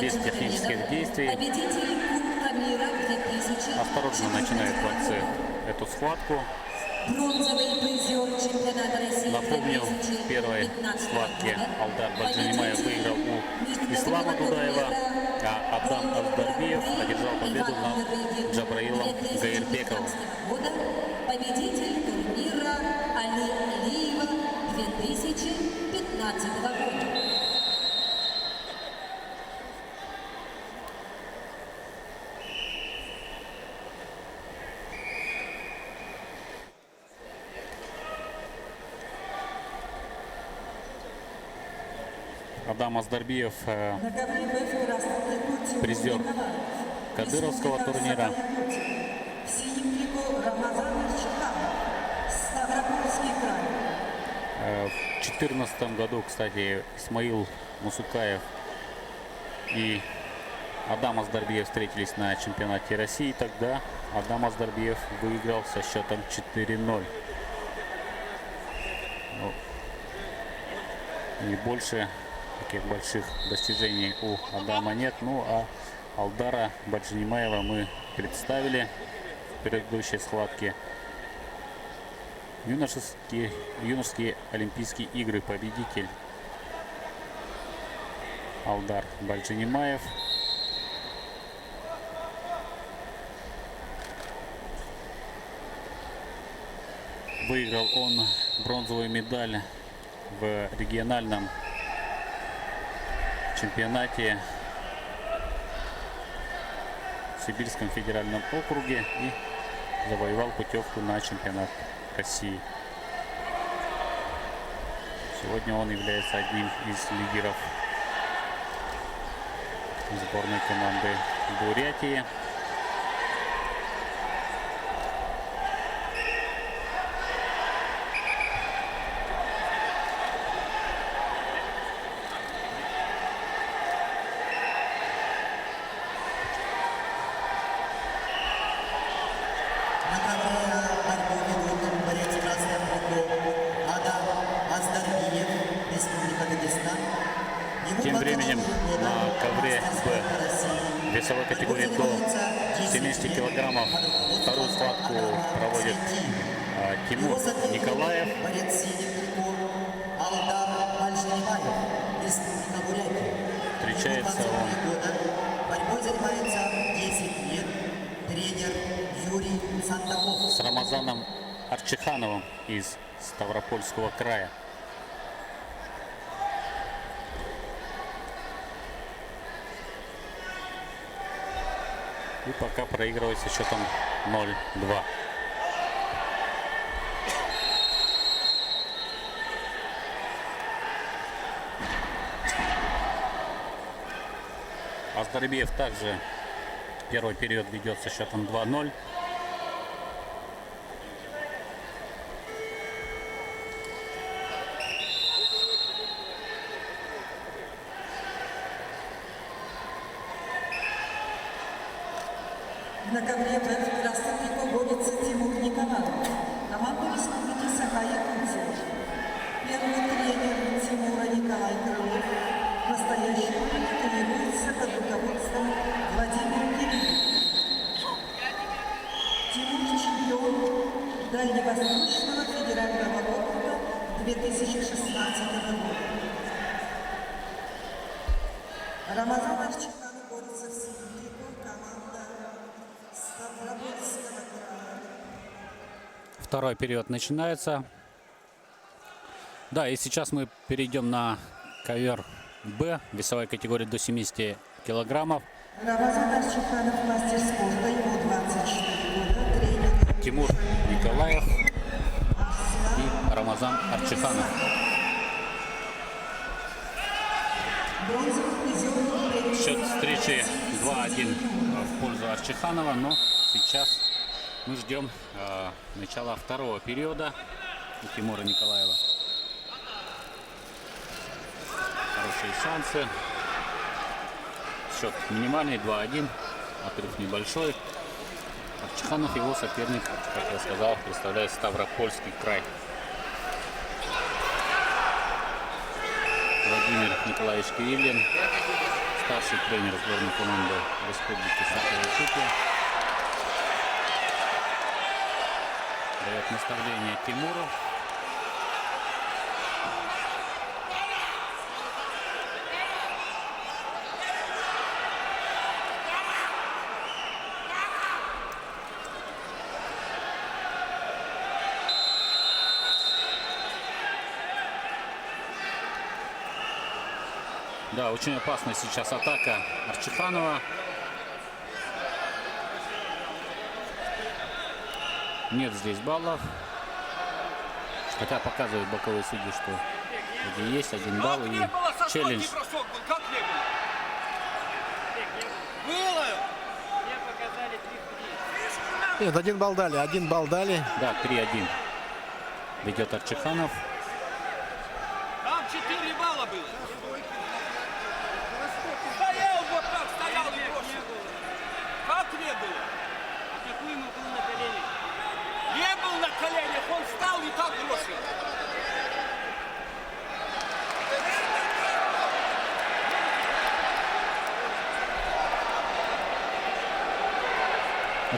без технических действий. Победитель Кубка мира 2000. Осторожно начинают борцы эту схватку. Бронзовый призер чемпионата России. Напомню, в первой 2015 схватке года. Алдар Баджанимаев выиграл у Ислама Дудаева, а Адам Аздарбиев одержал победу над Джабраилом Гаирбековым. Года. Победитель турнира Али Алиева 2015 года. Адам Аздарбиев, На ковре Б в красном трико Тимур призер Николаев. Кадыровского Республика турнира. Саха-Якутия. В синем трико Рамазан Арчаков. Ставропольский край. В 2014 году, кстати, Исмаил Мусукаев и Адам Аздарбиев встретились на чемпионате России. Тогда Адам Аздарбиев выиграл со счетом 4-0. И больше таких больших достижений у Адама нет. Ну а Алдара Баджанимаева мы представили в предыдущей схватке. Юношеские Олимпийские игры победитель Алдар Баджанимаев. Выиграл он бронзовую медаль в региональном чемпионате в Сибирском федеральном округе и завоевал путевку на чемпионат России. Сегодня он является одним из лидеров сборной команды Бурятии. На ковре борьбу ведут борец красным трико Адам Аздарбиев, Республика Дагестан. Ему Тем 21 временем года, на ковре мастер Б спорта России. весовой категории до 70 килограммов вторую схватку проводит Тимур Его соперник Николаев. борец синим трико Алдар Баджанимаев, Республика Бурятия. Встречается Ему 22 он года. Борьбой занимается 10 лет. Тренер Юрий Сандаков. с Рамазаном Арчихановым из Ставропольского края. И пока проигрывает со счетом 0-2. Аздарбиев также первый период ведет со счетом 2-0. На ковре Б в красном трико борется Тимур Николаев. Команда Республики Саха-Якутия. Первый тренер Тимура Николай Крылов. В настоящий момент тренируется под руководством Владимира Кириллова. Тимур чемпион Дальневосточного федерального округа 2016 года. Рамазан Арчаков борется в синем трико. Команда Ставропольского края. Второй период начинается. Да, и сейчас мы перейдем на ковер Б, весовой категории до 70 килограммов. Рамазан Арчаков, мастер спорта, ему 24 года, тренер Тимур Николаев и Рамазан Арчиханов. бронзовый призер. Счет встречи 2-1 в пользу Арчиханова, но сейчас мы ждем начала второго периода у Тимура Николаева. Хорошие шансы. Счет минимальный 2-1, отрыв небольшой. Арчиханов, его соперник, как я сказал, представляет Ставропольский край. Владимир Николаевич Кириллин старший тренер сборной команды Республики Саха-Якутия. Дает наставление Тимуру. Да, очень опасна сейчас атака Арчиханова. Нет здесь баллов. Хотя показывают боковые судьи, что вроде есть 1 балл и челлендж. Нет, 1 балл дали, 1 балл дали. Да, 3-1. Ведет Арчиханов. Там 4 балла было. Стоял вот так, стоял и бросил. Как не было? А какой ему был на коленях? Не был на коленях, он встал и так бросил.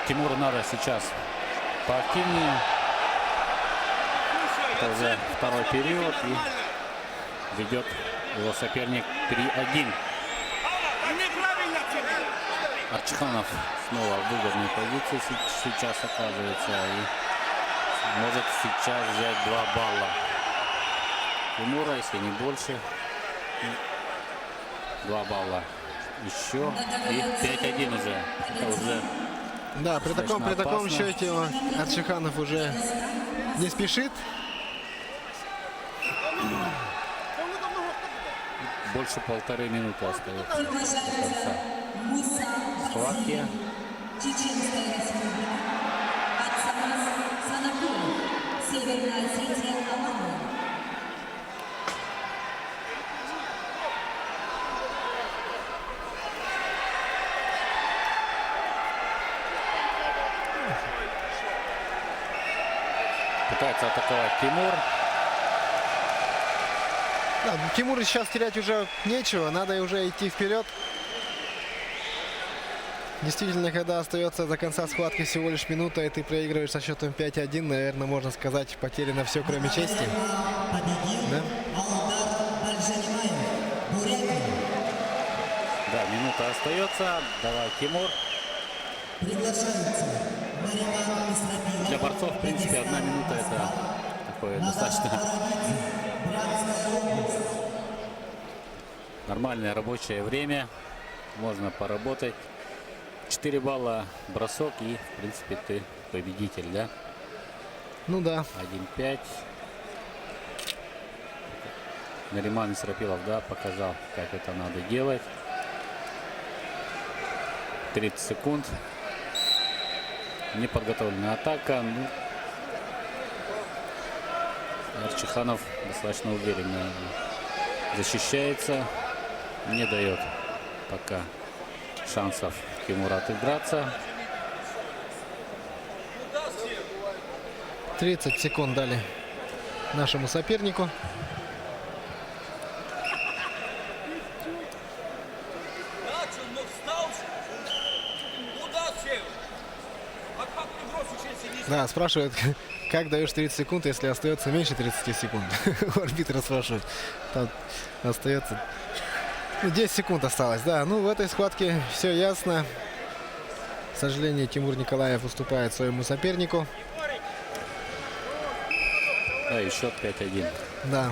Тимуру надо сейчас поактивнее. Это уже второй период и ведет его соперник 3-1. Неправильно тебе. Арчиханов снова в выгодной позиции сейчас оказывается и может сейчас взять 2 балла. Тимура, если не больше. 2 балла еще и 5-1 уже. Это уже Да, при таком опасно. счете Арчиханов уже не спешит. больше 1,5 минуты остается до Приглашается конца Муса схватки. Бацин, Чеченская республика, Ацамас Санакулов, Северная Осетия, Алания. Пытается атаковать Тимур. Да, Тимуру сейчас терять уже нечего, надо уже идти вперед. Действительно, когда остается до конца схватки всего лишь минута, и ты проигрываешь со счетом 5-1, наверное, можно сказать, потеряно все, кроме чести. Победил Да? Алдар Бальжанимаев, Бурятия. Да, минута остается. Давай, Тимур. Приглашаются Нариман Исрапилов. Для борцов, в принципе, 1 минута это такое достаточно Брянская область. нормальное рабочее время. Можно поработать. 4 балла бросок и, в принципе, ты победитель, да? Ну да. 1-5. Нариман Исрапилов, да, показал, как это надо делать. 30 секунд. Неподготовленная атака. Ну, Арчиханов достаточно уверенно защищается. Не дает пока шансов Тимуру отыграться. 30 секунд дали нашему сопернику. Начал, но встал. Куда сел? А как ты бросишь, если не Да, спрашивают, как даешь 30 секунд, если остается меньше 30 секунд. У арбитра спрашивают. Там остается... Ну, 10 секунд осталось, да. Ну, в этой схватке все ясно. К сожалению, Тимур Николаев уступает своему сопернику. Да, и счет 5-1. Да.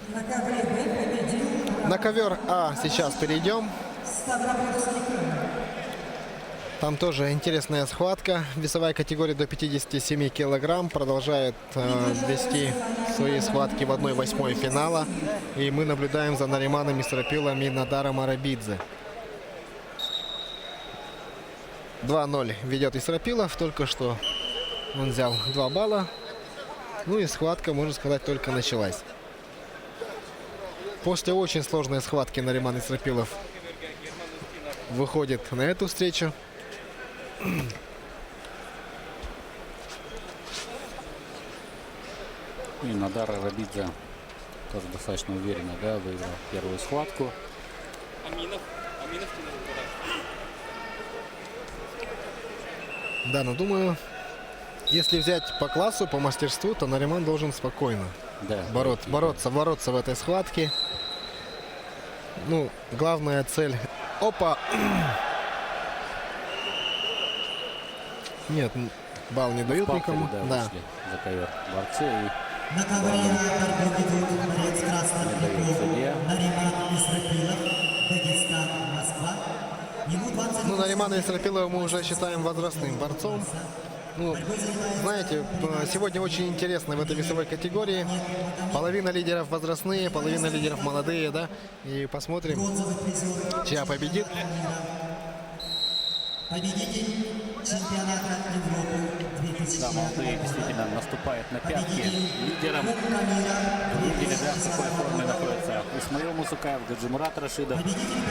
На ковре Б победил На ковер А сейчас перейдем. Ставропольский Крым. Там тоже интересная схватка. Весовая категория до 57 килограмм продолжает вести свои схватки в 1/8 финала. И мы наблюдаем за Нариманом Исрапилом и Надаром Арабидзе. 2-0 ведет Исрапилов. Только что он взял 2 балла. Ну и схватка, можно сказать, только началась. После очень сложной схватки Нариман Исрапилов выходит на эту встречу. И Надар Арабидзе тоже достаточно уверенно, да, выиграл первую схватку. Аминов тебе надо. Да, но думаю, если взять по классу, по мастерству, то Нариман должен спокойно Да. бороться в этой схватке. Ну, главная цель... Опа! Нет, балл не дают Пахали, никому. да, Да. вышли за ковер борцы и На ковре борьбу ведут борец красного дает судья. Нариман Исрапилов, Дагестан, Москва. Ему 20 Ну, Наримана Исрапилова мы уже считаем возрастным борцом. Ну, знаете, сегодня очень интересно в этой весовой категории. Половина лидеров возрастные, половина лидеров молодые, да? И посмотрим, чья победит. победитель чемпионата Европы Да, 2000 молодые действительно наступают на пятки лидерам. Видели, да, в какой форме находится Исмаил Мусукаев, Гаджимурат Рашидов.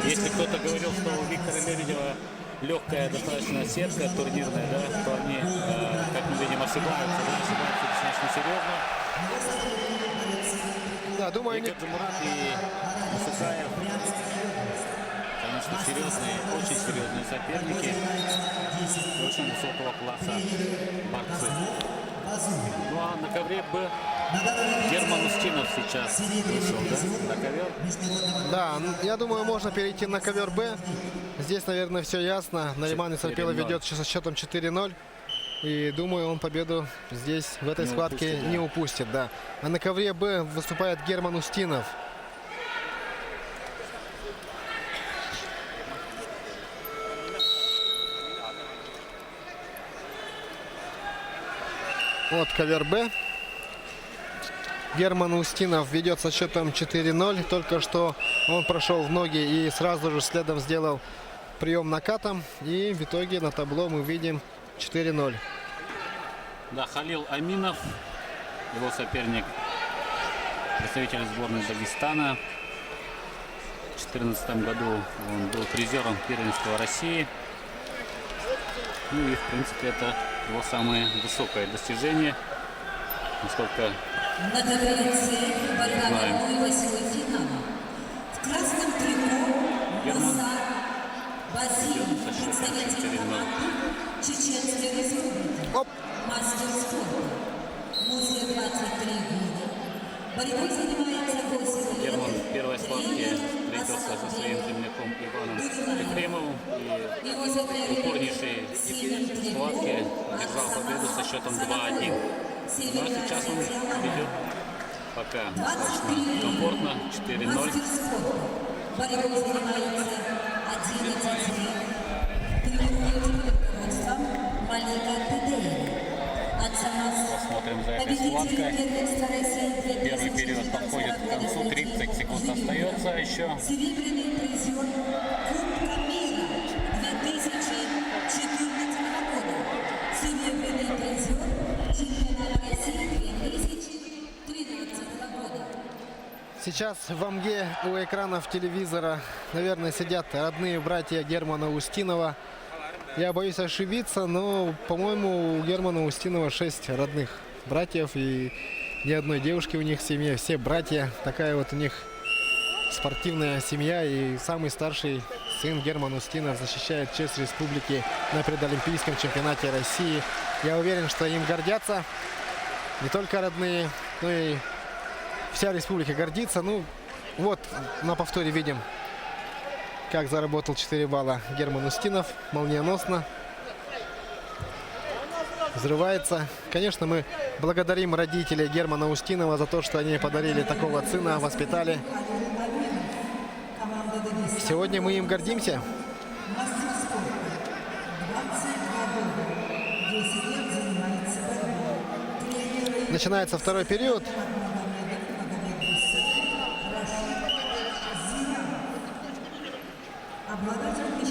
Если кто-то говорил, что у Виктора Лебедева легкая достаточно сетка турнирная, да, то они, как мы видим, ошибаются, да, ошибаются достаточно серьезно. Да, И думаю, Гаджимурат, и Мусукаев, конечно, серьезные, очень серьезные соперники. Очень высокого класса борцы. Ну а на ковре Б Герман Устинов сейчас вышел, да, на ковер. да, я думаю, можно перейти на ковер Б. Здесь, наверное, все ясно. Нариман Исрапилов 4:0. ведет со счетом 4-0. И думаю, он победу здесь, в этой схватке, упустит, да. не упустит. Да. А на ковре Б выступает Герман Устинов. Вот ковер Б. Герман Устинов ведет со счетом 4-0. Только что он прошел в ноги и сразу же следом сделал прием накатом. И в итоге на табло мы видим 4-0. Да, Халил Аминов, его соперник, представитель сборной Дагестана. В 2014 году он был призером первенства России. Ну и, в принципе, это его самое высокое достижение. Насколько На ковре С борьба Знаем. 1/8 финала. В красном трико Муса Базиль, представитель команды Чеченской Республики. Оп. Мастер спорта. Мусе 23 года. Борьбой занимается 8 лет. Герман в первой схватке встретился со своим земляком Иваном Ефремовым и Его в соперник упорнейшей схватке одержал победу со счетом 2-1. Ну а сейчас он ведет пока достаточно комфортно, 4-0. Мастер спорта. Борьбой занимается 11 лет. Тренирует руководством Малика Тедеева. Посмотрим за этой схваткой. Первый период подходит к концу, 30 секунд остается еще. Серебряный призер Кубка мира 2014 года. Серебряный призер чемпионата России 2013 года. Сейчас в Амге у экранов телевизора, наверное, сидят родные братья Германа Устинова. Я боюсь ошибиться, но, по-моему, у Германа Устинова 6 родных братьев и ни одной девушки у них в семье. Все братья. Такая вот у них спортивная семья. И самый старший сын Герман Устинов защищает честь республики на предолимпийском чемпионате России. Я уверен, что им гордятся не только родные, но и вся республика гордится. Ну, вот на повторе видим, как заработал 4 балла Герман Устинов. Молниеносно. Взрывается. Конечно, мы благодарим родителей Германа Устинова за то, что они подарили такого сына, воспитали. Команда Дагестан. Сегодня мы им гордимся. Мастер спорта. 22 года. 10 лет занимается борьбой. Тренеры Начинается второй период.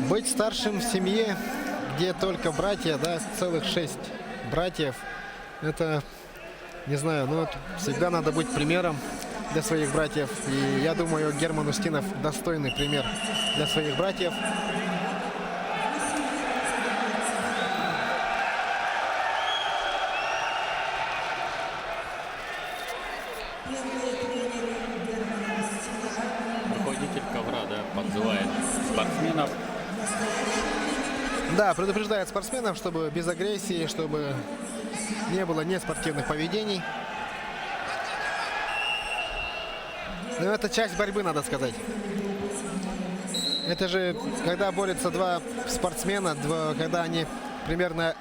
Быть старшим в семье, где только братья, да, целых 6 братьев, это, не знаю, ну, это всегда надо быть примером для своих братьев. И я думаю, Герман Устинов достойный пример для своих братьев. Первые тренеры вызывает спортсменов. Да, предупреждает спортсменов, чтобы без агрессии, чтобы не было неспортивных поведений. Но это часть борьбы, надо сказать. Это же, когда борются два спортсмена, когда они примерно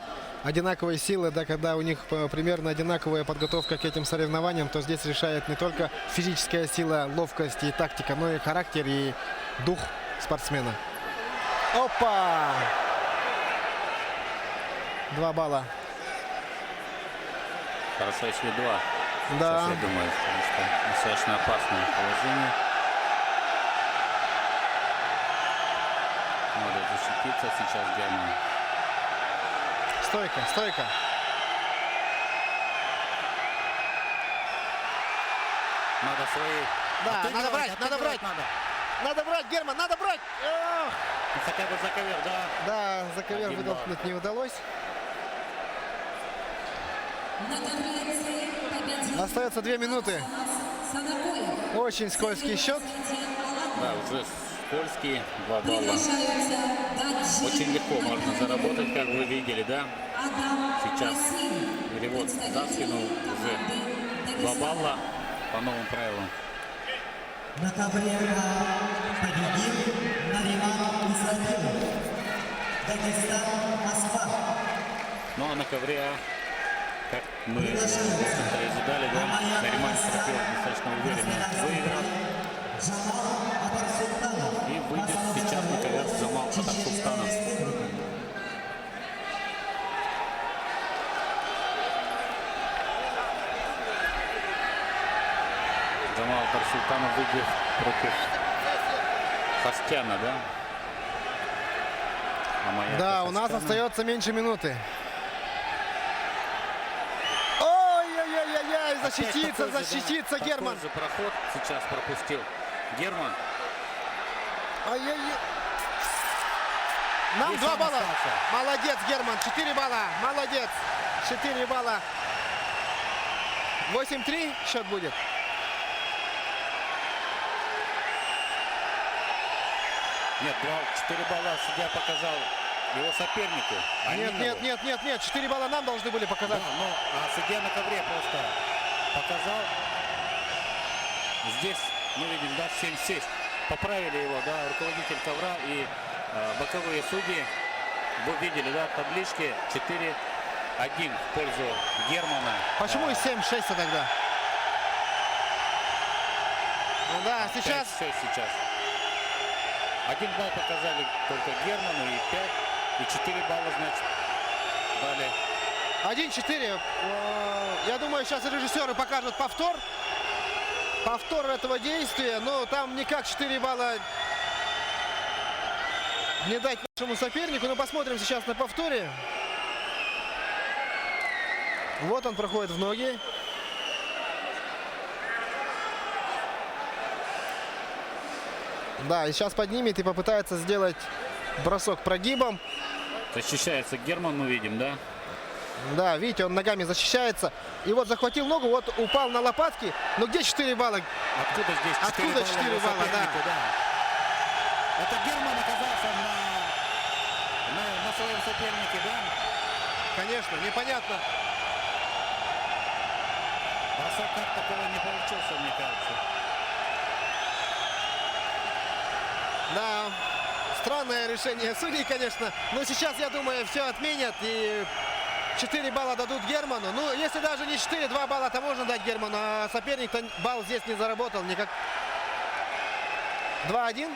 одинаковые силы, да, когда у них примерно одинаковая подготовка к этим соревнованиям, то здесь решает не только физическая сила, ловкость и тактика, но и характер и дух спортсмена. Опа! 2 балла. Хорошо, если 2. Да. Сейчас, я думаю, потому что достаточно опасное положение. Надо защититься сейчас Герман. Стойка, стойка. Надо свои... Да, надо отыгрывать, брать, надо отыгрывать брать. надо. Надо брать, Герман, надо брать! Эх! Ну, хотя бы за ковер, да. Да, за ковер 1 вытолкнуть не удалось. На конференции победил Остается 2 минуты. Санакоев. Очень скользкий счет. Да, уже скользкий, 2 балла. Приглашаются Даджи Очень легко можно заработать, как вы видели, да? Адам Сейчас Васильев. перевод за спину уже 2 балла по новым правилам. На ковре победил Нариман Исрапилов. Дагестан, Москва. Ну а на ковре, как мы и ожидали, да, Нариман Исрапилов достаточно уверенно выиграл. Джамал Атарсултанов. И выйдет сейчас на ковер Джамал Атарсултанов. Джамал Атарсултанов выйдет против Хастяна, да? Амая Да, у нас Хастяна. остается меньше минуты. Ой-ой-ой-ой, Опять защититься, такой же, защититься, да, Герман. Такой же проход сейчас пропустил Герман. Ай-яй-яй. Нам Здесь 2 он балла. остался. Молодец, Герман. 4 балла. Молодец. 4 балла. 8-3 счет будет. Нет, 4 балла судья показал его сопернику. а не Нет, ему. нет, нет, нет, нет. 4 балла нам должны были Да, показать. ну, а судья на ковре просто показал. Здесь мы видим, да, 7-6. Поправили его, да, руководитель ковра и боковые судьи. Вы видели, да, таблички 4-1 в пользу Германа. Почему и 7-6 тогда? Ну да, сейчас 5-6 сейчас. 1 балл показали только Герману и 5. И 4 балла, значит, дали. 1-4. Я думаю, сейчас режиссеры покажут повтор. Повтор этого действия. Но там никак 4 балла не дать нашему сопернику. Но посмотрим сейчас на повторе. Вот он проходит в ноги. Да, и сейчас поднимет и попытается сделать бросок прогибом. Защищается Герман, мы видим, да? Да, видите, он ногами защищается. И вот захватил ногу, вот упал на лопатки. Но где 4 балла? Откуда здесь 4 Откуда балла 4 его балла, сопернику, да? Это Герман оказался на своем сопернике, да? Конечно, непонятно. Бросок как такого не получился, мне кажется. Да, странное решение судей, конечно. Но сейчас, я думаю, все отменят и 4 балла дадут Герману. Ну, если даже не 4, 2 балла-то можно дать Герману, а соперник-то балл здесь не заработал никак. 2-1.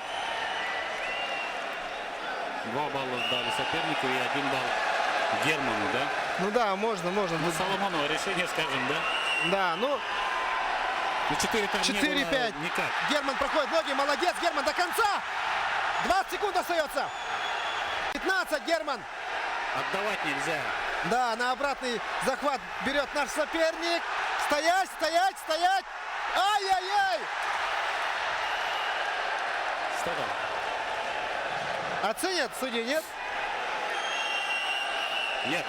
2 балла дали сопернику и 1 балл Герману, да? Ну да, можно. Ну, Соломоново решение, скажем, да? Да, ну, Ну, 4 там не было 4-5. никак. Герман проходит ноги, молодец, Герман до конца. 20 секунд остается. 15, Герман. Отдавать нельзя. Да, на обратный захват берет наш соперник. Стоять, стоять, стоять. Ай-яй-яй. Что там? Оценят судьи, нет? Нет.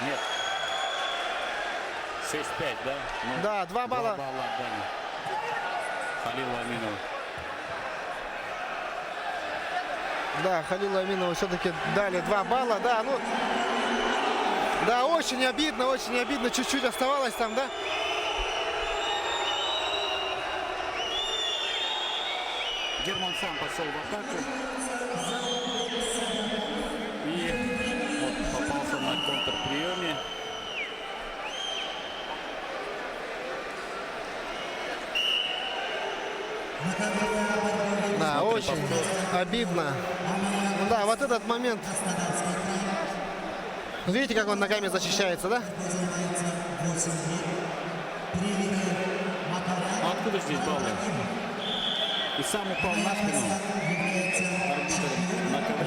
Нет. 6-5, да? Ну, Да, 2 балла. 2 балла отдали. Халилу Аминову. Да, Халилу Аминову все-таки дали 2 балла. Да, ну, да, очень обидно, очень обидно. Чуть-чуть оставалось там, да? Герман сам пошел в атаку. И вот попался на контрприеме. Да, очень обидно. Да, вот этот момент. Видите, как он ногами защищается, да? А откуда здесь баллы? И сам упал на спину.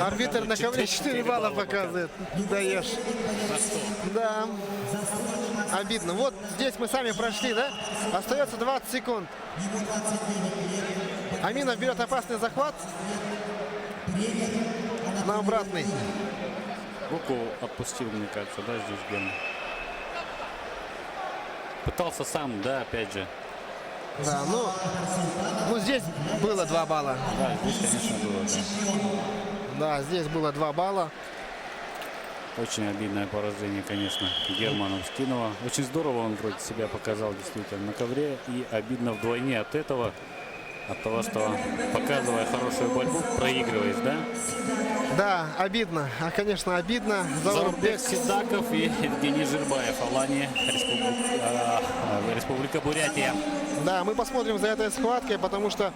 Арбитр на ковре 4 балла показывает. Даешь. Да. Обидно. Вот здесь мы сами прошли, да? Остается 20 секунд. Аминов берет опасный захват. На обратный. Руку отпустил, мне кажется, да, здесь Герман. Пытался сам, да, опять же. Да, ну здесь было 2 балла. Да, здесь, конечно, было, да. Да, здесь было 2 балла. Очень обидное поражение, конечно, Герману Устинова. Очень здорово он вроде себя показал действительно на ковре. И обидно вдвойне от этого. От того, что, показывая хорошую борьбу, проигрываешь, да? Да, обидно. Конечно, обидно. Заурбек Сидаков и Евгений Жирбаев. Алания, Республика Бурятия. Да, мы посмотрим за этой схваткой, потому что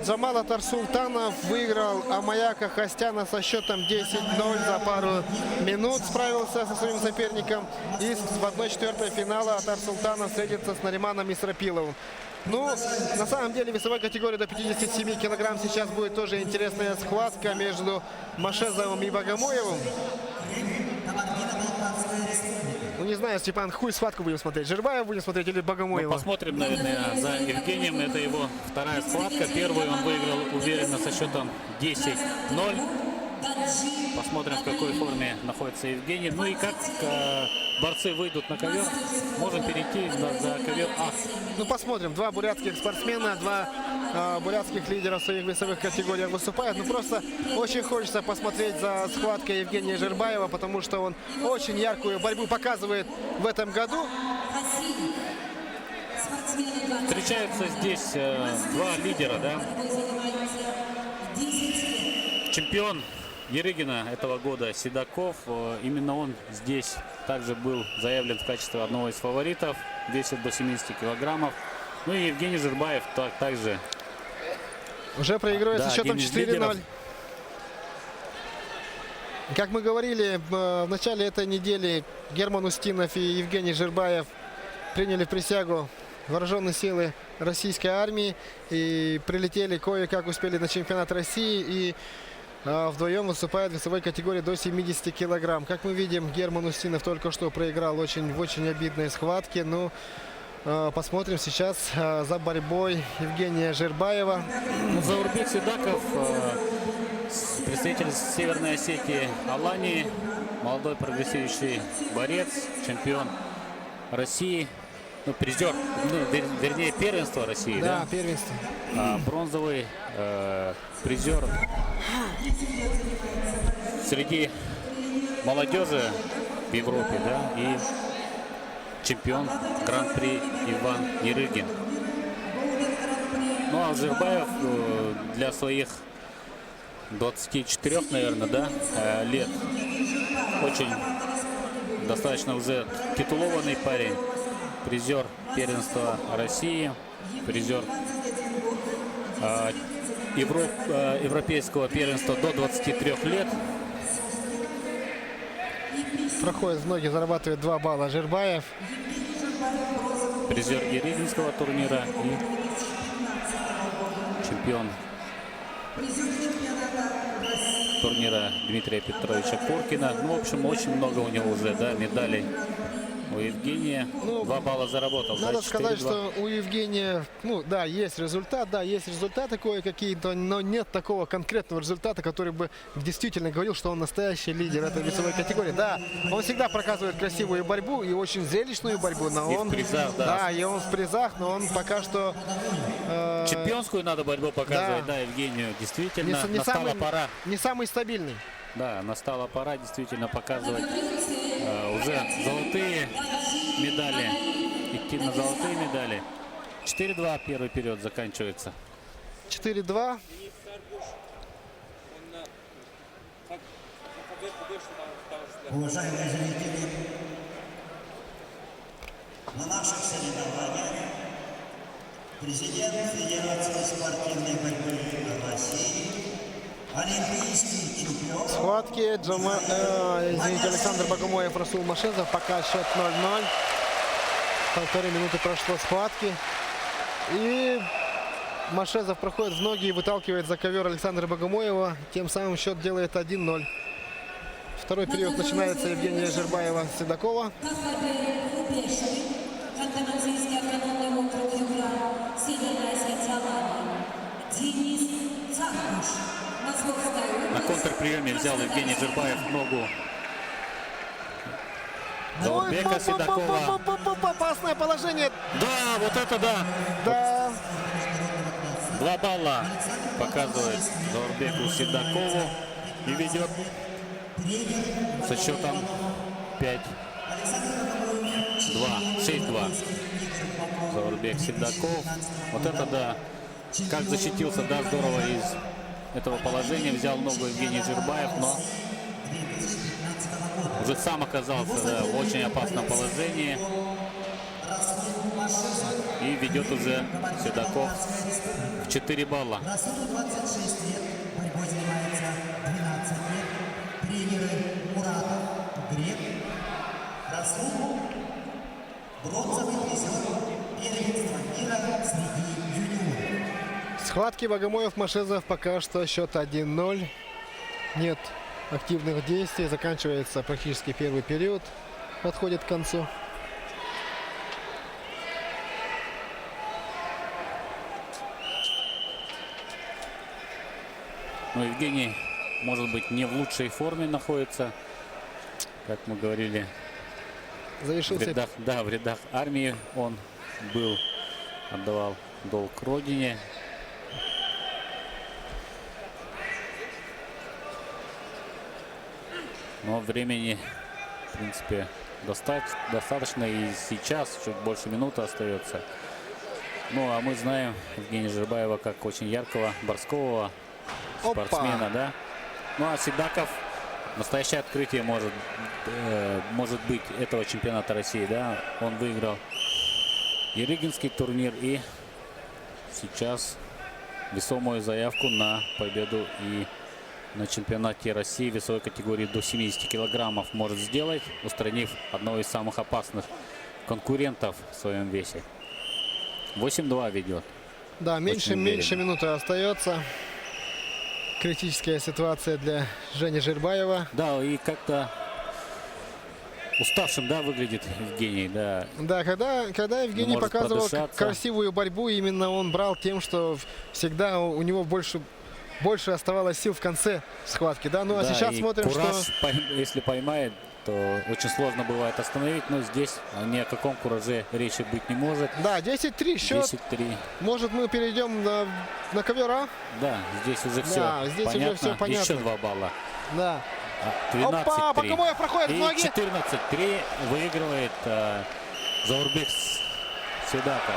Джамал Атарсултанов выиграл Амаяка Хастяна со счетом 10-0 за пару минут. Справился со своим соперником. И в 1/4 финала Атарсултанов встретится с Нариманом Исрапиловым. Ну, на самом деле, весовой категории до 57 килограмм сейчас будет тоже интересная схватка между Машезовым и Богомоевым. Ну, не знаю, Степан, какую схватку будем смотреть? Жирбаев будем смотреть или Богомоева? Ну, посмотрим, наверное, за Евгением. Это его вторая схватка. Первую он выиграл уверенно со счетом 10-0. Посмотрим, в какой форме находится Евгений. Ну и как борцы выйдут на ковер, можем перейти за ковер А. Ну, посмотрим. 2 бурятских спортсмена, 2 бурятских лидера в своих весовых категориях выступают. Ну, просто очень хочется посмотреть за схваткой Евгения Жирбаева, потому что он очень яркую борьбу показывает в этом году. Встречаются здесь 2 лидера, да? Чемпион Ерыгина этого года Седаков. Именно он здесь также был заявлен в качестве одного из фаворитов. Весит до 70 килограммов. Ну и Евгений Жирбаев также. Уже проигрывает со счетом 4-0. Как мы говорили в начале этой недели, Герман Устинов и Евгений Жирбаев приняли присягу вооруженные силы российской армии и прилетели кое-как успели на чемпионат России и вдвоем выступают в весовой категории до 70 килограмм. Как мы видим, Герман Устинов только что проиграл в очень обидной схватке. Ну, посмотрим сейчас за борьбой Евгения Жирбаева. Заурбек Сидаков, представитель Северной Осетии Алании, молодой прогрессирующий борец, чемпион России, ну, призер, вернее, первенство России, Да, да? первенство. Бронзовый призер среди молодежи в Европе, да, и чемпион Гран-при Иван Ерыгин. Ну а Жирбаев для своих 24, наверное, да, лет очень достаточно уже титулованный парень, призер первенства России, призер европейского первенства до 23 лет. Проходит в ноги, зарабатывает 2 балла Жирбаев. Призер Ерыгинского турнира и чемпион турнира Дмитрия Петровича Коркина. Ну, в общем, очень много у него уже, да, медалей У Евгения 2 балла заработал. Надо да, сказать, 4-2. что у Евгения, ну да, есть результаты кое-какие, но нет такого конкретного результата, который бы действительно говорил, что он настоящий лидер этой весовой категории. Да, он всегда показывает красивую борьбу и очень зрелищную борьбу, но И в он призах, да. да, и он в призах, но он пока что Чемпионскую надо борьбу показывать, да, Евгению. Действительно, настала пора. не самый стабильный. Да, настала пора действительно показывать уже золотые медали. Идти на золотые медали. 4-2 первый период заканчивается. 4-2. Уважаемые зрители, на наших соревнованиях президент Федерации спортивной борьбы России, олимпийский чемпион, Схватки. Извините, Александр Богомоев, Расул Машезов. Пока счет 0-0. 1,5 минуты прошло схватки. И Машезов проходит в ноги и выталкивает за ковер Александра Богомоева. Тем самым счет делает 1-0. Второй период начинается Евгения Жербаева-Седокова. Ханты-Мансийский автономный округ Югра, Северная Осетия, Денис Царкуш, Московская На контрприеме взял Евгений Жербаев ногу Заурбека Седокова. Опасное положение. Да, вот это да. Да. 2 балла показывает Заурбеку Седокову и ведет со счетом 5-2. 6-2. Заурбек Седоков. Вот это да. Как защитился, да, здорово из этого положения. Взял ногу Евгений Жербаев, но уже сам оказался, да, в очень опасном положении. И ведет уже Седоков в 4 балла. Расулу 26 лет, борьбой занимается 12 лет. Тренеры Муратов, Грек, Расул, бронзовый призер первенства мира среди юниоров. Схватки Богомоев-Машезов пока что счет 1-0. Нет активных действий. Заканчивается практически первый период. Подходит к концу. Но Евгений, может быть, не в лучшей форме находится, как мы говорили. В Завершился рядах, да, в рядах армии он был, отдавал долг родине. Но времени, в принципе, достаточно. И сейчас чуть больше минуты остается. Ну, а мы знаем Евгения Жербаева как очень яркого борцового спортсмена, да. Ну, а Седоков, настоящее открытие может быть этого чемпионата России, да. Он выиграл и Рыгинский турнир, и сейчас весомую заявку на победу и на чемпионате России весовой категории до 70 килограммов может сделать, устранив одного из самых опасных конкурентов в своем весе. 8-2 ведет. Да, меньше минуты остается. Критическая ситуация для Жени Жербаева. Да, и как-то уставшим, да, выглядит Евгений, да. Да, когда Евгений может показывал продышаться. красивую борьбу, именно он брал тем, что всегда у него больше оставалось сил в конце схватки, да. Ну а Да, сейчас и смотрим, кураж, что если поймает, то очень сложно бывает остановить, но здесь ни о каком кураже речи быть не может. да, 10-3 счет. 10-3. Может, мы перейдем на ковер, а? Да, здесь уже все Да, здесь уже понятно. всё понятно. Еще 2 балла. Да. 12-3. Опа, Богомоев проходит в И ноги. 14-3 выигрывает Заурбек Седоков.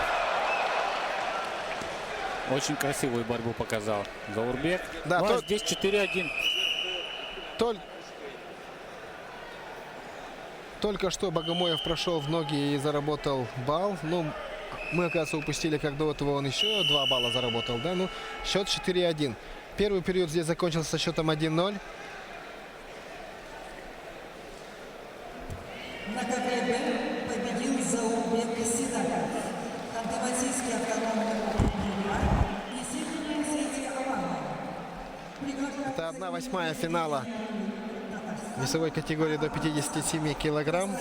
Очень красивую борьбу показал Заурбек. Да, ну, а то- здесь 4-1. Только что Богомоев прошел в ноги и заработал балл. Ну, мы, оказывается, упустили, как до этого он еще 2 балла заработал, да? Ну, счет 4-1. Первый период здесь закончился со счетом 1-0. На КВБ победил Заурбек Седоков. Ханты-Мансийский автономный округ Югра и Северная Осетия Алания. Это 1/8 финала весовой категории до 57 килограмм.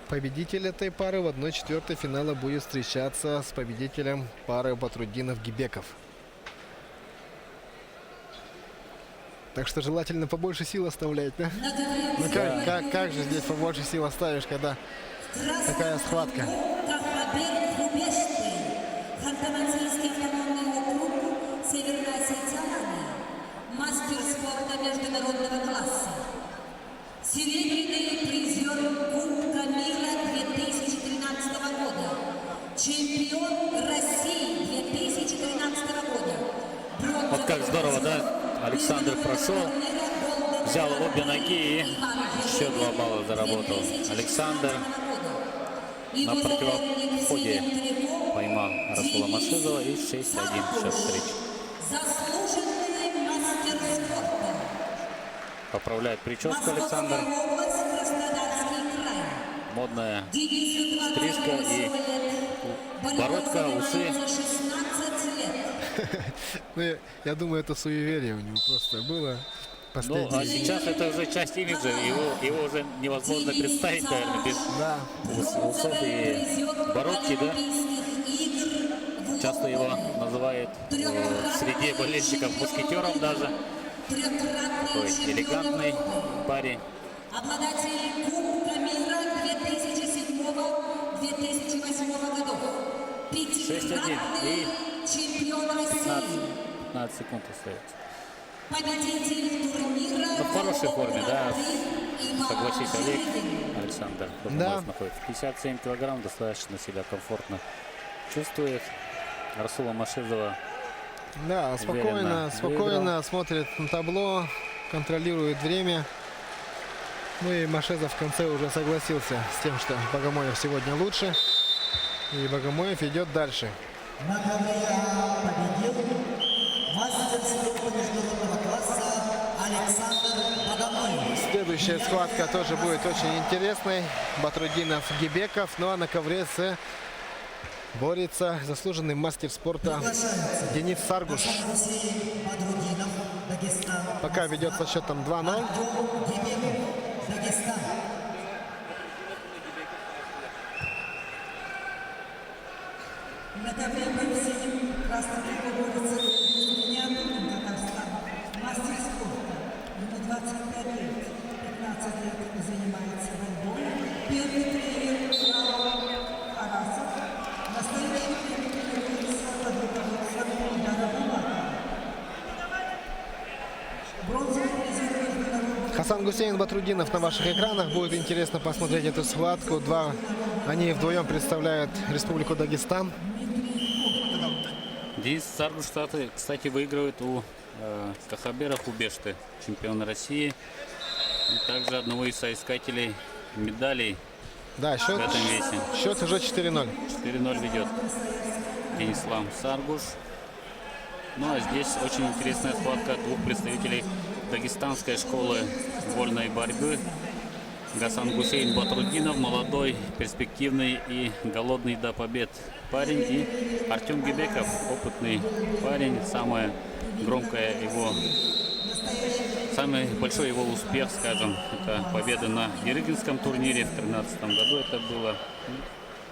Победитель этой пары в 1/4 финала будет встречаться с победителем пары Батрутдинов-Гибеков. Так что желательно побольше сил оставлять, да? Ну как же здесь побольше сил оставишь, когда такая схватка? Ханты-Мансийский автономный округ, Северная Осетия, мастер спорта международного класса. Серебряный призер Кубка мира 2013 года. Чемпион России 2013 года. Вот как здорово, да? Александр прошел, взял обе ноги и еще 2 балла заработал. Александр на противоходе поймал Расула Машизова и 6-1 счет встречи. Заслуженный мастер спорта. Поправляет прическу Александр. Модная стрижка и бородка, усы. Ну, я думаю, это суеверие у него просто было. Ну, а сейчас это уже часть имиджа. Его уже невозможно представить, наверное, без усов и бородки, да? Часто его называют в среде болельщиков мушкетером даже. Такой элегантный парень. Обладатель Кубка мира 2007-2008 годов. 6-1 и Чемпион России. 15 секунд остается. Победитель турнира. Ну, в хорошей форме, да. Согласись, Олег, Александр Да. находится. 57 килограмм, достаточно себя комфортно чувствует. Расула Машизова. Да, Уверенно спокойно смотрит на табло, контролирует время. Ну и Машезов в конце уже согласился с тем, что Богомоев сегодня лучше. И Богомоев идет дальше. На ковре победил мастер спорта международного класса Александр Богомоев. Следующая схватка тоже будет очень интересной. Батрутдинов-Гибеков. Ну а на ковре борется заслуженный мастер спорта Денис Саргуш. Хусейн Бадрудинов, Дагестан. Пока ведет со счетом 2-0. Артем Гибеков, Дагестан. На ковре в синем красном трико борется Миниатюрин, Татарстан. Мастер спорта. Ему 25 лет. 15 лет занимается борьбой. Первый тренер Арасов. Настоящий тренер находится под руководством Ильдара Булатова. Бронзовый призер международного. Хасан Гусейн, Батрутдинов на ваших экранах. Будет интересно посмотреть эту схватку. Они вдвоем представляют Республику Дагестан. Денис Саргуш, кстати, выигрывает у Кахабера Хубешты, чемпиона России. И также одного из соискателей медалей Да, в этом весе. счет уже 4-0. 4-0 ведет Денислам Саргуш. Ну а здесь очень интересная схватка двух представителей дагестанской школы вольной борьбы. Гасан Гусейн Батрутдинов, молодой, перспективный и голодный до побед парень. И Артем Гибеков, опытный парень. Самый большой его успех, скажем, это победа на Ерыгинском турнире в 2013 году это было.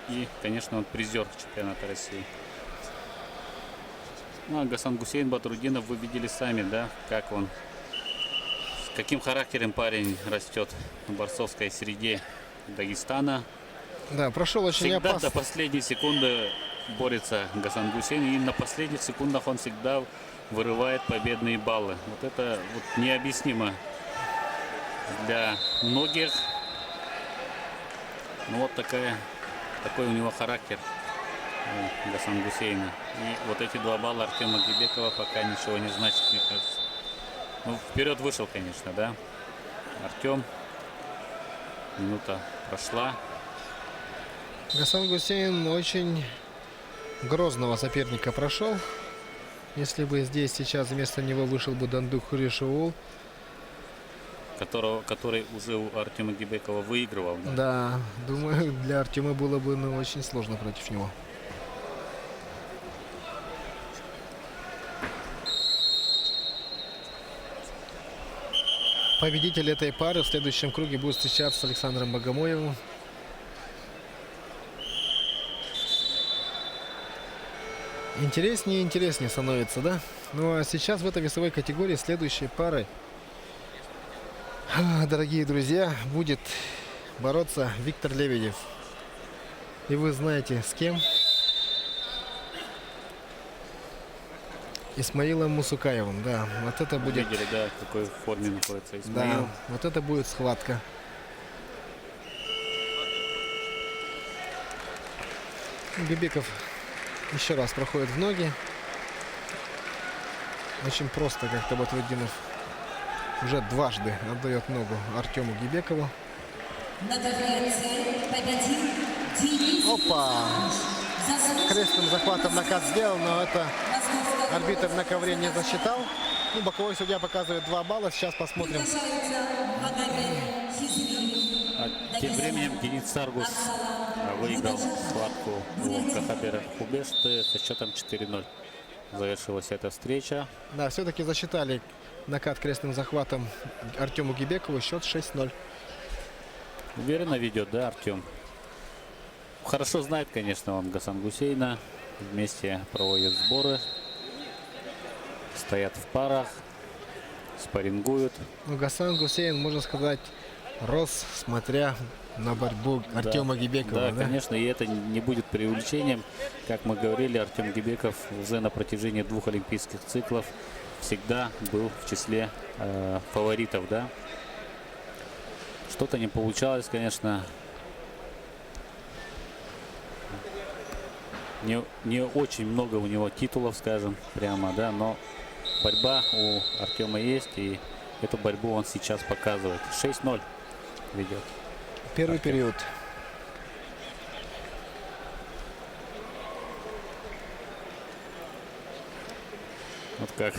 И, конечно, он призер чемпионата России. Ну, а Гасан Гусейн Батрутдинов вы видели сами, да, как он, с каким характером парень растет в борцовской среде Дагестана. Да, прошел очень Всегда опасно. до последней секунды борется Гасан Гусейн, и на последних секундах он всегда вырывает победные баллы. Вот это вот необъяснимо для многих. Ну вот такой у него характер у Гасан Гусейна. И вот эти 2 балла Артема Гибекова пока ничего не значит, мне кажется. Ну, вперед вышел, конечно, да. Артем. Минута прошла. Гасан Гусейн очень грозного соперника прошел. Если бы здесь сейчас вместо него вышел бы Дандух Хуришаул. Который уже у Артема Гибекова выигрывал. Да? Да, думаю, для Артема было бы очень сложно против него. Победитель этой пары в следующем круге будет встречаться с Александром Богомоевым. Интереснее и интереснее становится, да? Ну а сейчас в этой весовой категории следующей парой, дорогие друзья, будет бороться Виктор Лебедев. И вы знаете с кем? Исмаилом Мусукаевым, да. Вот это будет... Видели, да, в какой форме находится Исмаил. Да, вот это будет схватка. Бибиков еще раз проходит в ноги. Очень просто как-то Батрутдинов уже дважды отдает ногу Артему Гибекову. На ковре С победил Денис Опа! Крестным захватом накат сделал, но это Московского арбитр на ковре не засчитал. Ну, боковой судья показывает 2 балла. Сейчас посмотрим. приглашается Магомед Хизрилев. А тем временем Денис Саргус выиграл схватку у Кахабера Хубешты со счетом 4-0. Завершилась эта встреча. Да, все-таки засчитали накат крестным захватом Артему Гибекову. Счет 6-0. Уверенно ведет, да, Артем? Хорошо знает, конечно, он Гасан Гусейна. Вместе проводят сборы. Стоят в парах. Спаррингуют. Ну, Гасан Гусейн, можно сказать, рос, смотря на борьбу Артема Гибекова. Да, конечно, и это не будет преувеличением. Как мы говорили, Артем Гибеков уже на протяжении 2 олимпийских циклов всегда был в числе фаворитов, да. Что-то не получалось, конечно. Не очень много у него титулов, скажем, прямо, да, но борьба у Артема есть, и эту борьбу он сейчас показывает. 6-0 ведет. Первый период. Вот как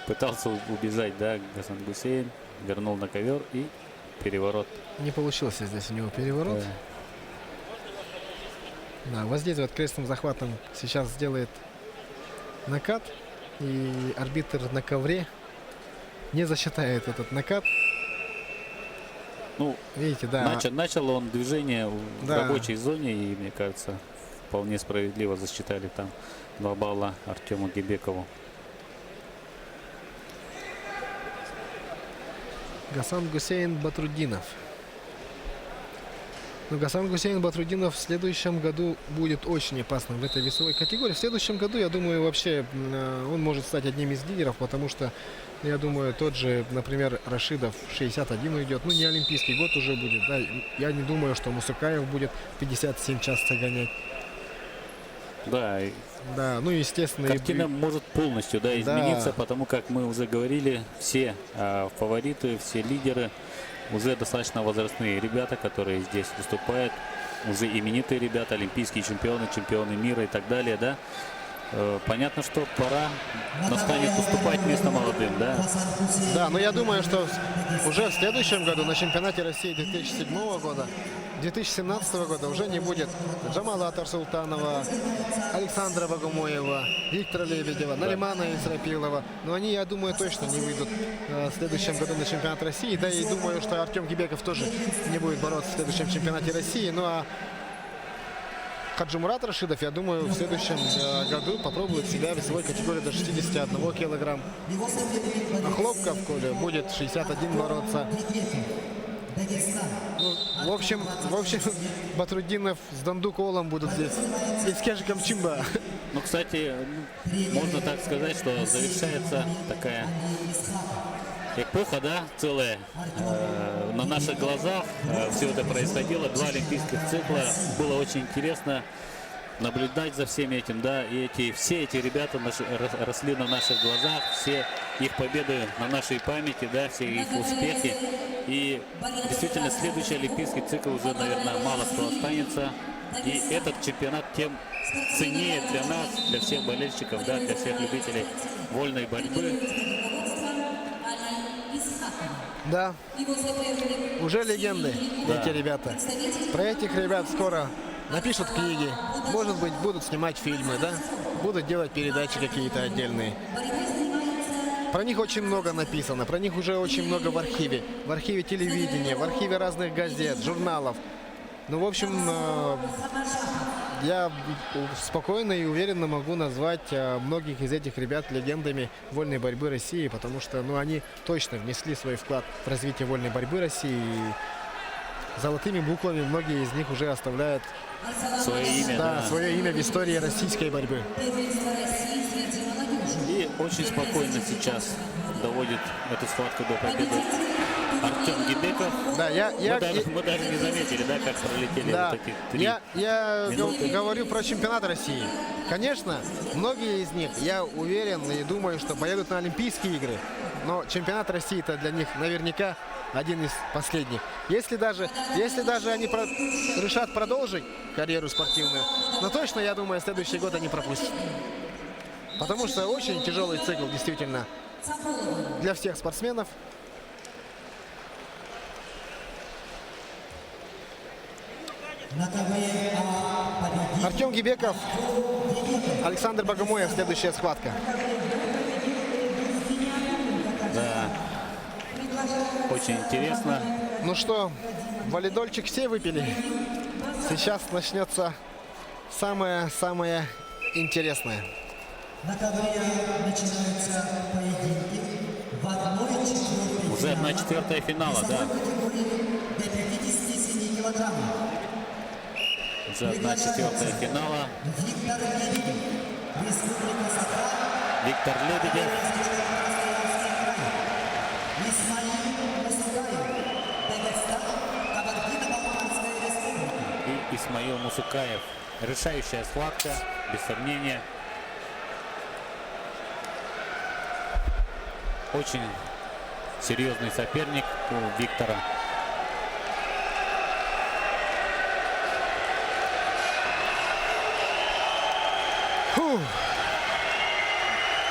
пытался убежать, да, Гасан Гусейн, вернул на ковер и переворот. Не получился здесь у него переворот. Да, воздействует крестным захватом. Сейчас сделает накат. И арбитр на ковре не засчитает этот накат. Ну, видите, да. Начал он движение в Да. рабочей зоне, и, мне кажется, вполне справедливо засчитали там 2 балла Артему Гибекову. Гасан Гусейн Батрутдинов. Но Гасан Гусейн Батрутдинов в следующем году будет очень опасным в этой весовой категории. В следующем году, я думаю, вообще он может стать одним из лидеров, потому что, я думаю, тот же, например, Рашидов 61 уйдет. Ну, не олимпийский год уже будет, да. Я не думаю, что Мусукаев будет 57 часто гонять. Да, и Да, ну, естественно. картина может полностью, да, измениться, Да. потому как мы уже говорили, все фавориты, все лидеры уже достаточно возрастные ребята, которые здесь выступают, уже именитые ребята, олимпийские чемпионы, чемпионы мира и так далее, да. Понятно, что пора настанет уступать место молодым, да. Да, но я думаю, что уже в следующем году на чемпионате России 2007 года, 2017 года уже не будет Джамала Тарсултанова, Александра Богомоева, Виктора Лебедева, Наримана Исрапилова. Но они, я думаю, точно не выйдут в следующем году на чемпионат России. Да и думаю, что Артем Гибеков тоже не будет бороться в следующем чемпионате России. Ну а Хаджимурат Рашидов, я думаю, в следующем году попробует себя в весовой категории до 61 килограмм. А Хлопков, Коля, будет 61 бороться. Ну, в общем, Батрутдинов с Дандуколом будут здесь. И с Кежиком Чимба. Ну, кстати, можно так сказать, что завершается такая эпоха, да, целая. На наших глазах все это происходило. 2 олимпийских цикла. Было очень интересно наблюдать за всем этим, да. И все эти ребята росли на наших глазах. Все их победы на нашей памяти, да, все их успехи. И действительно, следующий олимпийский цикл уже, наверное, мало кто останется. И этот чемпионат тем ценнее для нас, для всех болельщиков, да, для всех любителей вольной борьбы. Да, уже легенды эти ребята. Про этих ребят скоро напишут книги, может быть, будут снимать фильмы, да, будут делать передачи какие-то отдельные. Про них очень много написано, про них уже очень много в архиве телевидения, в архиве разных газет, журналов. Ну, в общем, я спокойно и уверенно могу назвать многих из этих ребят легендами вольной борьбы России, потому что они точно внесли свой вклад в развитие вольной борьбы России. И золотыми буквами многие из них уже оставляют Свое имя, свое имя в истории российской борьбы. И очень спокойно сейчас доводит эту схватку до победы Артем Гибеков. Да, Мы даже не заметили, да, как пролетели Да, вот эти 3 я минуты. говорю про чемпионат России. Конечно, многие из них, я уверен и думаю, что поедут на Олимпийские игры. Но чемпионат России-то для них наверняка один из последних. Если даже они решат продолжить карьеру спортивную, но точно, я думаю, следующий год они пропустят. Потому что очень тяжелый цикл, действительно, для всех спортсменов. На ковре победитель Артем Гибеков, Александр Богомоев, следующая схватка. Да. Очень интересно. Ну что, валидольчик все выпили. Сейчас начнется самое интересное. на ковре начинаются поединки в 1/4. Уже 1/4 финала, да. Категории до 57 килограммов. Уже 1/4 финала. Виктор Лебедев, Республика Саха, Виктор Лебедев. Исмаил Мусугаев, Дагестан, Кабардино-Балкарская республика. И Исмаил Мусукаев. Решающая схватка, без сомнения. Очень серьезный соперник у Виктора.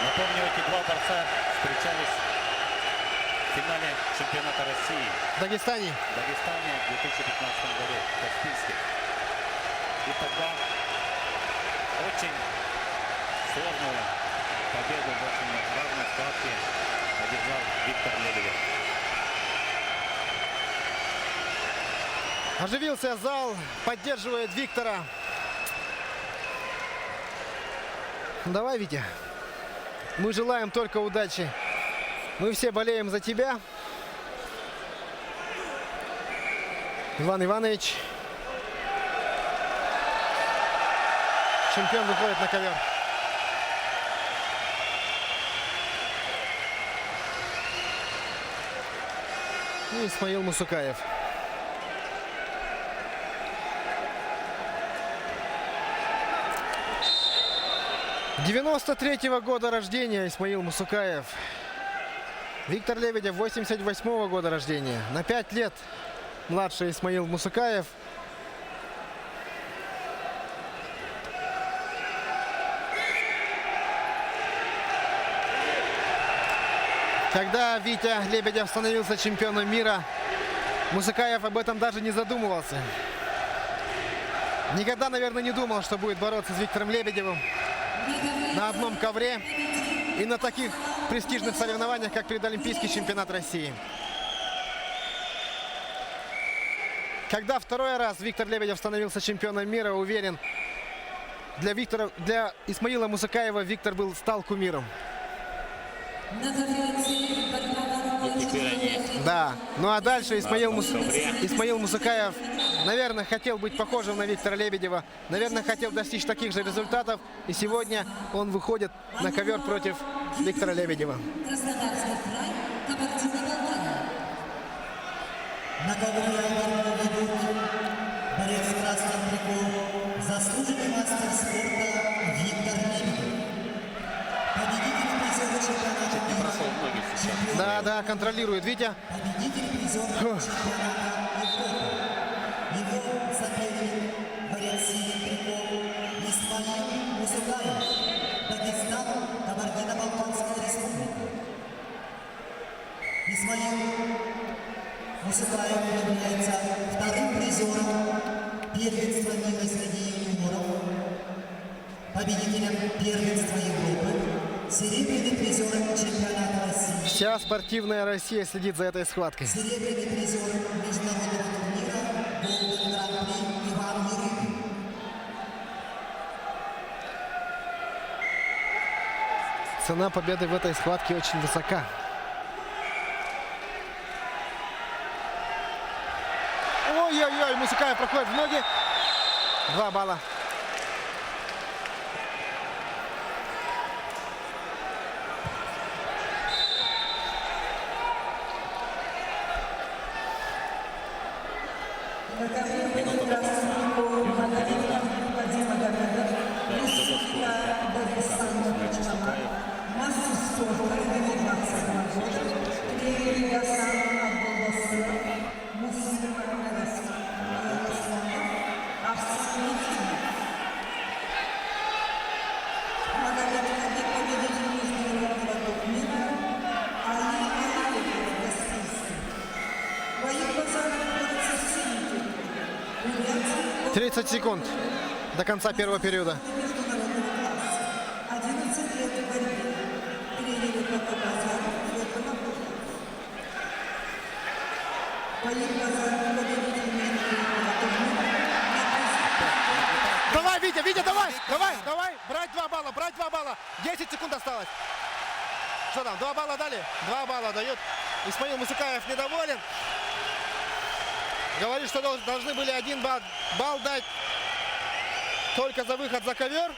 Напомню, эти два борца встречались в финале чемпионата России В Дагестане. в Дагестане в 2015 году в Каспийске. И тогда очень сложную победу в очень важной схватке одержал Виктор Лебедев. Оживился зал, поддерживает Виктора. Давай, Витя. Мы желаем только удачи. Мы все болеем за тебя. Иван Иванович. Чемпион выходит на ковер. И Исмаил Мусукаев. «93-го года рождения Исмаил Мусукаев. Виктор Лебедев 88-го года рождения. На 5 лет младше Исмаил Мусукаев. Когда Витя Лебедев становился чемпионом мира, Мусукаев об этом даже не задумывался. Никогда, наверное, не думал, что будет бороться с Виктором Лебедевым на одном ковре и на таких престижных соревнованиях, как предолимпийский чемпионат России. Когда второй раз Виктор Лебедев становился чемпионом мира, уверен, для Исмаила Мусукаева Виктор стал кумиром. И теперь они Да, ну а дальше Исмаил ковре. Мусукаев, наверное, хотел быть похожим на Виктора Лебедева, наверное, хотел достичь таких же результатов, и сегодня он выходит на ковер против Виктора Лебедева. Краснодарский край, Кабардино-Балкария. На ковре ведут борец в красном трико, заслуженный мастер спорта Виктор Лебедев. Победитель и призер чемпионата мира. прошел многих сейчас. Да, контролирует Витя. Победитель и призер чемпионата Европы. Его соперник, борец в синем трико, Исмаил Мусугаев, Дагестан, Кабардино-Балкарская республика. Исмаил Мусугаев является вторым призером первенства мира среди юниоров, победителем первенства Европы, серебряный призер чемпионата России, Вся спортивная Россия следит за этой схваткой. серебряный призер международного турнира Golden Grand Prix Иван Юрьев. Цена победы в этой схватке очень высока. Ой-ой-ой, Мусукаев проходит в ноги. 2 балла. На ковре будет красный трикол Магомедов Вадим Магомедов, Республика Дагестан, мастер спорта, ему 22 года, тренер Гасан Абдулбасыров, Муслим Ярославов, Арсений Тимов. Магомедов Хабиб, победитель международного турнира, Али Алиев, российский. Бои Базаров, 30 секунд до конца первого периода. международного класса. 11 лет в борьбе. Тренеры Кота Базаров, Фото Напольев. Бои Базаров, победитель международного турнира. Давай, Витя, Витя, давай! Давай! Брать 2 балла, брать 2 балла! 10 секунд осталось. Что там, 2 балла дали? 2 балла дают. Исмаил Мусукаев недоволен. Говорит, что должны были 1 балл дать только за выход за ковер.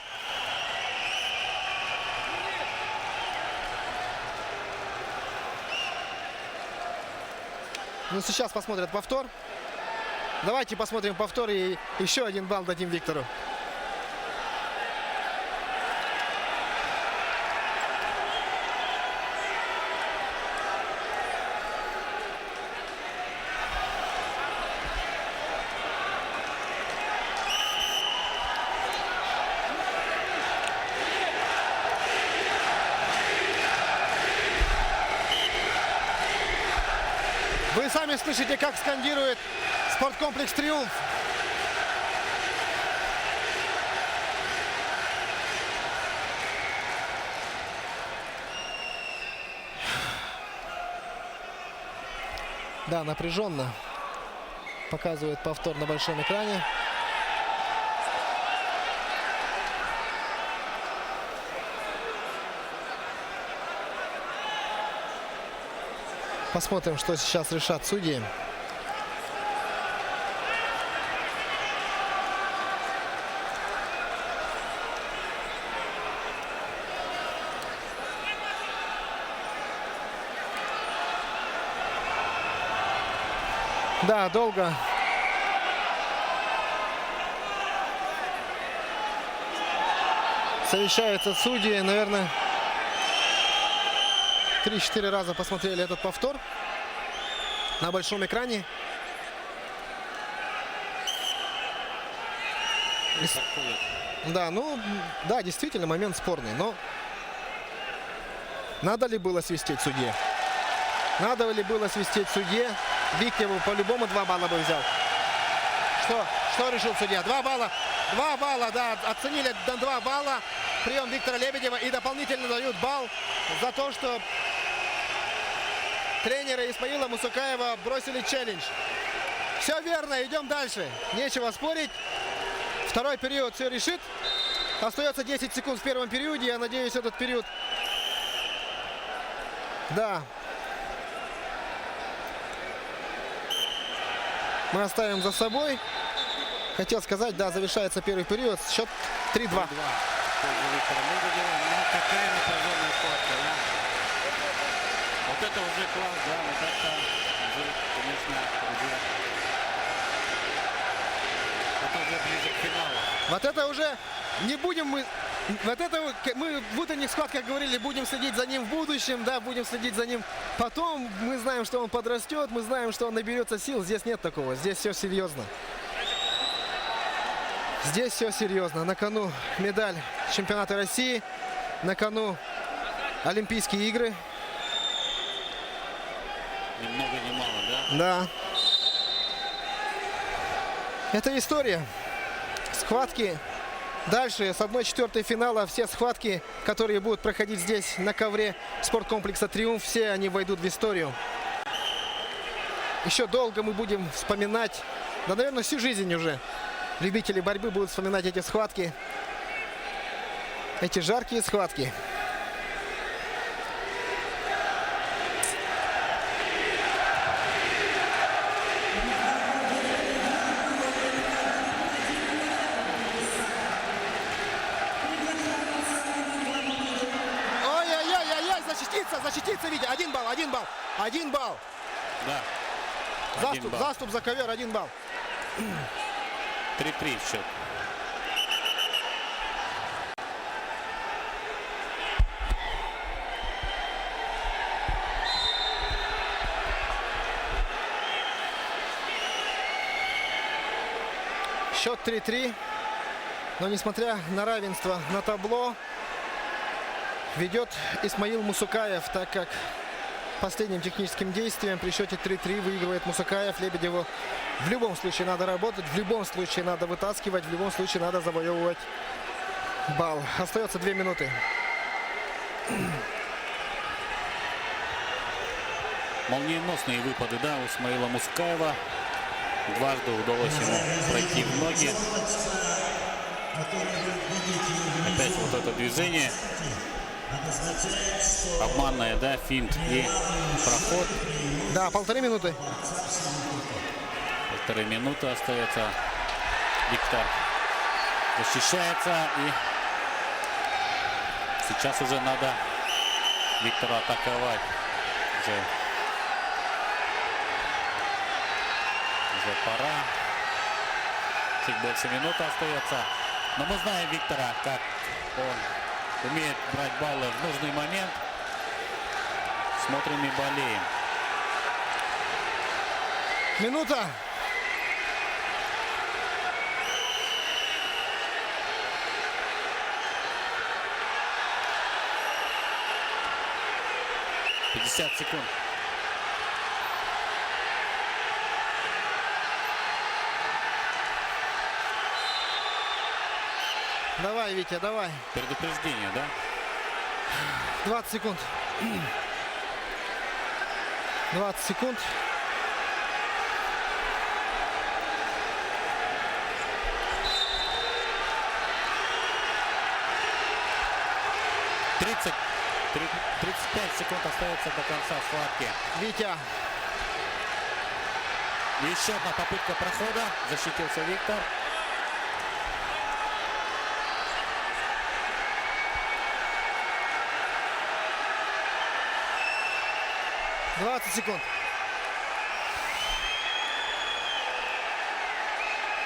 Ну, сейчас посмотрят повтор. Давайте посмотрим повтор и еще 1 балл дадим Виктору. Вы сами слышите, как скандирует спорткомплекс «Триумф». Да, напряженно. Показывает повтор на большом экране. Посмотрим, что сейчас решат судьи. Да, долго. Совещаются судьи, наверное, 3-4 раза посмотрели этот повтор на большом экране. Да, ну, да, действительно, момент спорный, но надо ли было свистеть судье? Надо ли было свистеть судье? Виктор по-любому 2 балла бы взял. Что решил судья? 2 балла. 2 балла, да, оценили на 2 балла прием Виктора Лебедева и дополнительно дают балл за то, что тренеры Исмаила Мусукаева бросили челлендж. Все верно, идем дальше. Нечего спорить. Второй период все решит. Остается 10 секунд в первом периоде. Я надеюсь, этот период... Да. Мы оставим за собой. Хотел сказать, да, завершается первый период. Счет 3-2. Какая напряженная схватка, да? Вот это уже класс, да, вот это уже, конечно, это уже ближе к финалу. Вот это уже не будем мы... Вот это мы в утренних схватках говорили, будем следить за ним в будущем, да, будем следить за ним потом. Мы знаем, что он подрастет, мы знаем, что он наберется сил. Здесь нет такого, здесь все серьезно. Здесь все серьезно. На кону медаль чемпионата России, на кону Олимпийские игры. Ни много ни мало, да? Да. Это история. Схватки. Дальше с 1/4 финала все схватки, которые будут проходить здесь на ковре спорткомплекса «Триумф», все они войдут в историю. Еще долго мы будем вспоминать, да, наверное, всю жизнь уже любители борьбы будут вспоминать эти схватки, эти жаркие схватки. 1 балл. 1 балл. Да. Один балл. Заступ за ковер, 1 балл. 3-3 счет. Счет 3-3. Но несмотря на равенство на табло, ведет Исмаил Мусукаев, так как последним техническим действием при счете 3-3 выигрывает Мусукаев. Лебедеву в любом случае надо работать, в любом случае надо вытаскивать, в любом случае надо завоевывать балл. Остается 2 минуты. Молниеносные выпады, да, у Исмаила Мусукаева. Дважды удалось ему пройти в ноги. Опять вот это движение. Обманное, да, финт и проход. Да, 1,5 минуты. 1,5 минуты остается. Виктор защищается. И сейчас уже надо Виктору атаковать. Уже пора. Чуть больше минуты остается. Но мы знаем Виктора, как он умеет брать баллы в нужный момент. Смотрим и болеем. Минута. — 50 секунд. Давай, Витя, давай. Предупреждение, да? 20 секунд. 20 секунд. — 35 секунд остается до конца схватки. Витя. Еще одна попытка прохода. Защитился Виктор. — 20 секунд.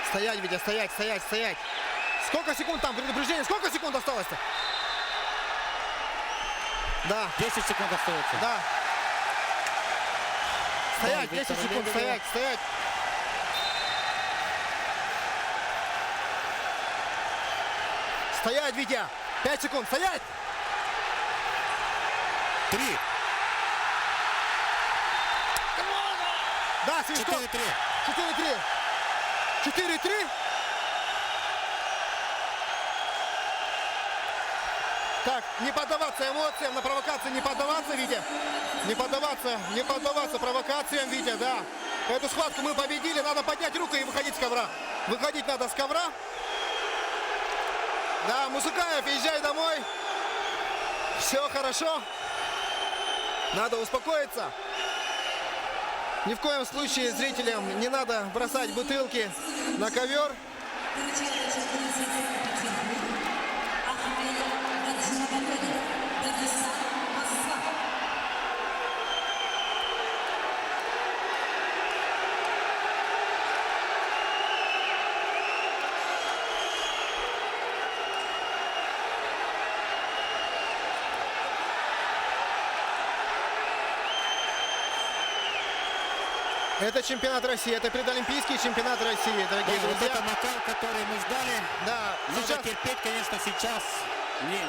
Стоять, Витя, стоять, стоять, стоять. Сколько секунд там предупреждение? Сколько секунд осталось-то? Да. 10 секунд остается. Да. Стоять, Ой, 10 Виктор секунд, Лебедев. стоять, стоять. Стоять, Витя. 5 секунд, стоять. 3. Да, свисток. 4-3. 4-3. 4-3. Так, не поддаваться эмоциям, на провокации не поддаваться, Витя. Не поддаваться провокациям, Витя, да. Эту схватку мы победили, надо поднять руку и выходить с ковра. Выходить надо с ковра. Да, Мусукаев, езжай домой. Все хорошо. Надо успокоиться. Ни в коем случае зрителям не надо бросать бутылки на ковер. Это чемпионат России, это предолимпийский чемпионат России, дорогие Да, вот друзья. это накал, который мы ждали. Да, Надо сейчас терпеть, конечно, сейчас.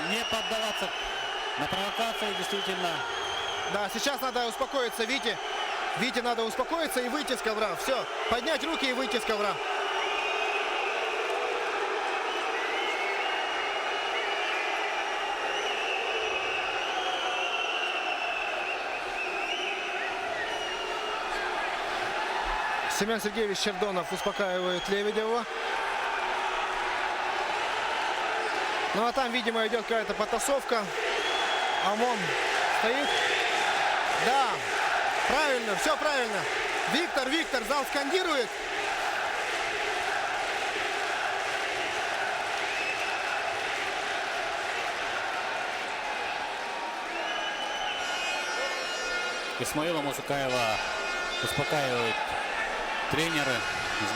Не поддаваться на провокации, действительно. Да, сейчас надо успокоиться, Вите. Вите надо успокоиться и выйти с ковра. Все, поднять руки и выйти с ковра. Семен Сергеевич Чердонов успокаивает Лебедева. Ну а там, видимо, идет какая-то потасовка. ОМОН стоит. Да, правильно, все правильно. Виктор, зал скандирует. Исмаила Мусакаева успокаивает тренеры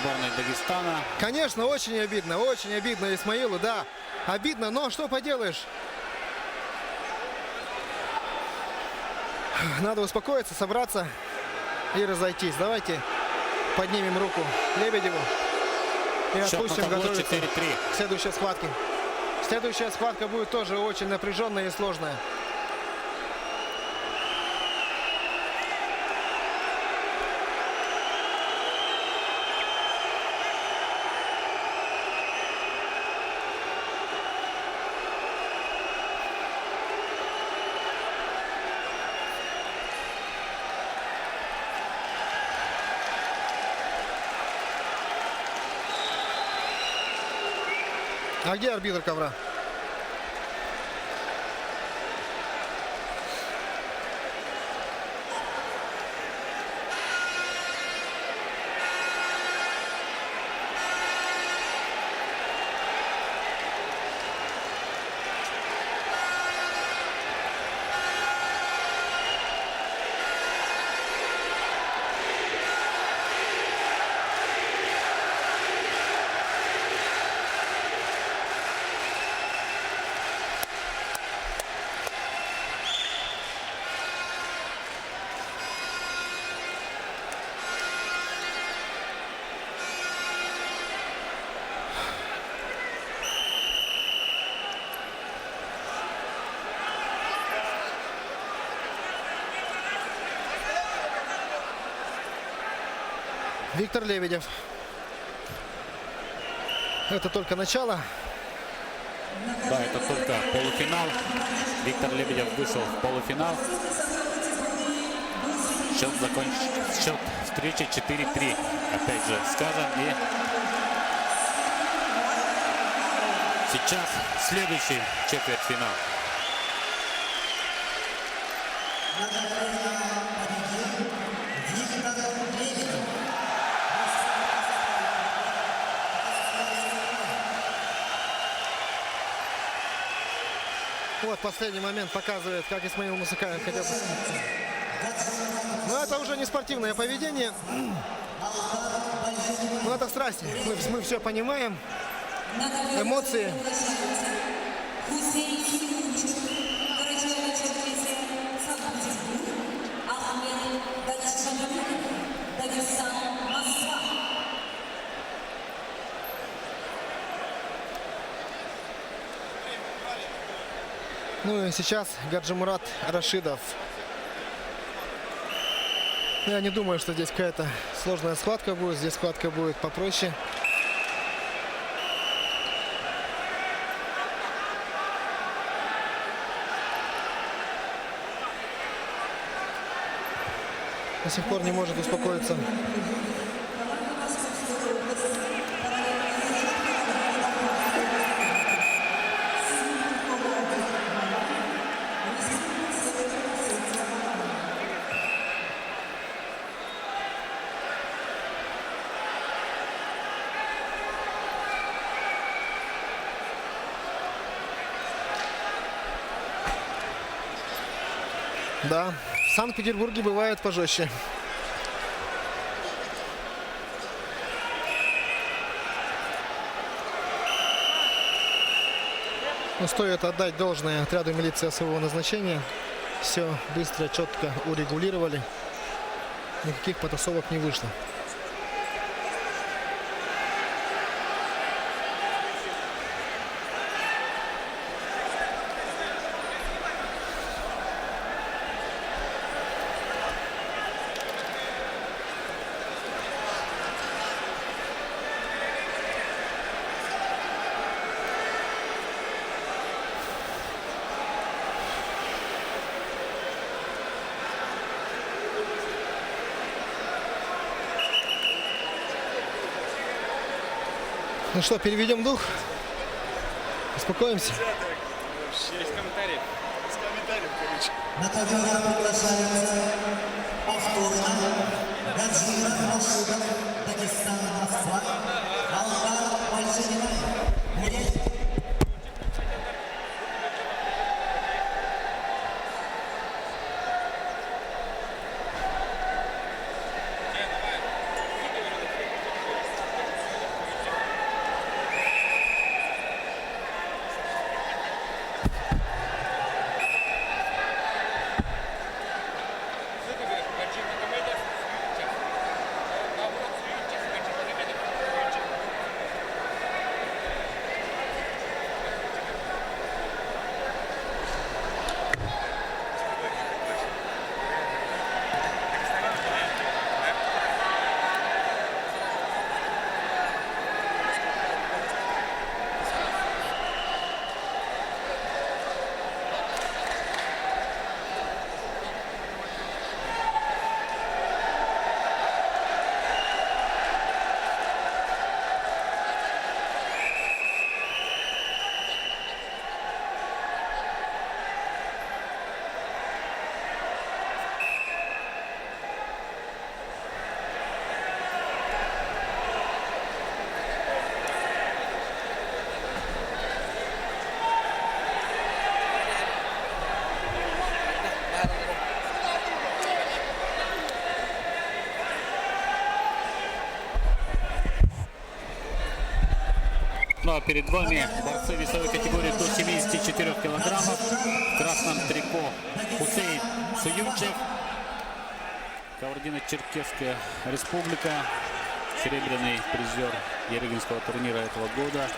сборной Дагестана. Конечно, очень обидно Исмаилу, да. Обидно, но что поделаешь. Надо успокоиться, собраться и разойтись. Давайте поднимем руку Лебедеву и Счет на отпустим табло готовиться 4-3. к следующей схватке. Следующая схватка будет тоже очень напряженная и сложная. А где арбитр ковра? Виктор Лебедев. Это только начало. Да, это только полуфинал. Виктор Лебедев вышел в полуфинал. Счет встречи 4-3. Опять же скажем. И сейчас следующий четвертьфинал. Вот последний момент показывает, как Исмаил Мусакаев хотел. Но это уже не спортивное поведение. Но это страсть. Мы все понимаем. Эмоции. Ну и сейчас Гаджимурат Рашидов. Я не думаю, что здесь какая-то сложная схватка будет. Здесь схватка будет попроще. До сих пор не может успокоиться. Да, в Санкт-Петербурге бывает пожестче. Но стоит отдать должное отряду милиции особого назначения. Все быстро, четко урегулировали. Никаких потасовок не вышло. Ну что, переведем дух, успокоимся. Есть комментарии? С комментариев, короче. На ковер приглашается повторно Гаджимурат Рашидов, Дагестан, Москва, Алдар Альжиринаев. Ну а перед вами борцы весовой категории до 74 килограммов. В красном трико Хусейн Суюнчев, Кабардино-Черкесская республика, серебряный призер Ерыгинского турнира этого года.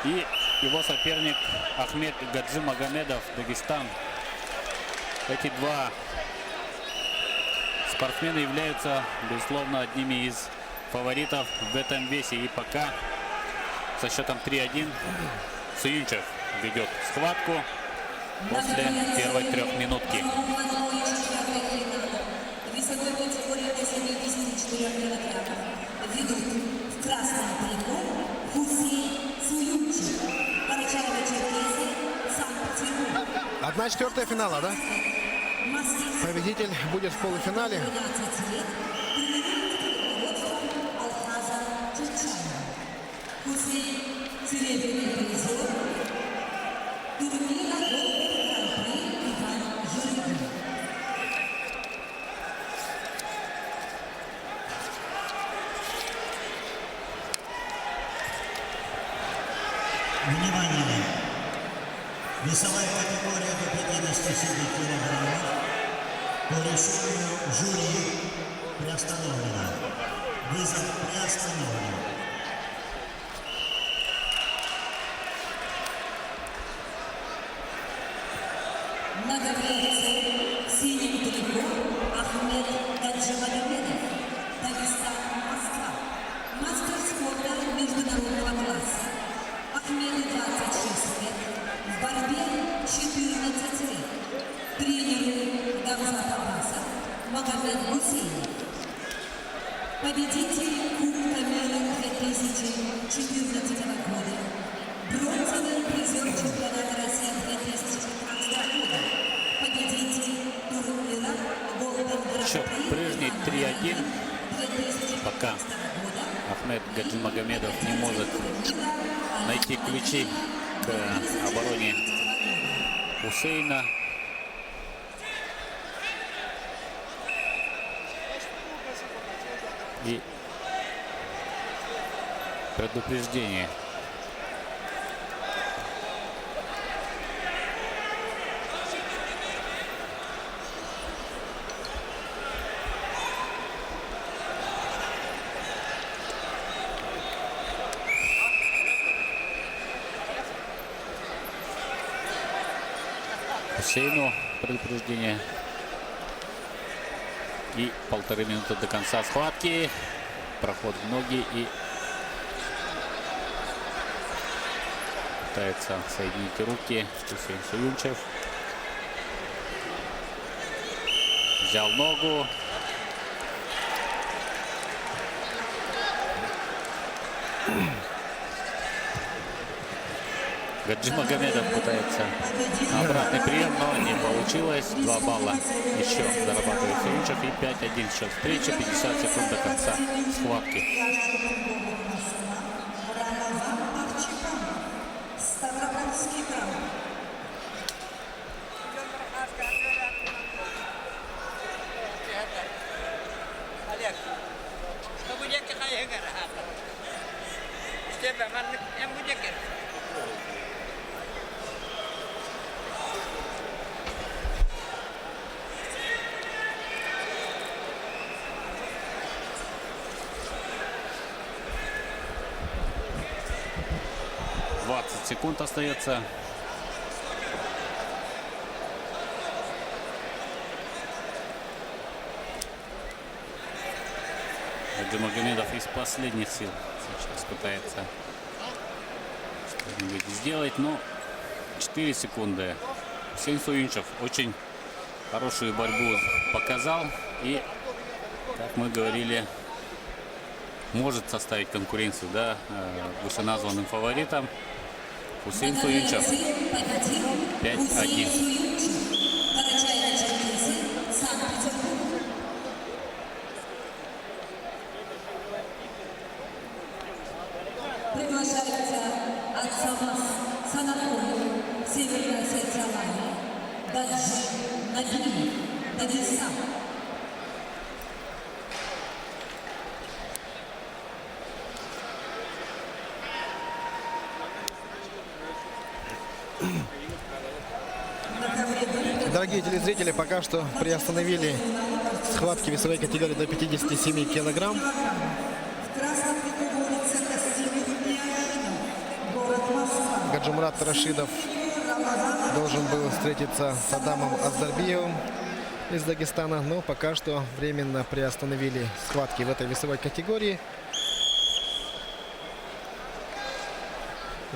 И его соперник Ахмед Гаджимагомедов, Дагестан. Эти два спортсмена являются, безусловно, одними из фаворитов в этом весе. И пока со счетом 3-1 Суюнчев ведет схватку после первой трехминутки. Весовой категории до 74 килограммов ведут в красном трико Хусейн Суюнчев, Карачаево-Черкесия, Санкт-Петербург. 1/4 финала, да? Мастер Победитель будет в полуфинале. 12 лет, тренирует Алхаза Чечаева. Хусейн серебряный призер турнира Гран-при Иван Юрьевич. Внимание! Весовая категория до 57 килограммов по решению жюри приостановлена. Вызов приостановлен. На ковре в синем трико Ахмед Гаджимагомедов, Дагестан, Москва. Мастер спорта международного класса. Ахмеду 26 лет, в борьбе 14 лет. Тренеру Гамзат Аббасов Магомед Гусейнов. Победитель Кубка мира 2014 года. Бронзовый призер чемпионата России 2015 года. Победитель турнира Голден Счет Гран-при прежний 3-1. 2015 Пока года. Ахмед Гаджимагомедов не может найти ключи к обороне Хусейна. И предупреждение. Хусейну предупреждение. И 1,5 минуты до конца схватки. Проход в ноги и пытается соединить руки Хусейн Суюнчев. Взял ногу. Гаджимагомедов пытается обратный прием, но не получилось. 2 балла еще зарабатывает Суюнчев. И 5-1 счет встречи. 50 секунд до конца схватки. Рамазан Арчипан, Ставропольский край. Олег, что будет какая игра? Что я будет? 20 секунд остается. Гаджимагомедов из последних сил сейчас пытается что-нибудь сделать, но 4 секунды. Хусейн Суюнчев очень хорошую борьбу показал и, как мы говорили, может составить конкуренцию, да, вышеназванным фаворитам. Хусейн Суюнчев 5-1. Приглашается от санатория Северная Осетия Даджи Нагиев, Дагестан. Дорогие телезрители, пока что приостановили схватки весовой категории до 57 килограмм. В красном трико борется Костимир Пианинов, город Москва. Гаджимурат Рашидов должен был встретиться с Адамом Аздарбиевым из Дагестана, но пока что временно приостановили схватки в этой весовой категории.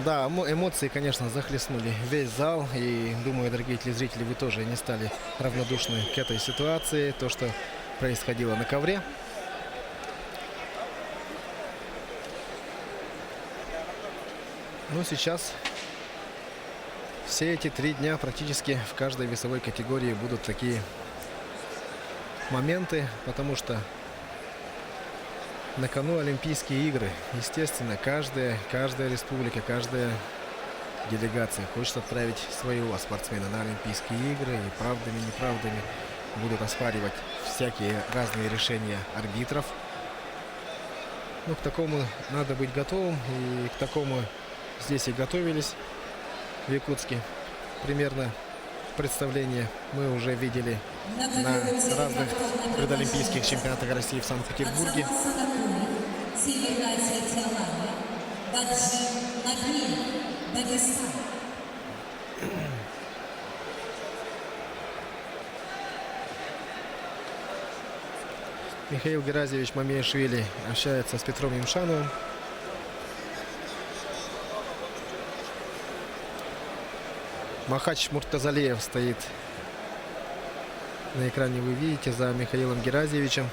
Да, эмоции, конечно, захлестнули весь зал. И думаю, дорогие телезрители, вы тоже не стали равнодушны к этой ситуации, то, что происходило на ковре. Ну, сейчас все эти 3 дня практически в каждой весовой категории будут такие моменты, потому что на кону Олимпийские игры. Естественно, каждая республика, каждая делегация хочет отправить своего спортсмена на Олимпийские игры. И правдами, неправдами будут оспаривать всякие разные решения арбитров. Но к такому надо быть готовым. И к такому здесь и готовились в Якутске. Примерно представление мы уже видели на разных предолимпийских чемпионатах России в Санкт-Петербурге. Северная Осетия, Гаджи Нагиев, Дагестан. Михаил Геразиевич Мамиашвили общается с Петром Имшановым. Махач Муртазалиев стоит на экране, вы видите, за Михаилом Геразиевичем.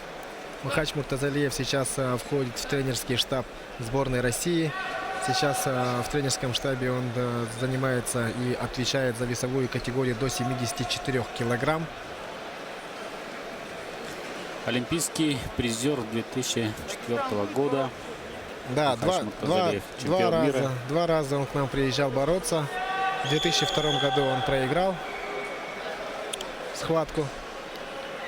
Махач Муртазалиев сейчас входит в тренерский штаб сборной России. Сейчас в тренерском штабе он занимается и отвечает за весовую категорию до 74 килограмм. Олимпийский призер 2004 года. Да, Махач два раза он к нам приезжал бороться. В 2002 году он проиграл схватку.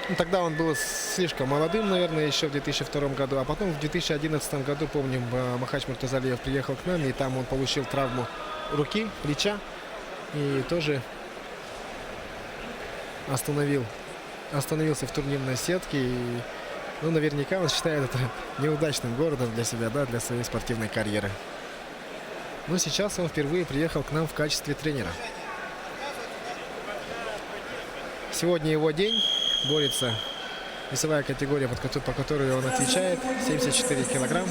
Ну, тогда он был слишком молодым, наверное, еще в 2002 году. А потом в 2011 году, помним, Махач Муртазалиев приехал к нам, и там он получил травму руки, плеча. И тоже остановился в турнирной сетке. И, ну, наверняка он считает это неудачным городом для себя, да, для своей спортивной карьеры. Но сейчас он впервые приехал к нам в качестве тренера. Сегодня его день. Борется весовая категория, по которой он отвечает, 74 килограмм.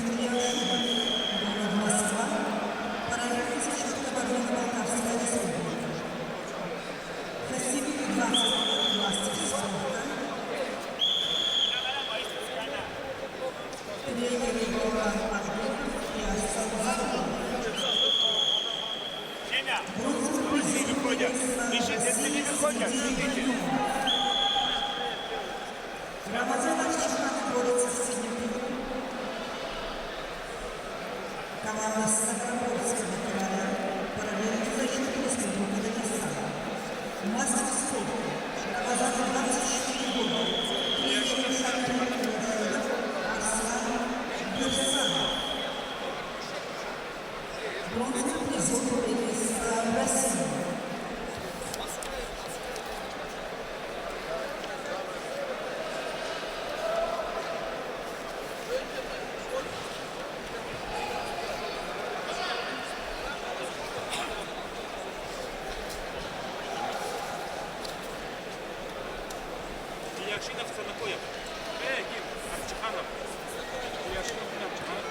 Рамазан Арчихан борется с синим триком. Команда Ставропольского края параллельно защиту Республики Дагестан. Мастер спорта. Рамазан 24 года. Тренер Шахтер Рашидов Арслан Берсанов. Бронзовый призер первенства России. Яшинов Санакоев. Дим, Арчаханов. Яшинов Арчаханов.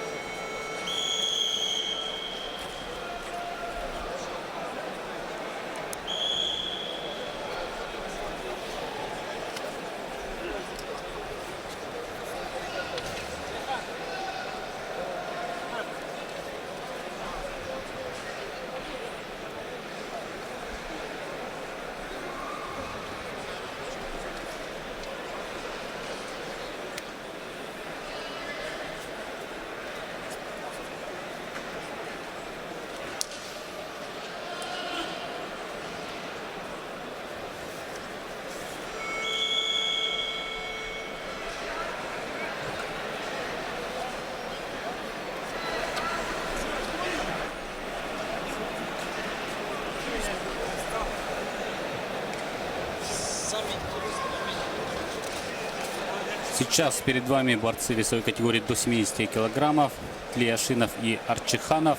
Сейчас перед вами борцы весовой категории до 70 килограммов. Тлеяшинов и Арчиханов.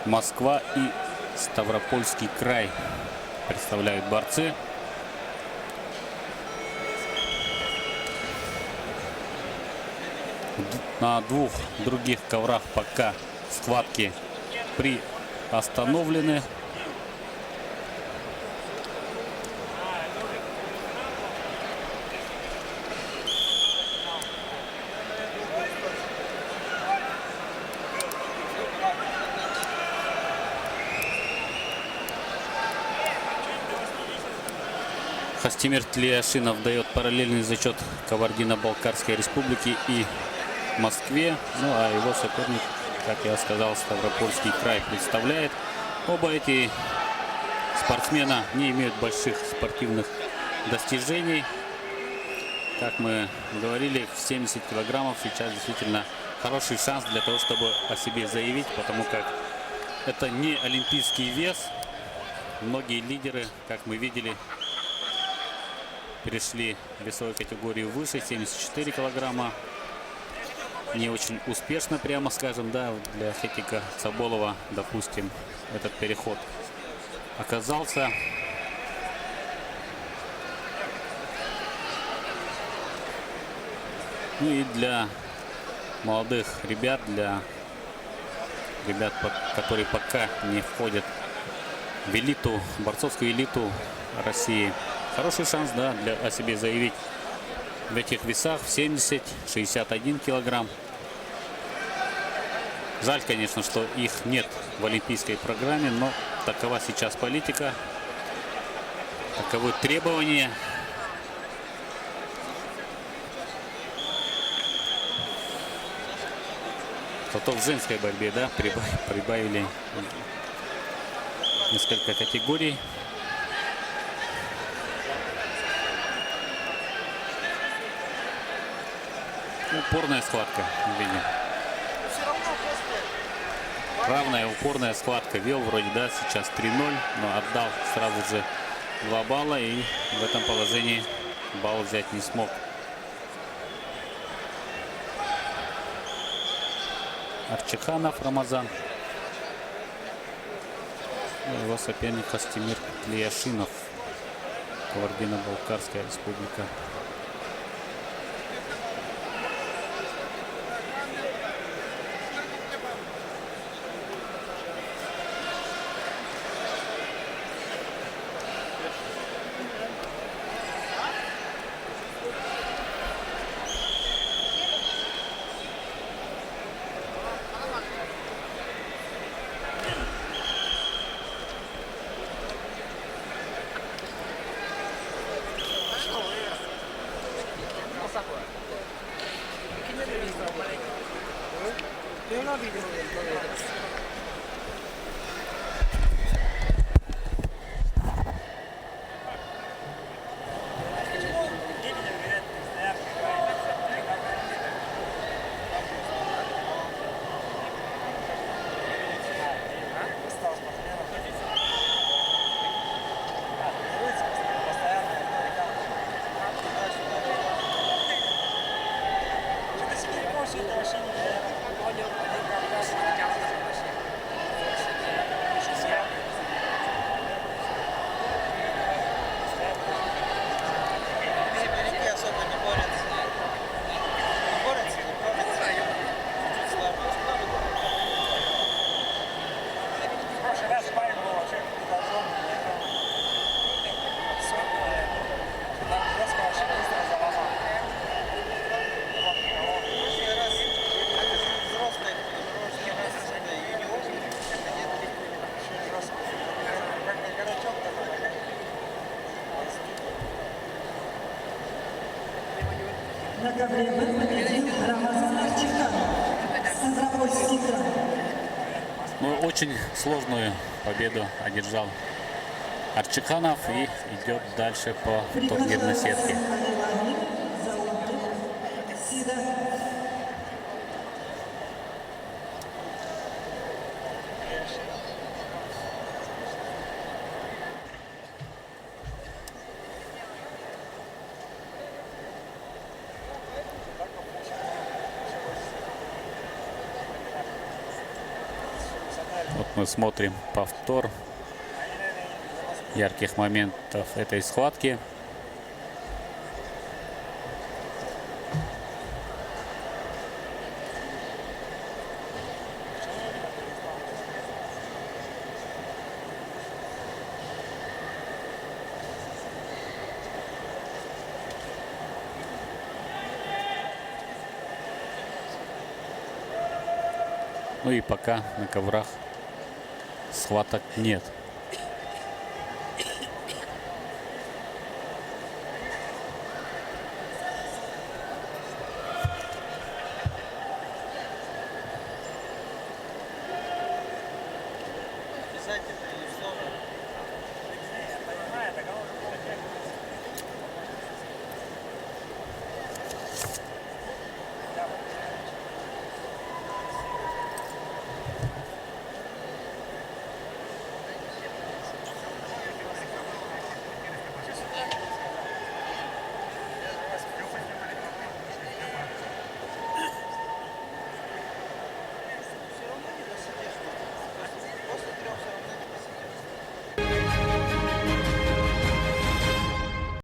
Москва и Ставропольский край представляют борцы. На двух других коврах пока схватки приостановлены. Хастимир Тлеяшинов дает параллельный зачет Кабардино-Балкарской республики и Москве. Ну а его соперник, как я сказал, Ставропольский край представляет. Оба эти спортсмена не имеют больших спортивных достижений. Как мы говорили, в 70 килограммов сейчас действительно хороший шанс для того, чтобы о себе заявить, потому как это не олимпийский вес. Многие лидеры, как мы видели, перешли в весовую категорию выше, 74 килограмма. Не очень успешно, прямо скажем, да, для Хетика Цаболова, допустим, этот переход оказался. Ну и для молодых ребят, для ребят, которые пока не входят в элиту, борцовскую элиту России, хороший шанс, да, для о себе заявить в этих весах в 70-61 килограмм. Жаль, конечно, что их нет в олимпийской программе, но такова сейчас политика, таковы требования. Зато в женской борьбе, да, прибавили несколько категорий. Упорная схватка, видим. Равная упорная схватка. Вел вроде, да, сейчас 3-0, но отдал сразу же 2 балла и в этом положении балл взять не смог. Арчиханов Рамазан. Его соперник Хастимир Тлеяшинов, Кабардино-Балкарская республика. На ковре победил Рамазан Арчиханов, Ставропольский край. Ну, очень сложную победу одержал Арчиханов и идет дальше по турнирной сетке. Мы смотрим повтор ярких моментов этой схватки. Ну и пока на коврах схваток нет.